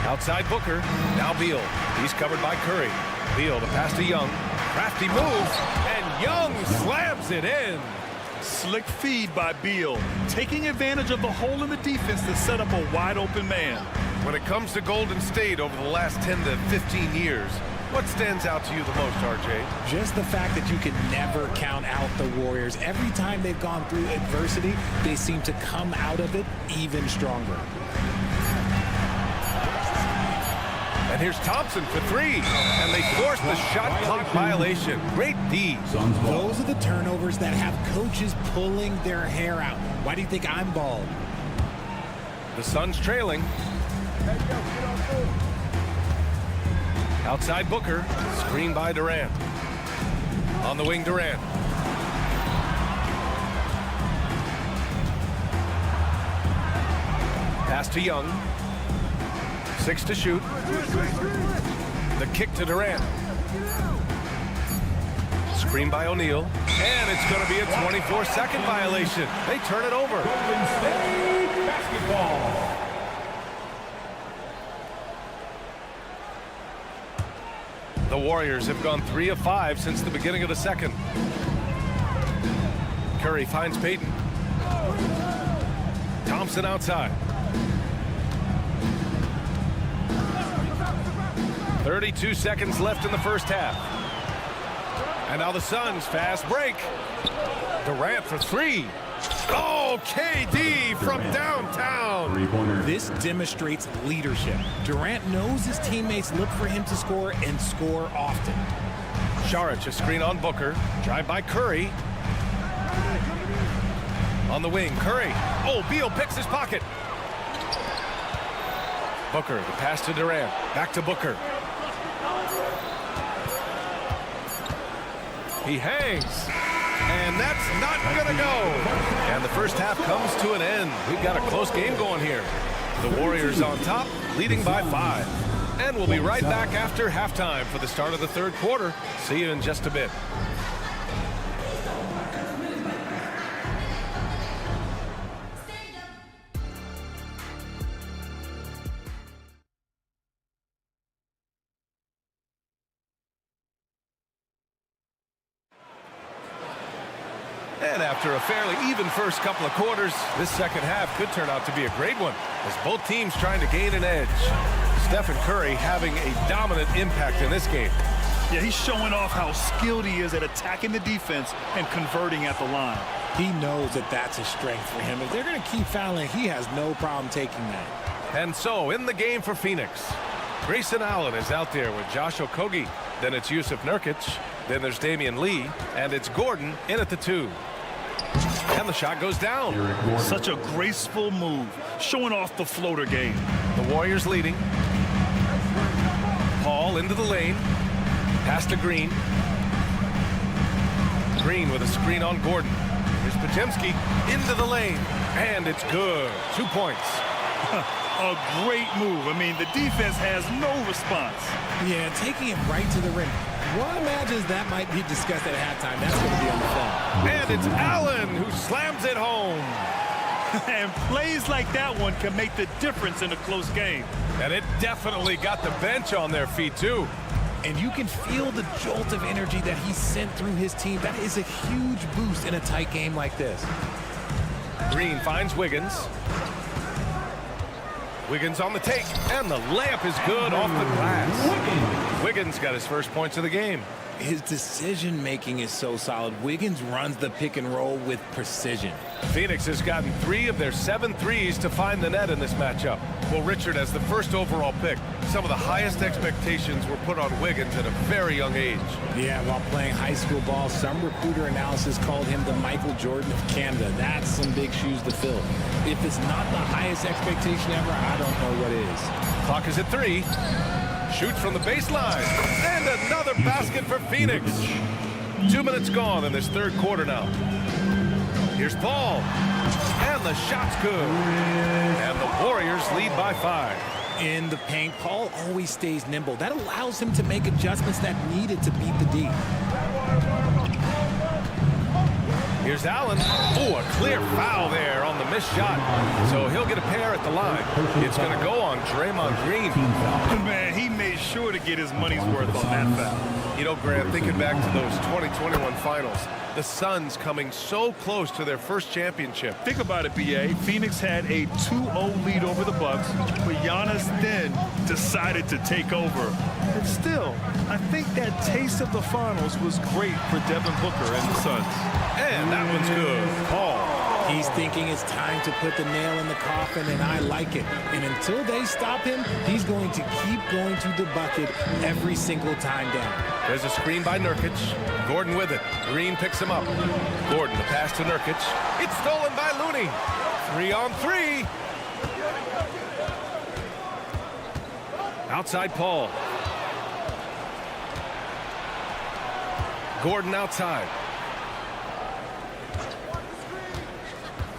Outside Booker. Now Beal. He's covered by Curry. Beal to pass to Young. Crafty move. And Young slams it in. Slick feed by Beal, taking advantage of the hole in the defense to set up a wide open man. When it comes to Golden State over the last 10 to 15 years, what stands out to you the most, RJ? Just the fact that you can never count out the Warriors. Every time they've gone through adversity, they seem to come out of it even stronger. And here's Thompson for 3. And they force the shot clock violation. Great D. Those are the turnovers that have coaches pulling their hair out. Why do you think I'm bald? The Suns trailing. Outside Booker. Screen by Durant. On the wing, Durant. Pass to Young. 6 to shoot. The kick to Durant. Screen by O'Neal. And it's going to be a 24-second violation. They turn it over. Golden State basketball. The Warriors have gone 3 of 5 since the beginning of the second. Curry finds Peyton. Thompson outside. 32 seconds left in the first half. And now the Suns fast break. Durant for 3. Oh, KD from downtown. This demonstrates leadership. Durant knows his teammates look for him to score and score often. Saric a screen on Booker. Drive by Curry. On the wing, Curry. Oh, Beal picks his pocket. Booker, the pass to Durant. Back to Booker. He hangs. And that's not going to go. And the first half comes to an end. We've got a close game going here. The Warriors on top, leading by 5. And we'll be right back after halftime for the start of the third quarter. See you in just a bit. And after a fairly even first couple of quarters, this second half could turn out to be a great one as both teams trying to gain an edge. Stephen Curry having a dominant impact in this game. Yeah, he's showing off how skilled he is at attacking the defense and converting at the line. He knows that that's a strength for him. If they're going to keep fouling, he has no problem taking that. And so in the game for Phoenix, Grayson Allen is out there with Josh Okogie. Then it's Yusuf Nurkic. Then there's Damian Lee. And it's Gordon in at the 2. And the shot goes down. Such a graceful move, showing off the floater game. The Warriors leading. Paul into the lane. Pass to Green. Green with a screen on Gordon. Here's Potemski into the lane. And it's good. 2 points. A great move. I mean, the defense has no response. Yeah, taking it right to the rim. One imagines that might be discussed at halftime. That's going to be on the phone. And it's Allen who slams it home. And plays like that one can make the difference in a close game. And it definitely got the bench on their feet, too. And you can feel the jolt of energy that he sent through his team. That is a huge boost in a tight game like this. Green finds Wiggins. Wiggins on the take, and the layup is good off the glass. Wiggins got his first points of the game. His decision-making is so solid. Wiggins runs the pick and roll with precision. Phoenix has gotten 3 of their 7 threes to find the net in this matchup. Well, Richard, as the first overall pick, some of the highest expectations were put on Wiggins at a very young age. Yeah, while playing high school ball, some recruiter analysis called him the Michael Jordan of Canada. That's some big shoes to fill. If it's not the highest expectation ever, I don't know what is. Clock is at 3. Shoots from the baseline. And another basket for Phoenix. 2 minutes gone in this third quarter now. Here's Paul. And the shot's good. And the Warriors lead by 5. In the paint, Paul always stays nimble. That allows him to make adjustments that needed to beat the D. Here's Allen. Oh, a clear foul there on the missed shot. So he'll get a pair at the line. It's going to go on Draymond Green. Man, he made sure to get his money's worth on that foul. You know, Grant, thinking back to those 2021 finals, the Suns coming so close to their first championship. Think about it, B.A. Phoenix had a 2-0 lead over the Bucks, but Giannis then decided to take over. And still, I think that taste of the finals was great for Devin Booker and the Suns. And that one's good. Paul. He's thinking it's time to put the nail in the coffin, and I like it. And until they stop him, he's going to keep going to the bucket every single time down. There's a screen by Nurkic. Gordon with it. Green picks him up. Gordon, the pass to Nurkic. It's stolen by Looney. 3-on-3. Outside Paul. Gordon outside.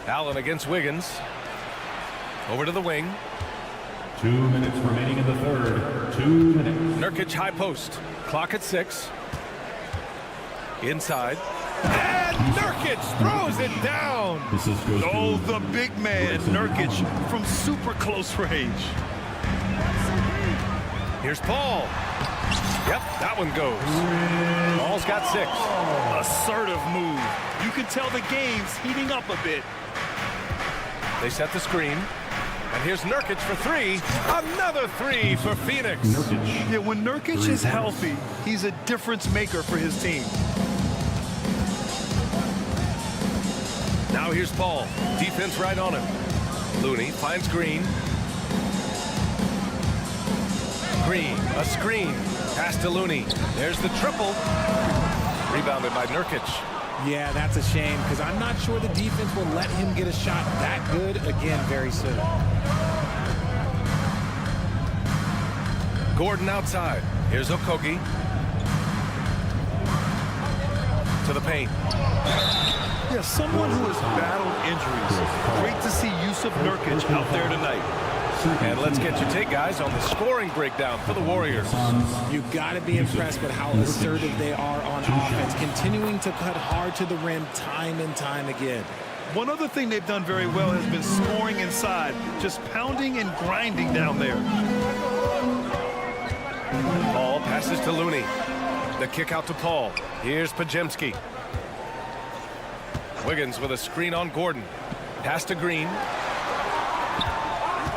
Allen against Wiggins. Over to the wing. 2 minutes remaining in the third. 2 minutes. Nurkic high post. Clock at 6. Inside. And Nurkic throws it down. Oh, the big man, Nurkic, from super close range. Here's Paul. Yep, that one goes. Paul's got 6. Assertive move. You can tell the game's heating up a bit. They set the screen. And here's Nurkic for 3. Another 3 for Phoenix. Yeah, when Nurkic is healthy, he's a difference maker for his team. Now here's Paul. Defense right on him. Looney finds Green. Green, a screen. Pass to Looney. There's the triple. Rebounded by Nurkic. Yeah, that's a shame because I'm not sure the defense will let him get a shot that good again very soon. Gordon outside. Here's Okogie. To the paint. Yeah, someone who has battled injuries. Great to see Yusuf Nurkic out there tonight. And let's get your take, guys, on the scoring breakdown for the Warriors. You've got to be impressed with how assertive they are on offense, continuing to cut hard to the rim time and time again. One other thing they've done very well has been scoring inside, just pounding and grinding down there. Paul passes to Looney. The kick out to Paul. Here's Pajemski. Wiggins with a screen on Gordon. Pass to Green.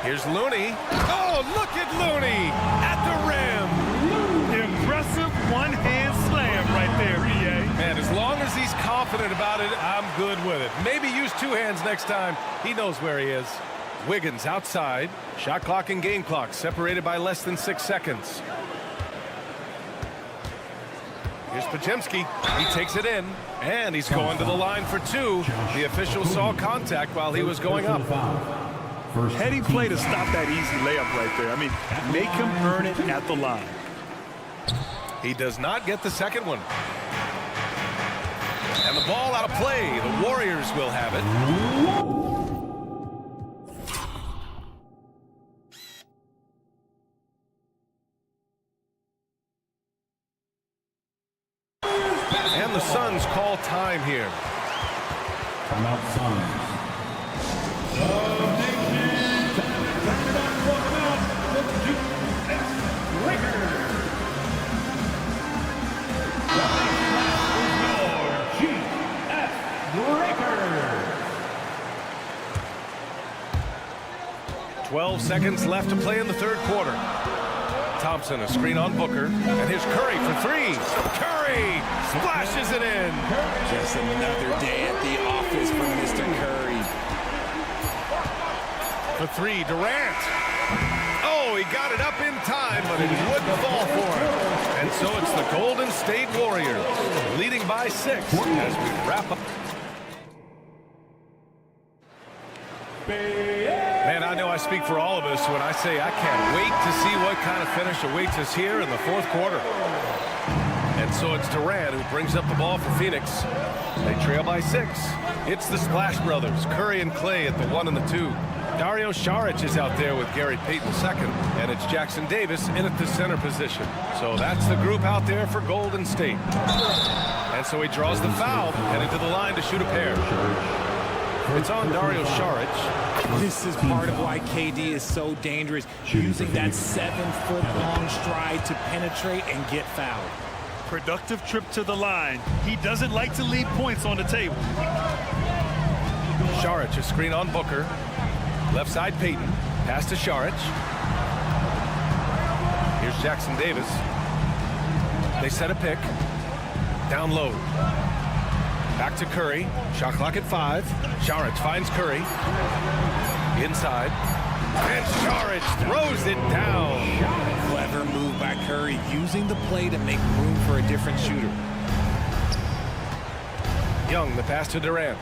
Here's Looney. Oh, look at Looney at the rim. Impressive one-hand slam right there, EA. Man, as long as he's confident about it, I'm good with it. Maybe use two hands next time. He knows where he is. Wiggins outside. Shot clock and game clock separated by less than 6 seconds. Here's Pajemski. He takes it in, and he's going to the line for two. The official saw contact while he was going up. Heady play to stop that easy layup right there. I mean, make him earn it at the line. He does not get the second one. And the ball out of play. The Warriors will have it. And the Suns call time here. Timeout Suns. 12 seconds left to play in the third quarter. Thompson, a screen on Booker, and here's Curry for three. Curry splashes it in. Just another day at the office for Mr. Curry. For three, Durant. Oh, he got it up in time, but it wouldn't fall for him. And so it's the Golden State Warriors leading by 6 as we wrap up. Man, I know I speak for all of us when I say I can't wait to see what kind of finish awaits us here in the fourth quarter. And so it's Durant who brings up the ball for Phoenix. They trail by 6. It's the Splash Brothers, Curry and Clay at the 1 and the 2. Dario Saric is out there with Gary Payton II, and it's Jackson Davis in at the center position. So that's the group out there for Golden State. And so he draws the foul, heading to the line to shoot a pair. It's on Dario Saric. This is part of why KD is so dangerous, using that 7-foot-long stride to penetrate and get fouled. Productive trip to the line. He doesn't like to leave points on the table. Saric, a screen on Booker. Left side, Payton. Pass to Saric. Here's Jackson Davis. They set a pick. Down low. Back to Curry. Shot clock at 5. Saric finds Curry. Inside. And Saric throws it down. Clever move by Curry, using the play to make room for a different shooter. Young, the pass to Durant.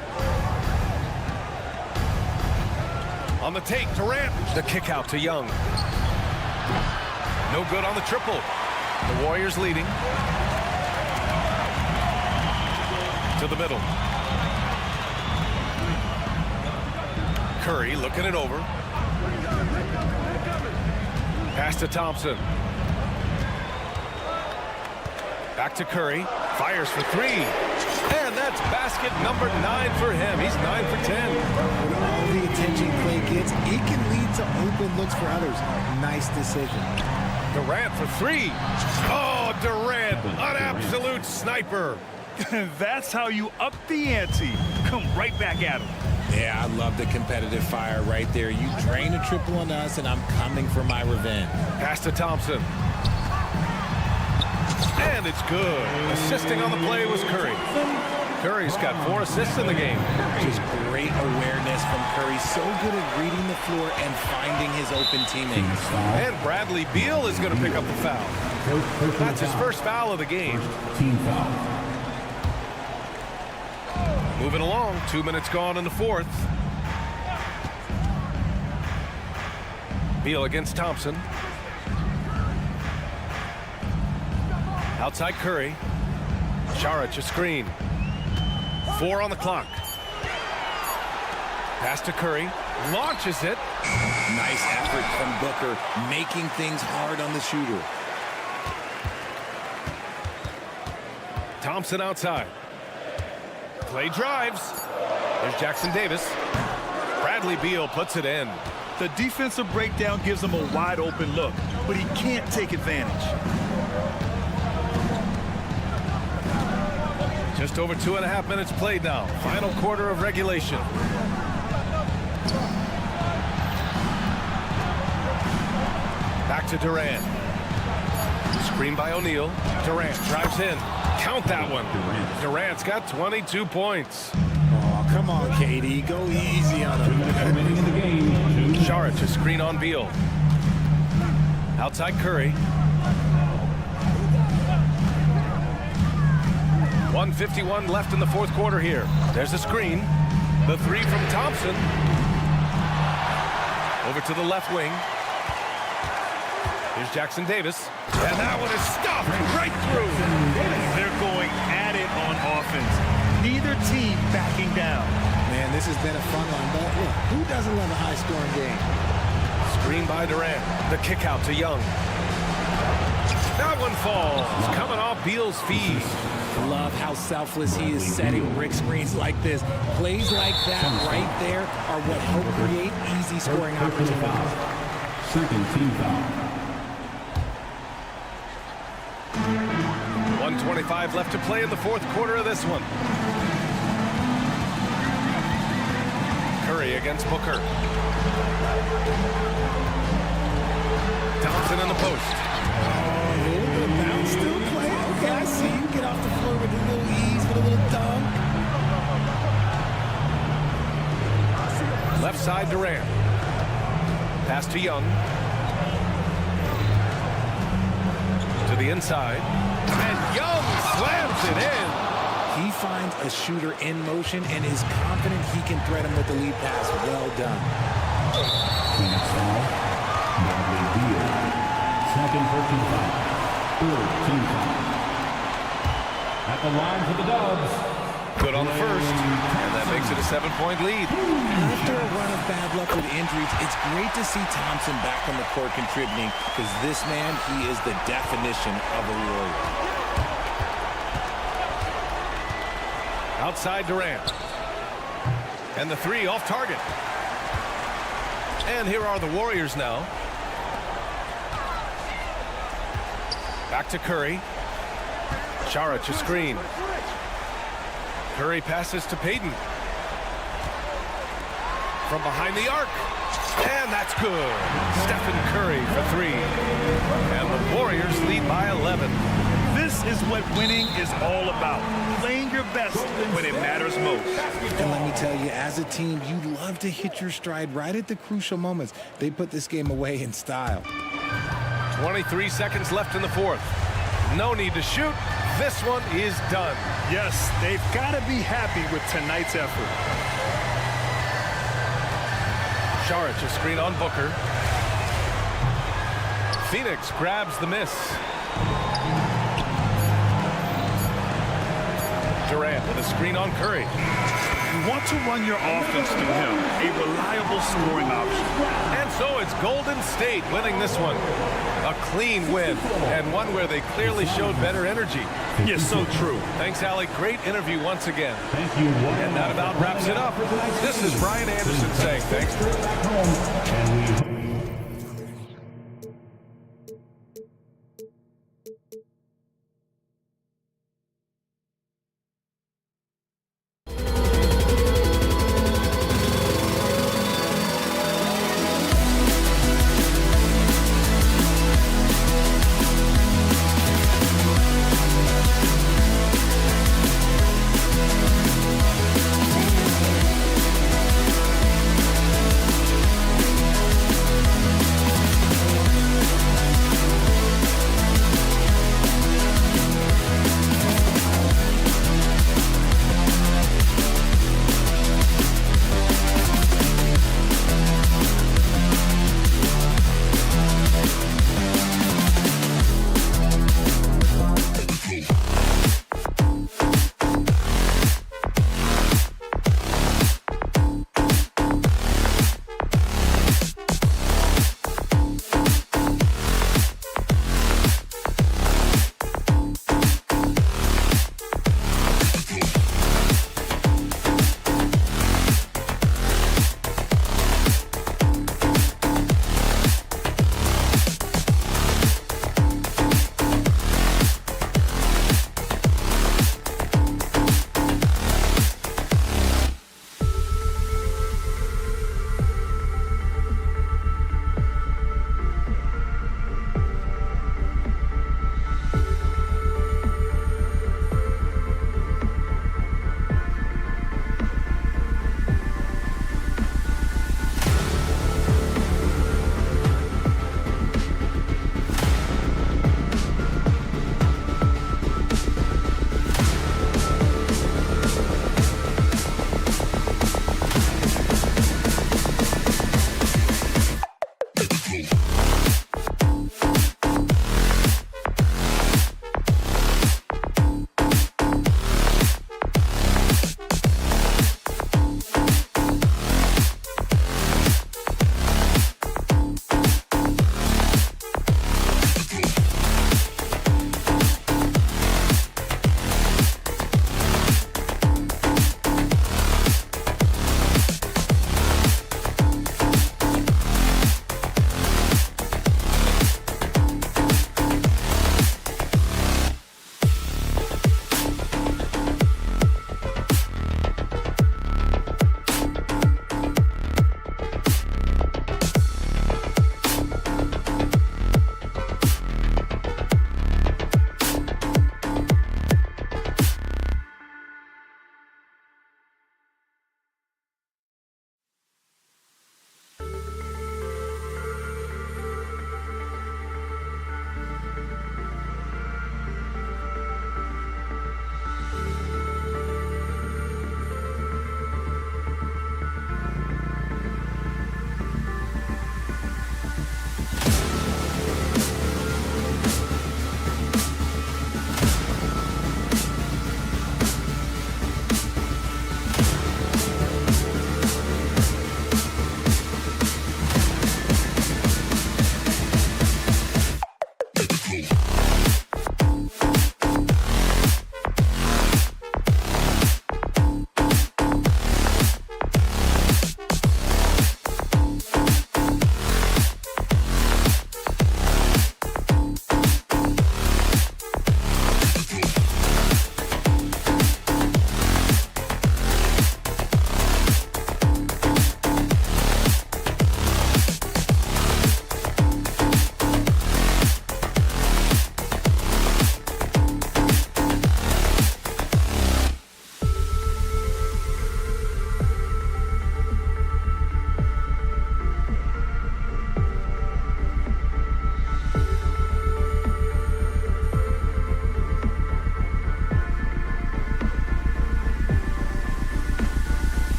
On the take, Durant. The kick out to Young. No good on the triple. The Warriors leading. To the middle. Curry looking it over. Pass to Thompson. Back to Curry. Fires for 3. And that's basket number 9 for him. He's 9 for 10. With all the attention Clay gets, it can lead to open looks for others. Nice decision. Durant for 3. Oh, Durant, an absolute sniper. That's how you up the ante. Come right back at him. Yeah, I love the competitive fire right there. You drain a triple on us, and I'm coming for my revenge. Pass to Thompson. And it's good. Assisting on the play was Curry. Curry's got 4 assists in the game. Just great awareness from Curry. So good at reading the floor and finding his open teammates. And Bradley Beal is going to pick up the foul. That's his first foul of the game. Team foul. Moving along, 2 minutes gone in the fourth. Beal against Thompson. Outside Curry. Saric a screen. 4 on the clock. Pass to Curry. Launches it. Nice effort from Booker, making things hard on the shooter. Thompson outside. Play drives. There's Jackson Davis. Bradley Beal puts it in. The defensive breakdown gives him a wide open look, but he can't take advantage. Just over 2.5 minutes played now. Final quarter of regulation. Back to Durant. Screen by O'Neal. Durant drives in. Count that one. Durant's got 22 points. Oh, come on, KD. Go easy on him. Saric to screen on Beal. Outside Curry. 1:51 left in the fourth quarter here. There's a screen. The three from Thompson. Over to the left wing. Here's Jackson Davis. And that one is stopped right through. They're going at it on offense. Neither team backing down. Man, this has been a fun one, but look, who doesn't love a high-scoring game? Screen by Durant. The kick out to Young. That one falls. Coming off Beal's feet. Love how selfless he is setting brick screens like this. Plays like that right there are what help create easy scoring opportunities. Second team foul. 1:25 left to play in the fourth quarter of this one. Curry against Booker. Thompson in the post. Bounce, still play. Okay, I see you. Get off the floor with a little ease, with a little dunk. Left side Durant. Pass to Young. To the inside. And Young slams it in. He finds a shooter in motion and is confident he can thread him with the lead pass. Well done. Phoenix foul. Bradley Beal. Second personal foul. Third team foul. At the line for the Dubs. Good on the first, and that makes it a 7-point lead. After a run of bad luck with injuries, it's great to see Thompson back on the court contributing, because this man, he is the definition of a warrior. Outside Durant. And the three off target. And here are the Warriors now. Back to Curry. Saric a screen. Curry passes to Payton. From behind the arc. And that's good. Stephen Curry for three. And the Warriors lead by 11. This is what winning is all about. Playing your best when it matters most. And let me tell you, as a team, you love to hit your stride right at the crucial moments. They put this game away in style. 23 seconds left in the fourth. No need to shoot. This one is done. Yes, they've got to be happy with tonight's effort. Saric a screen on Booker. Phoenix grabs the miss. Durant with a screen on Curry. You want to run your offense through him, a reliable scoring option. And so it's Golden State winning this one. A clean win, and one where they clearly showed better energy. Yes, so true. Thanks, Alec. Great interview once again. Thank you. And that about wraps it up. This is Brian Anderson saying thanks. And we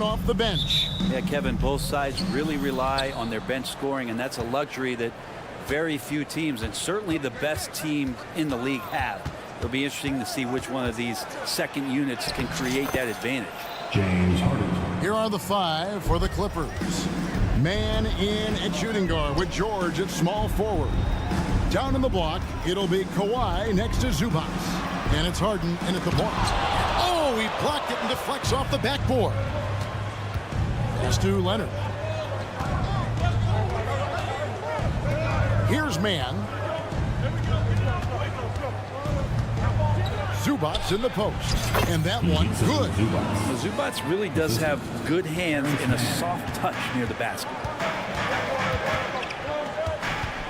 coming off the bench. Yeah, Kevin, both sides really rely on their bench scoring, and that's a luxury that very few teams, and certainly the best team in the league, have. It'll be interesting to see which one of these second units can create that advantage. James Harden. Here are the 5 for the Clippers. Man in at shooting guard with George at small forward. Down in the block, it'll be Kawhi next to Zubac. And it's Harden in at the point. Oh, he blocked it and deflects off the backboard. Pass to Leonard. Here's man. Zubac in the post. And that one, good. Zubac really does have good hands and a soft touch near the basket.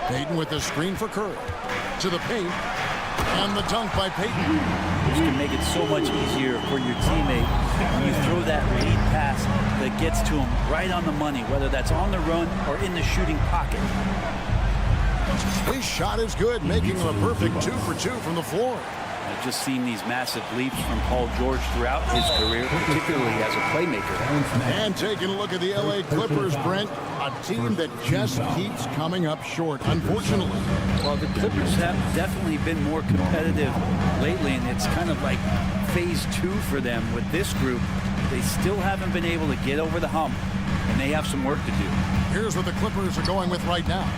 Payton with the screen for Curry. To the paint. And the dunk by Payton. This can make it so much easier for your teammate when you throw that lead pass that gets to him right on the money, whether that's on the run or in the shooting pocket. His shot is good, making him a perfect 2 for 2 from the floor. I've just seen these massive leaps from Paul George throughout his career, particularly as a playmaker. And taking a look at the LA Clippers, Brent, a team that just keeps coming up short, unfortunately. Well, the Clippers have definitely been more competitive lately, and it's kind of like phase 2 for them with this group. They still haven't been able to get over the hump, and they have some work to do. Here's what the Clippers are going with right now.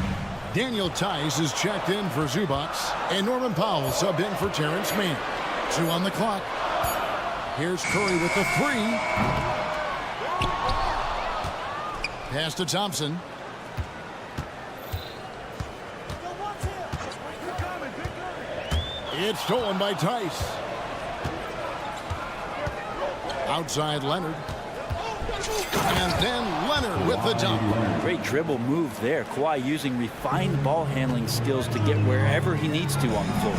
Daniel Tice is checked in for Zubac, and Norman Powell subbed in for Terrence Mann. 2 on the clock. Here's Curry with the 3. Pass to Thompson. It's stolen by Tice. Outside Leonard. And then Leonard with the dunk. Great dribble move there. Kawhi using refined ball handling skills to get wherever he needs to on the floor.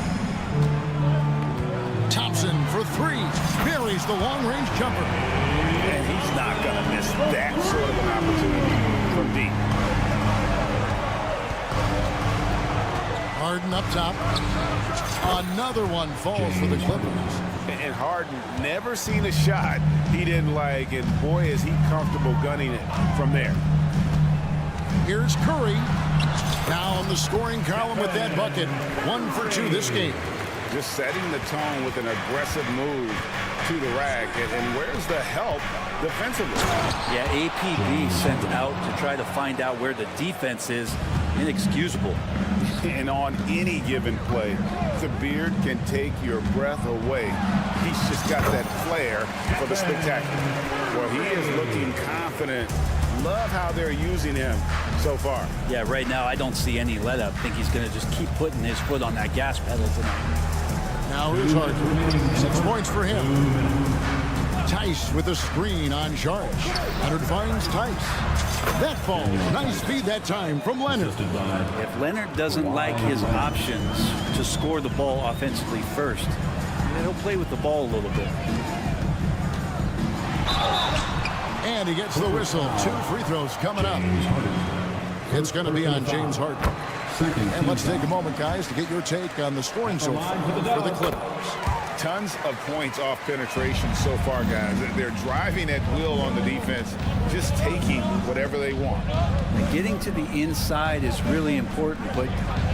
Thompson for 3. Buries the long-range jumper. And he's not going to miss that sort of an opportunity from deep. Harden up top. Another one falls for the Clippers. And Harden never seen a shot he didn't like, and boy, is he comfortable gunning it from there. Here's Curry. Down the scoring column with that bucket. 1 for 2 this game. Just setting the tone with an aggressive move to the rack. And where's the help defensively? Yeah, APB sent out to try to find out where the defense is. Inexcusable. And on any given play, the beard can take your breath away. He's just got that flair for the spectacular. Well, he is looking confident. Love how they're using him so far. Yeah, right now I don't see any let up. I think he's going to just keep putting his foot on that gas pedal tonight. Now here's Harden. 6 points for him. Tice with a screen on charge. Leonard finds Tice. That falls. Nice speed that time from Leonard. If Leonard doesn't like his options to score the ball offensively first, he'll play with the ball a little bit. And he gets the whistle. 2 free throws coming up. It's going to be on James Harden. And let's take a moment, guys, to get your take on the scoring so far for the Clippers. Tons of points off penetration so far, guys. They're driving at will on the defense, just taking whatever they want. And getting to the inside is really important, but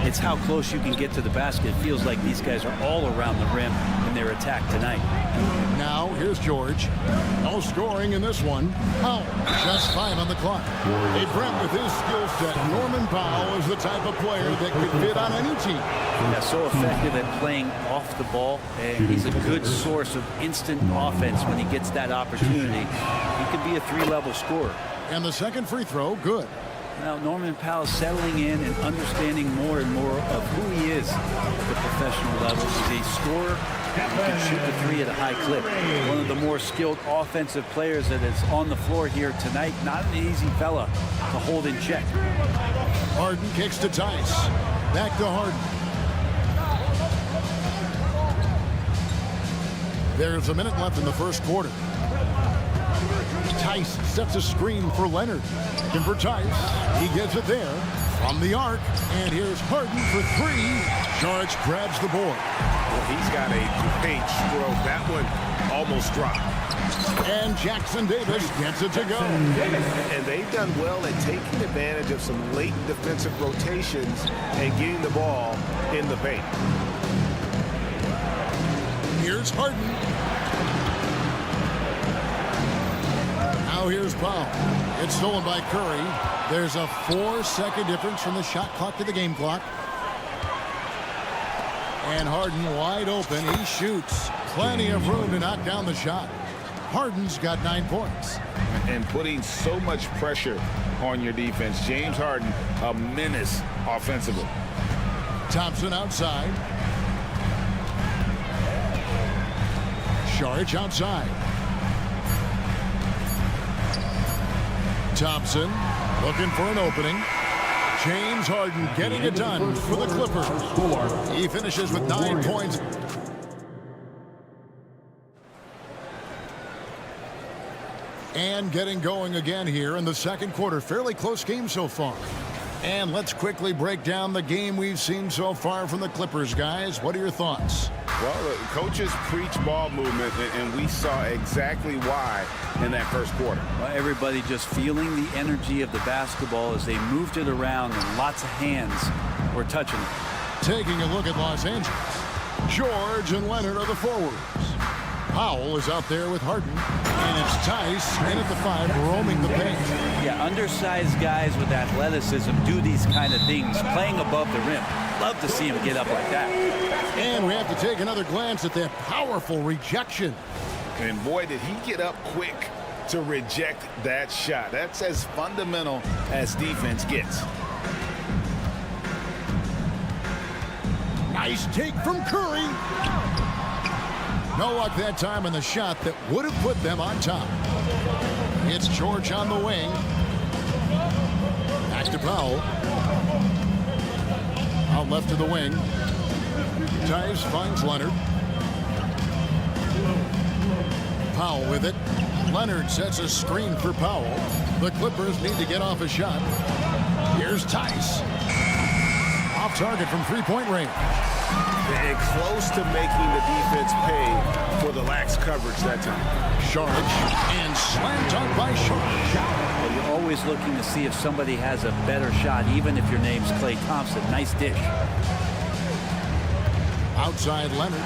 it's how close you can get to the basket. It feels like these guys are all around the rim in their attack tonight. Now, here's George. No scoring in this one. Powell, just 5 on the clock. Hey, Brent, with his skill set, Norman Powell is the type of player that could fit on any team. Yeah, so effective at playing off the ball, and he's a good source of instant offense when he gets that opportunity. He could be a 3-level scorer. And the second free throw, good. Now, Norman Powell settling in and understanding more and more of who he is at the professional level. He's a scorer who can shoot the 3 at a high clip. One of the more skilled offensive players that is on the floor here tonight. Not an easy fella to hold in check. Harden kicks to Tice. Back to Harden. There's a minute left in the first quarter. Tice sets a screen for Leonard. Looking for Tice. He gets it there from the arc. And here's Harden for 3. Saric grabs the board. Well, he's got a paint stroke. That one almost dropped. And Jackson Davis gets it to go. And they've done well at taking advantage of some late defensive rotations and getting the ball in the paint. Here's Harden. Now here's Powell. It's stolen by Curry. There's a 4-second difference from the shot clock to the game clock. And Harden wide open. He shoots. Plenty of room to knock down the shot. Harden's got 9 points. And putting so much pressure on your defense. James Harden, a menace offensively. Thompson outside. Saric outside. Thompson looking for an opening. James Harden getting it done for the Clippers. He finishes with 9 points. And getting going again here in the second quarter. Fairly close game so far. And let's quickly break down the game we've seen so far from the Clippers, guys. What are your thoughts? Well, the coaches preach ball movement, and we saw exactly why in that first quarter. Well, everybody just feeling the energy of the basketball as they moved it around, and lots of hands were touching it. Taking a look at Los Angeles. George and Leonard are the forwards. Powell is out there with Harden. And it's Tice in at the 5, roaming the paint. Yeah, undersized guys with athleticism do these kind of things, playing above the rim. Love to see him get up like that. And we have to take another glance at that powerful rejection. And boy, did he get up quick to reject that shot. That's as fundamental as defense gets. Nice take from Curry. No luck that time in the shot that would have put them on top. It's George on the wing. Back to Powell. Out left to the wing. Tice finds Leonard. Powell with it. Leonard sets a screen for Powell. The Clippers need to get off a shot. Here's Tice. Off target from three-point range. And close to making the defense pay for the lax coverage that time. Saric and slam dunk by Saric. Well, you're always looking to see if somebody has a better shot, even if your name's Klay Thompson. Nice dish. Outside Leonard.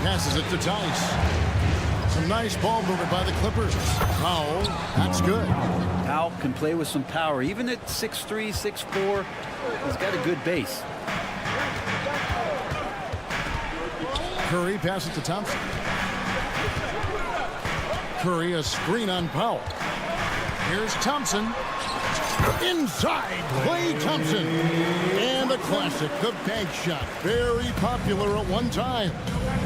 Passes it to Tice. Some nice ball movement by the Clippers. Powell, that's good. Powell can play with some power. Even at 6'3", 6'4", he's got a good base. Curry passes to Thompson. Curry, a screen on Powell. Here's Thompson. Inside, Klay Thompson. And the classic, the bank shot. Very popular at one time.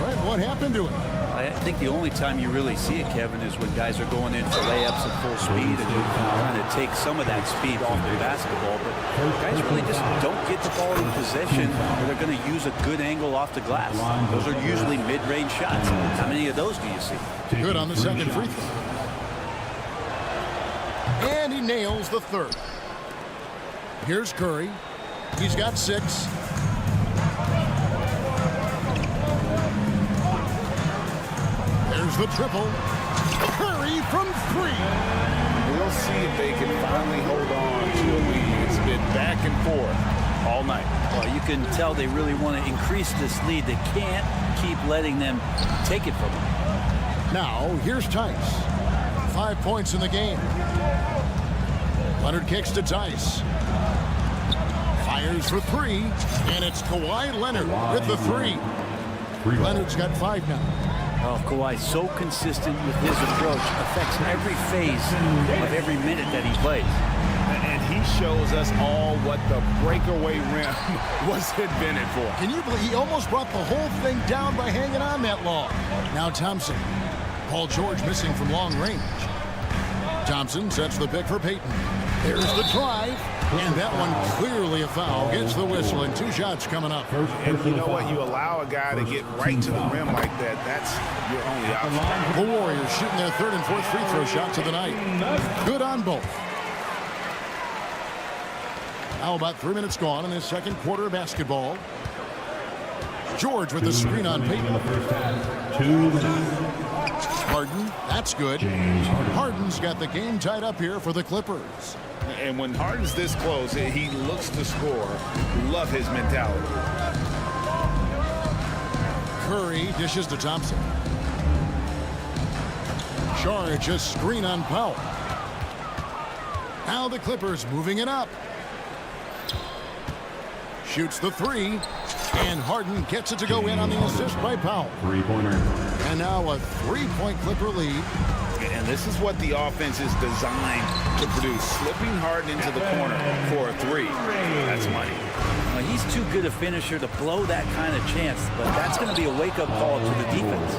Right, what happened to him? I think the only time you really see it, Kevin, is when guys are going in for layups at full speed and trying to take some of that speed off the basketball. But guys really just don't get the ball in possession where they're going to use a good angle off the glass. Those are usually mid-range shots. How many of those do you see? Good on the second free throw. And he nails the third. Here's Curry. He's got 6. There's the triple. Curry from 3. We'll see if they can finally hold on to a lead. It's been back and forth all night. Well, you can tell they really want to increase this lead. They can't keep letting them take it from them. Now, here's Tice. 5 points in the game. Leonard kicks to Tice. Fires for 3, and it's Kawhi Leonard with the 3. Leonard's got 5 now. Oh, Kawhi, so consistent with his approach, affects every phase of every minute that he plays. And he shows us all what the breakaway rim was invented for. Can you believe he almost brought the whole thing down by hanging on that long? Now Thompson. Paul George missing from long range. Thompson sets the pick for Payton. There's the drive. And that one clearly a foul. Gets the whistle, and 2 shots coming up. And you know what? You allow a guy to get right to the rim like that. That's your only option. The Warriors shooting their 3rd and 4th free throw shots of the night. Good on both. Now about 3 minutes gone in this second quarter of basketball. George with the screen on Payton. First half, 2 minutes. Harden, that's good. Harden's got the game tied up here for the Clippers. And when Harden's this close, he looks to score. Love his mentality. Curry dishes to Thompson. Charge a screen on Powell. Now the Clippers moving it up. Shoots the three. And Harden gets it to go in on the assist by Powell. Three-pointer. And now a three-point Clipper lead. And this is what the offense is designed to produce. Slipping Harden into the corner for a three. That's money. Well, he's too good a finisher to blow that kind of chance, but that's going to be a wake-up call to the defense.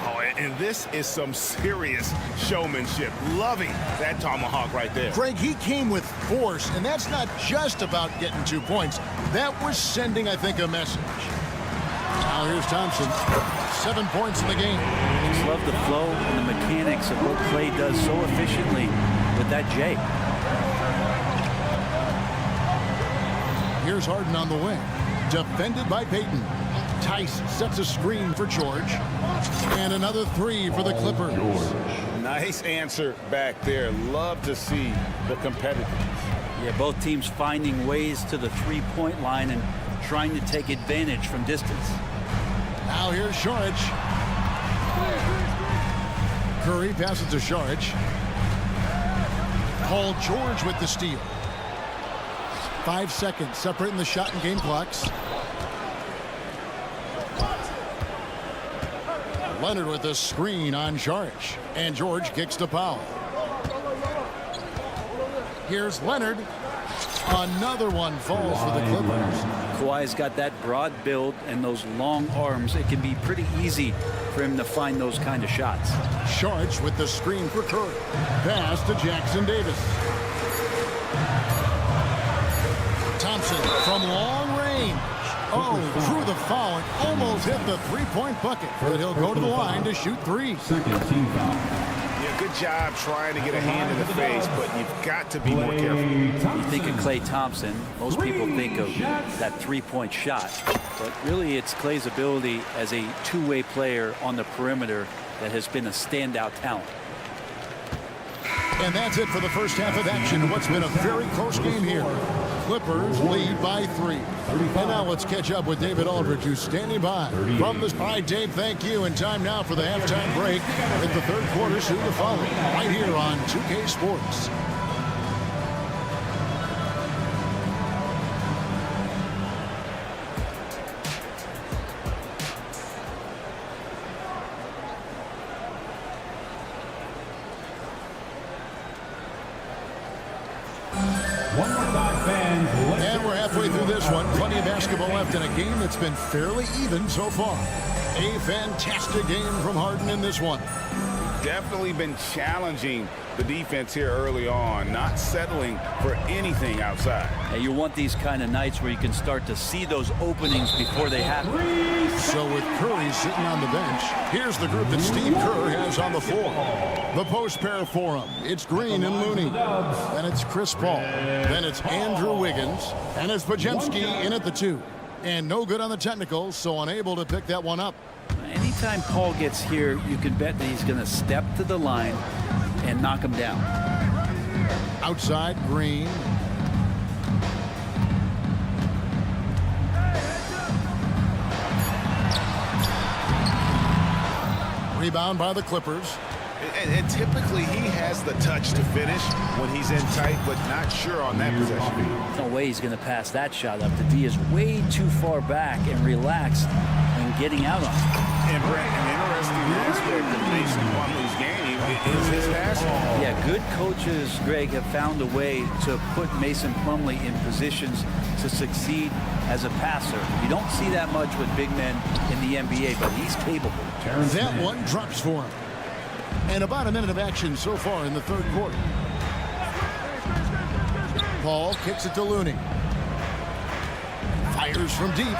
Oh, and this is some serious showmanship. Loving that tomahawk right there. Greg, he came with force, and that's not just about getting 2 points. That was sending, I think, a message. Now here's Thompson. 7 points in the game. Just love the flow and the mechanics of what Clay does so efficiently with that J. Here's Harden on the wing. Defended by Payton. Tice sets a screen for George. And another three for the Clippers. Nice answer back there. Love to see the competitiveness. Yeah, both teams finding ways to the three-point line and trying to take advantage from distance. Now here's Saric. Curry passes to Saric. Paul George with the steal. 5 seconds separating the shot and game clocks. Leonard with the screen on Saric. And George kicks to Powell. Here's Leonard. Another one falls for the Clippers. Kawhi's got that broad build and those long arms. It can be pretty easy for him to find those kind of shots. Saric with the screen for Curry. Pass to Jackson Davis. Thompson from long range. Oh, through the foul and almost hit the three-point bucket. But he'll go to the line to shoot three. Second team foul. Yeah, good job trying to get a hand in the face, but you've got to be more careful. You think of Klay Thompson, most people think of that three-point shot. But really, it's Klay's ability as a two-way player on the perimeter that has been a standout talent. And that's it for the first half of action in what's been a very close game here. Clippers lead by 3. And now let's catch up with David Aldridge, who's standing by. From the side, Dave, thank you. And time now for the halftime break. With the third quarter soon to follow, right here on 2K Sports. And we're halfway through this one. Plenty of basketball left in a game that's been fairly even so far. A fantastic game from Harden in this one. Definitely been challenging the defense here early on, not settling for anything outside. Yeah, you want these kind of nights where you can start to see those openings before they happen. So with Curry sitting on the bench, here's the group that Steve Kerr has on the floor. The post pair for him. It's Green and Looney. Then it's Chris Paul. Then it's Andrew Wiggins. And it's Podziemski in at the 2. And no good on the technicals, so unable to pick that one up. Anytime Paul gets here, you can bet that he's going to step to the line and knock him down. Outside, Green. Rebound by the Clippers. And typically he has the touch to finish when he's in tight, but not sure on that possession. No way he's going to pass that shot up. The D is way too far back and relaxed and getting out on it. And Brent, an interesting aspect of Mason Plumlee's game is his passing. Yeah, good coaches, Greg, have found a way to put Mason Plumlee in positions to succeed as a passer. You don't see that much with big men in the NBA, but he's capable. That one drops for him. And about a minute of action so far in the third quarter. Paul kicks it to Looney. Fires from deep.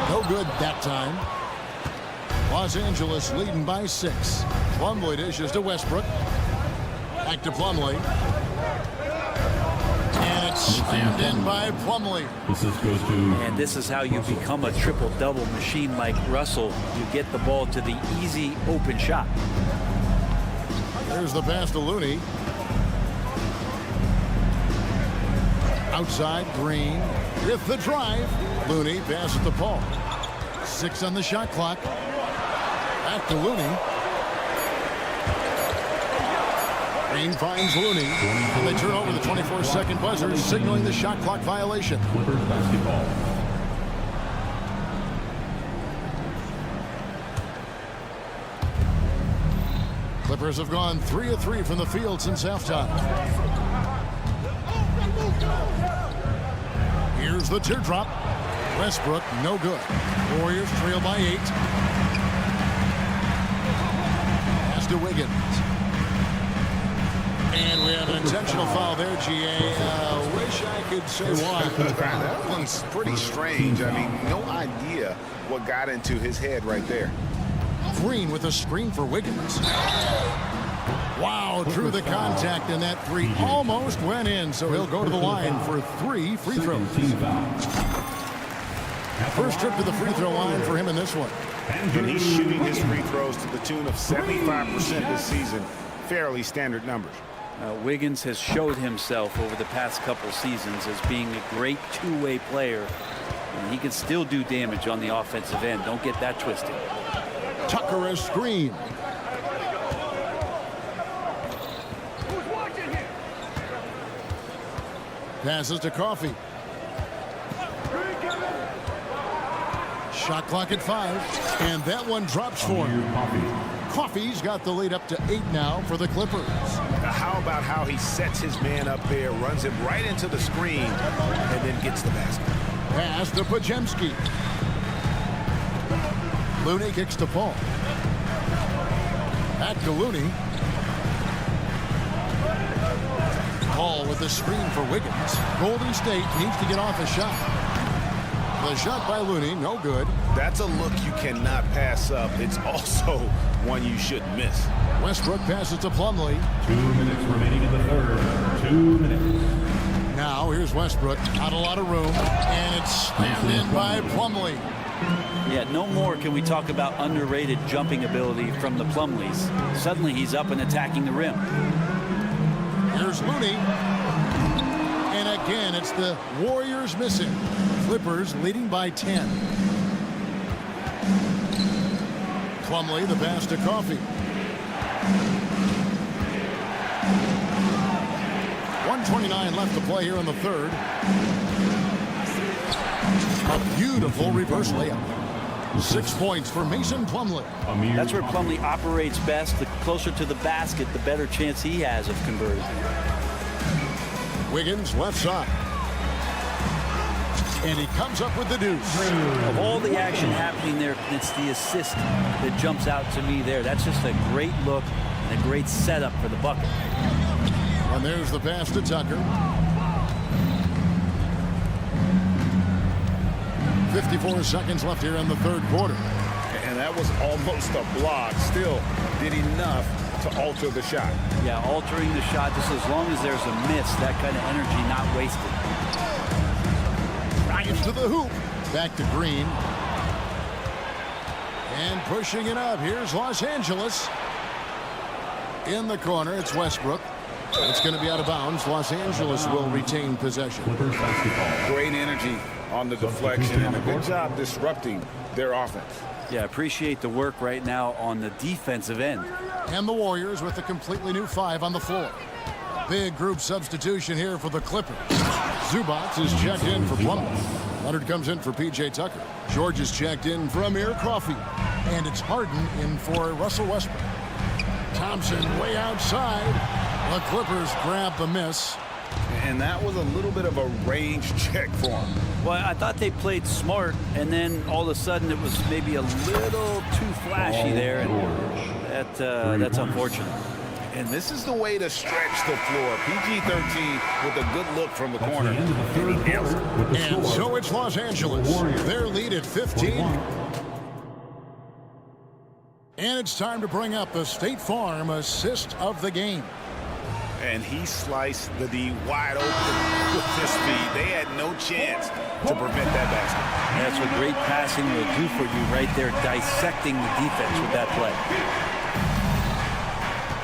No good that time. Los Angeles leading by 6. Plumlee dishes to Westbrook. Back to Plumlee. And it's Slammed in by Plumlee. Assist goes to And this is how you become a triple-double machine like Russell. You get the ball to the easy open shot. There's the pass to Looney. Outside, Green with the drive. Looney passes to Paul. 6 on the shot clock. Back to Looney. Green finds Looney. And they turn over the 24-second buzzer, signaling the shot clock violation. Clippers basketball. Clippers have gone 3 of 3 from the field since halftime. Here's the teardrop. Westbrook, no good. Warriors trail by 8. Pass to Wiggins. And we have an intentional foul there, GA. Wish I could say why. That one's pretty strange. I mean, no idea what got into his head right there. Green with a screen for Wiggins. Wow, drew the contact, and that 3 almost went in, so he'll go to the line for 3 free throws. First trip to the free throw line for him in this one. And he's shooting his free throws to the tune of 75% this season. Fairly standard numbers. Wiggins has showed himself over the past couple seasons as being a great two-way player. And he can still do damage on the offensive end. Don't get that twisted. Tucker a screen. Passes to Coffee. Shot clock at 5, and that one drops for him. Coffee's got the lead up to 8 now for the Clippers. Now how about how he sets his man up there, runs him right into the screen, and then gets the basket. Pass to Podziemski. Looney kicks to Paul. Back to Looney. Paul with the screen for Wiggins. Golden State needs to get off a shot. The shot by Looney, no good. That's a look you cannot pass up. It's also one you shouldn't miss. Westbrook passes to Plumlee. 2 minutes remaining in the third. 2 minutes. Now here's Westbrook. Not a lot of room. And it's slammed in by Plumlee. Yeah, no more can we talk about underrated jumping ability from the Plumlees. Suddenly he's up and attacking the rim. Here's Looney. And again, it's the Warriors missing. Clippers leading by 10. Plumlee, the pass to Coffee. 1:29 left to play here in the third. A beautiful reverse layup. 6 points for Mason Plumlee. That's where Plumlee operates best. The closer to the basket, the better chance he has of converting. Wiggins left side. And he comes up with the deuce. Of all the action happening there, it's the assist that jumps out to me there. That's just a great look and a great setup for the bucket. And there's the pass to Tucker. 54 seconds left here in the third quarter. And that was almost a block. Still did enough to alter the shot. Yeah, altering the shot, just as long as there's a miss, that kind of energy not wasted. Drives to the hoop. Back to Green. And pushing it up. Here's Los Angeles. In the corner, it's Westbrook. It's going to be out of bounds. Los Angeles will retain possession. Great energy on the deflection and a good job disrupting their offense. Yeah, appreciate the work right now on the defensive end. And the Warriors with a completely new 5 on the floor. Big group substitution here for the Clippers. Zubac is checked in for Plumlee. Leonard comes in for P.J. Tucker. George is checked in for Amir Coffee. And it's Harden in for Russell Westbrook. Thompson way outside. The Clippers grab the miss. And that was a little bit of a range check for him. Well, I thought they played smart, and then all of a sudden it was maybe a little too flashy there, and that's unfortunate. And this is the way to stretch the floor. PG-13 with a good look from the corner. And so it's Los Angeles. Their lead at 15. And it's time to bring up the State Farm assist of the game. And he sliced the D wide open with his feet. They had no chance to prevent that basket. That's what great passing will do for you right there, dissecting the defense with that play.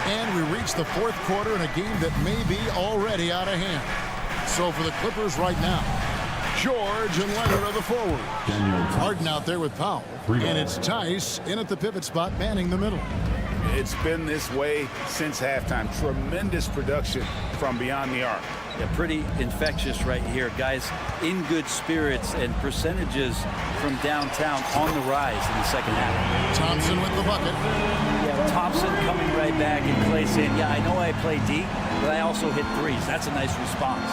And we reach the fourth quarter in a game that may be already out of hand. So for the Clippers right now, George and Leonard are the forward. Harden out there with Powell. And it's Tice in at the pivot spot, manning the middle. It's been this way since halftime. Tremendous production from beyond the arc. Yeah, pretty infectious right here. Guys in good spirits and percentages from downtown on the rise in the second half. Thompson with the bucket. Yeah, Thompson coming right back and Clay saying, yeah, I know I play D, but I also hit threes. That's a nice response.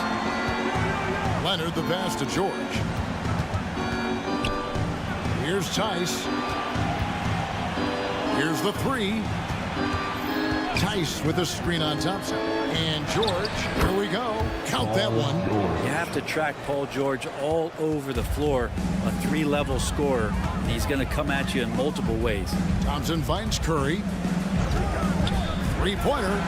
Leonard the pass to George. Here's Tice. Here's the three. Tice with a screen on Thompson. And George, here we go. Count that one. You have to track Paul George all over the floor, a three-level scorer, and he's going to come at you in multiple ways. Thompson finds Curry. Three-pointer.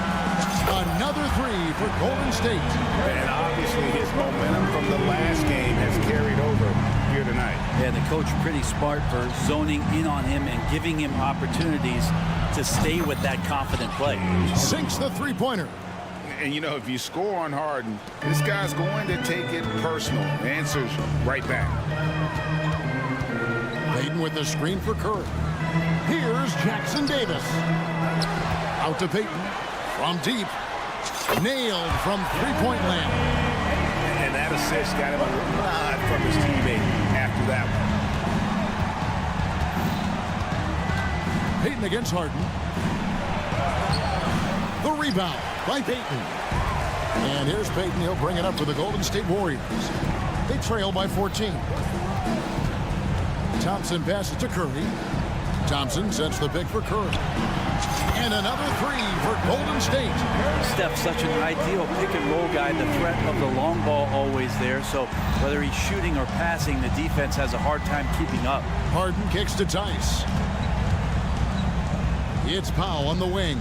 Another three for Golden State. And obviously his momentum from the last game has carried over here tonight. Yeah, the coach pretty smart for zoning in on him and giving him opportunities to stay with that confident play. Sinks the three-pointer. And, you know, if you score on Harden, this guy's going to take it personal. Answers right back. Payton with the screen for Curry. Here's Jackson Davis. Out to Payton. From deep. Nailed from three-point land. And that assist got him a nod from his teammate after that one. Payton against Harden. The rebound by Payton. And here's Payton. He'll bring it up for the Golden State Warriors. They trail by 14. Thompson passes to Curry. Thompson sets the pick for Curry. And another three for Golden State. Steph's such an ideal pick-and-roll guy. The threat of the long ball always there. So whether he's shooting or passing, the defense has a hard time keeping up. Harden kicks to Tice. It's Powell on the wing.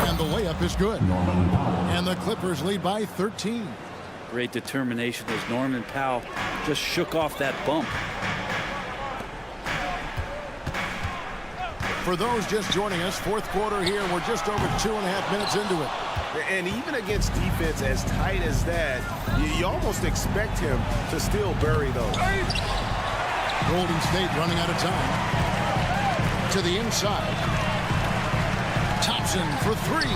And the layup is good. And the Clippers lead by 13. Great determination as Norman Powell just shook off that bump. For those just joining us, fourth quarter here. We're just over 2.5 minutes into it. And even against defense as tight as that, you almost expect him to still bury those. Golden State running out of time. To the inside. Thompson for three.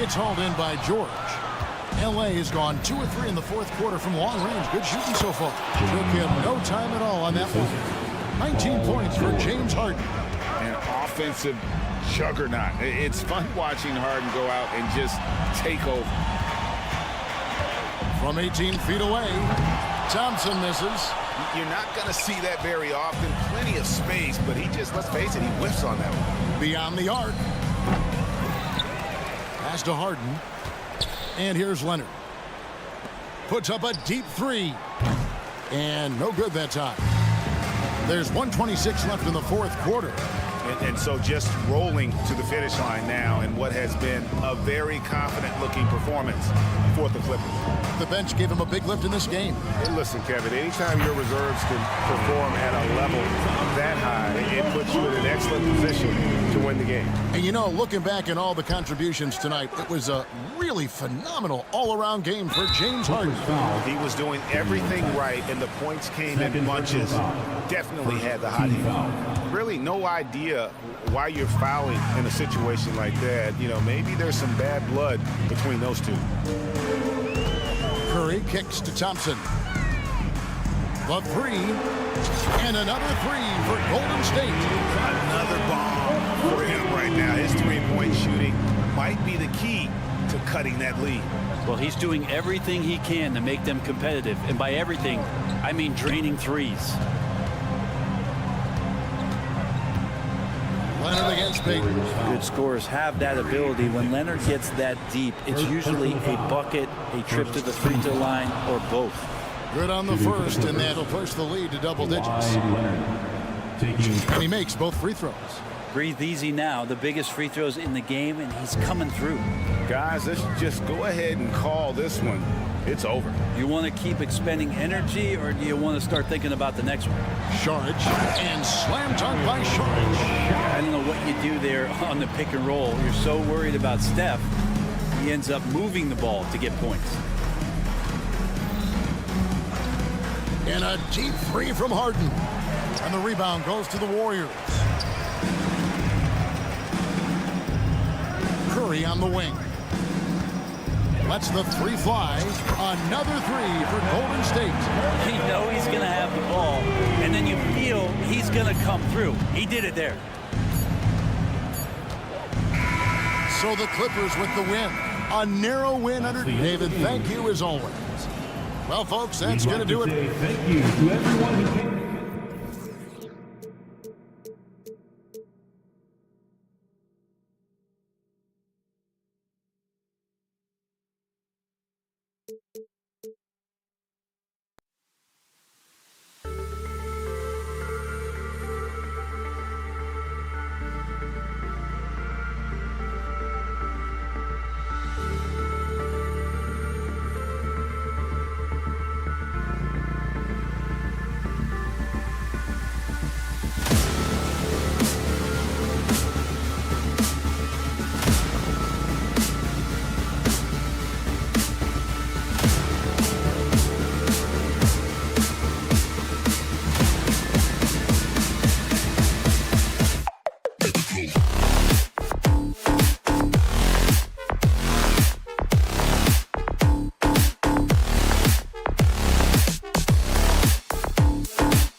It's hauled in by George. LA has gone 2 of 3 in the fourth quarter from long range. Good shooting so far. Took him no time at all on that one. 19 points for James Harden. An offensive juggernaut. It's fun watching Harden go out and just take over. From 18 feet away, Thompson misses. You're not going to see that very often. Plenty of space, but he just, let's face it, he whiffs on that one. Beyond the arc. Pass to Harden. And here's Leonard. Puts up a deep three. And no good that time. There's 1:26 left in the fourth quarter. And so just rolling to the finish line now in what has been a very confident-looking performance for the Clippers. The bench gave him a big lift in this game. And listen, Kevin, anytime your reserves can perform at a level that high, it puts you in an excellent position to win the game. And you know, looking back at all the contributions tonight, it was a really phenomenal all-around game for James Harden. He was doing everything right, and the points came in bunches. Definitely had the hot hand. Really no idea why you're fouling in a situation like that. You know, maybe there's some bad blood between those two. Curry kicks to Thompson. The three. And another three for Golden State. Another bomb for him right now. His three-point shooting might be the key to cutting that lead. Well, he's doing everything he can to make them competitive. And by everything, I mean draining threes. Leonard against Payton. Good scorers have that ability. When Leonard gets that deep, it's usually a bucket, a trip to the free throw line, or both. Good on the first, and that'll push the lead to double digits. And he makes both free throws. Breathe easy now. The biggest free throws in the game, and he's coming through. Guys, let's just go ahead and call this one. It's over. You want to keep expending energy, or do you want to start thinking about the next one? Sharge and slam dunk by Sharge. I don't know what you do there on the pick and roll. You're so worried about Steph, he ends up moving the ball to get points. And a deep three from Harden. And the rebound goes to the Warriors. Curry on the wing. Lets the three fly. Another three for Golden State. You know he's going to have the ball, and then you feel he's going to come through. He did it there. So the Clippers with the win. A narrow win under David. Thank you as always. Well, folks, that's going to do it. Thank you to everyone who came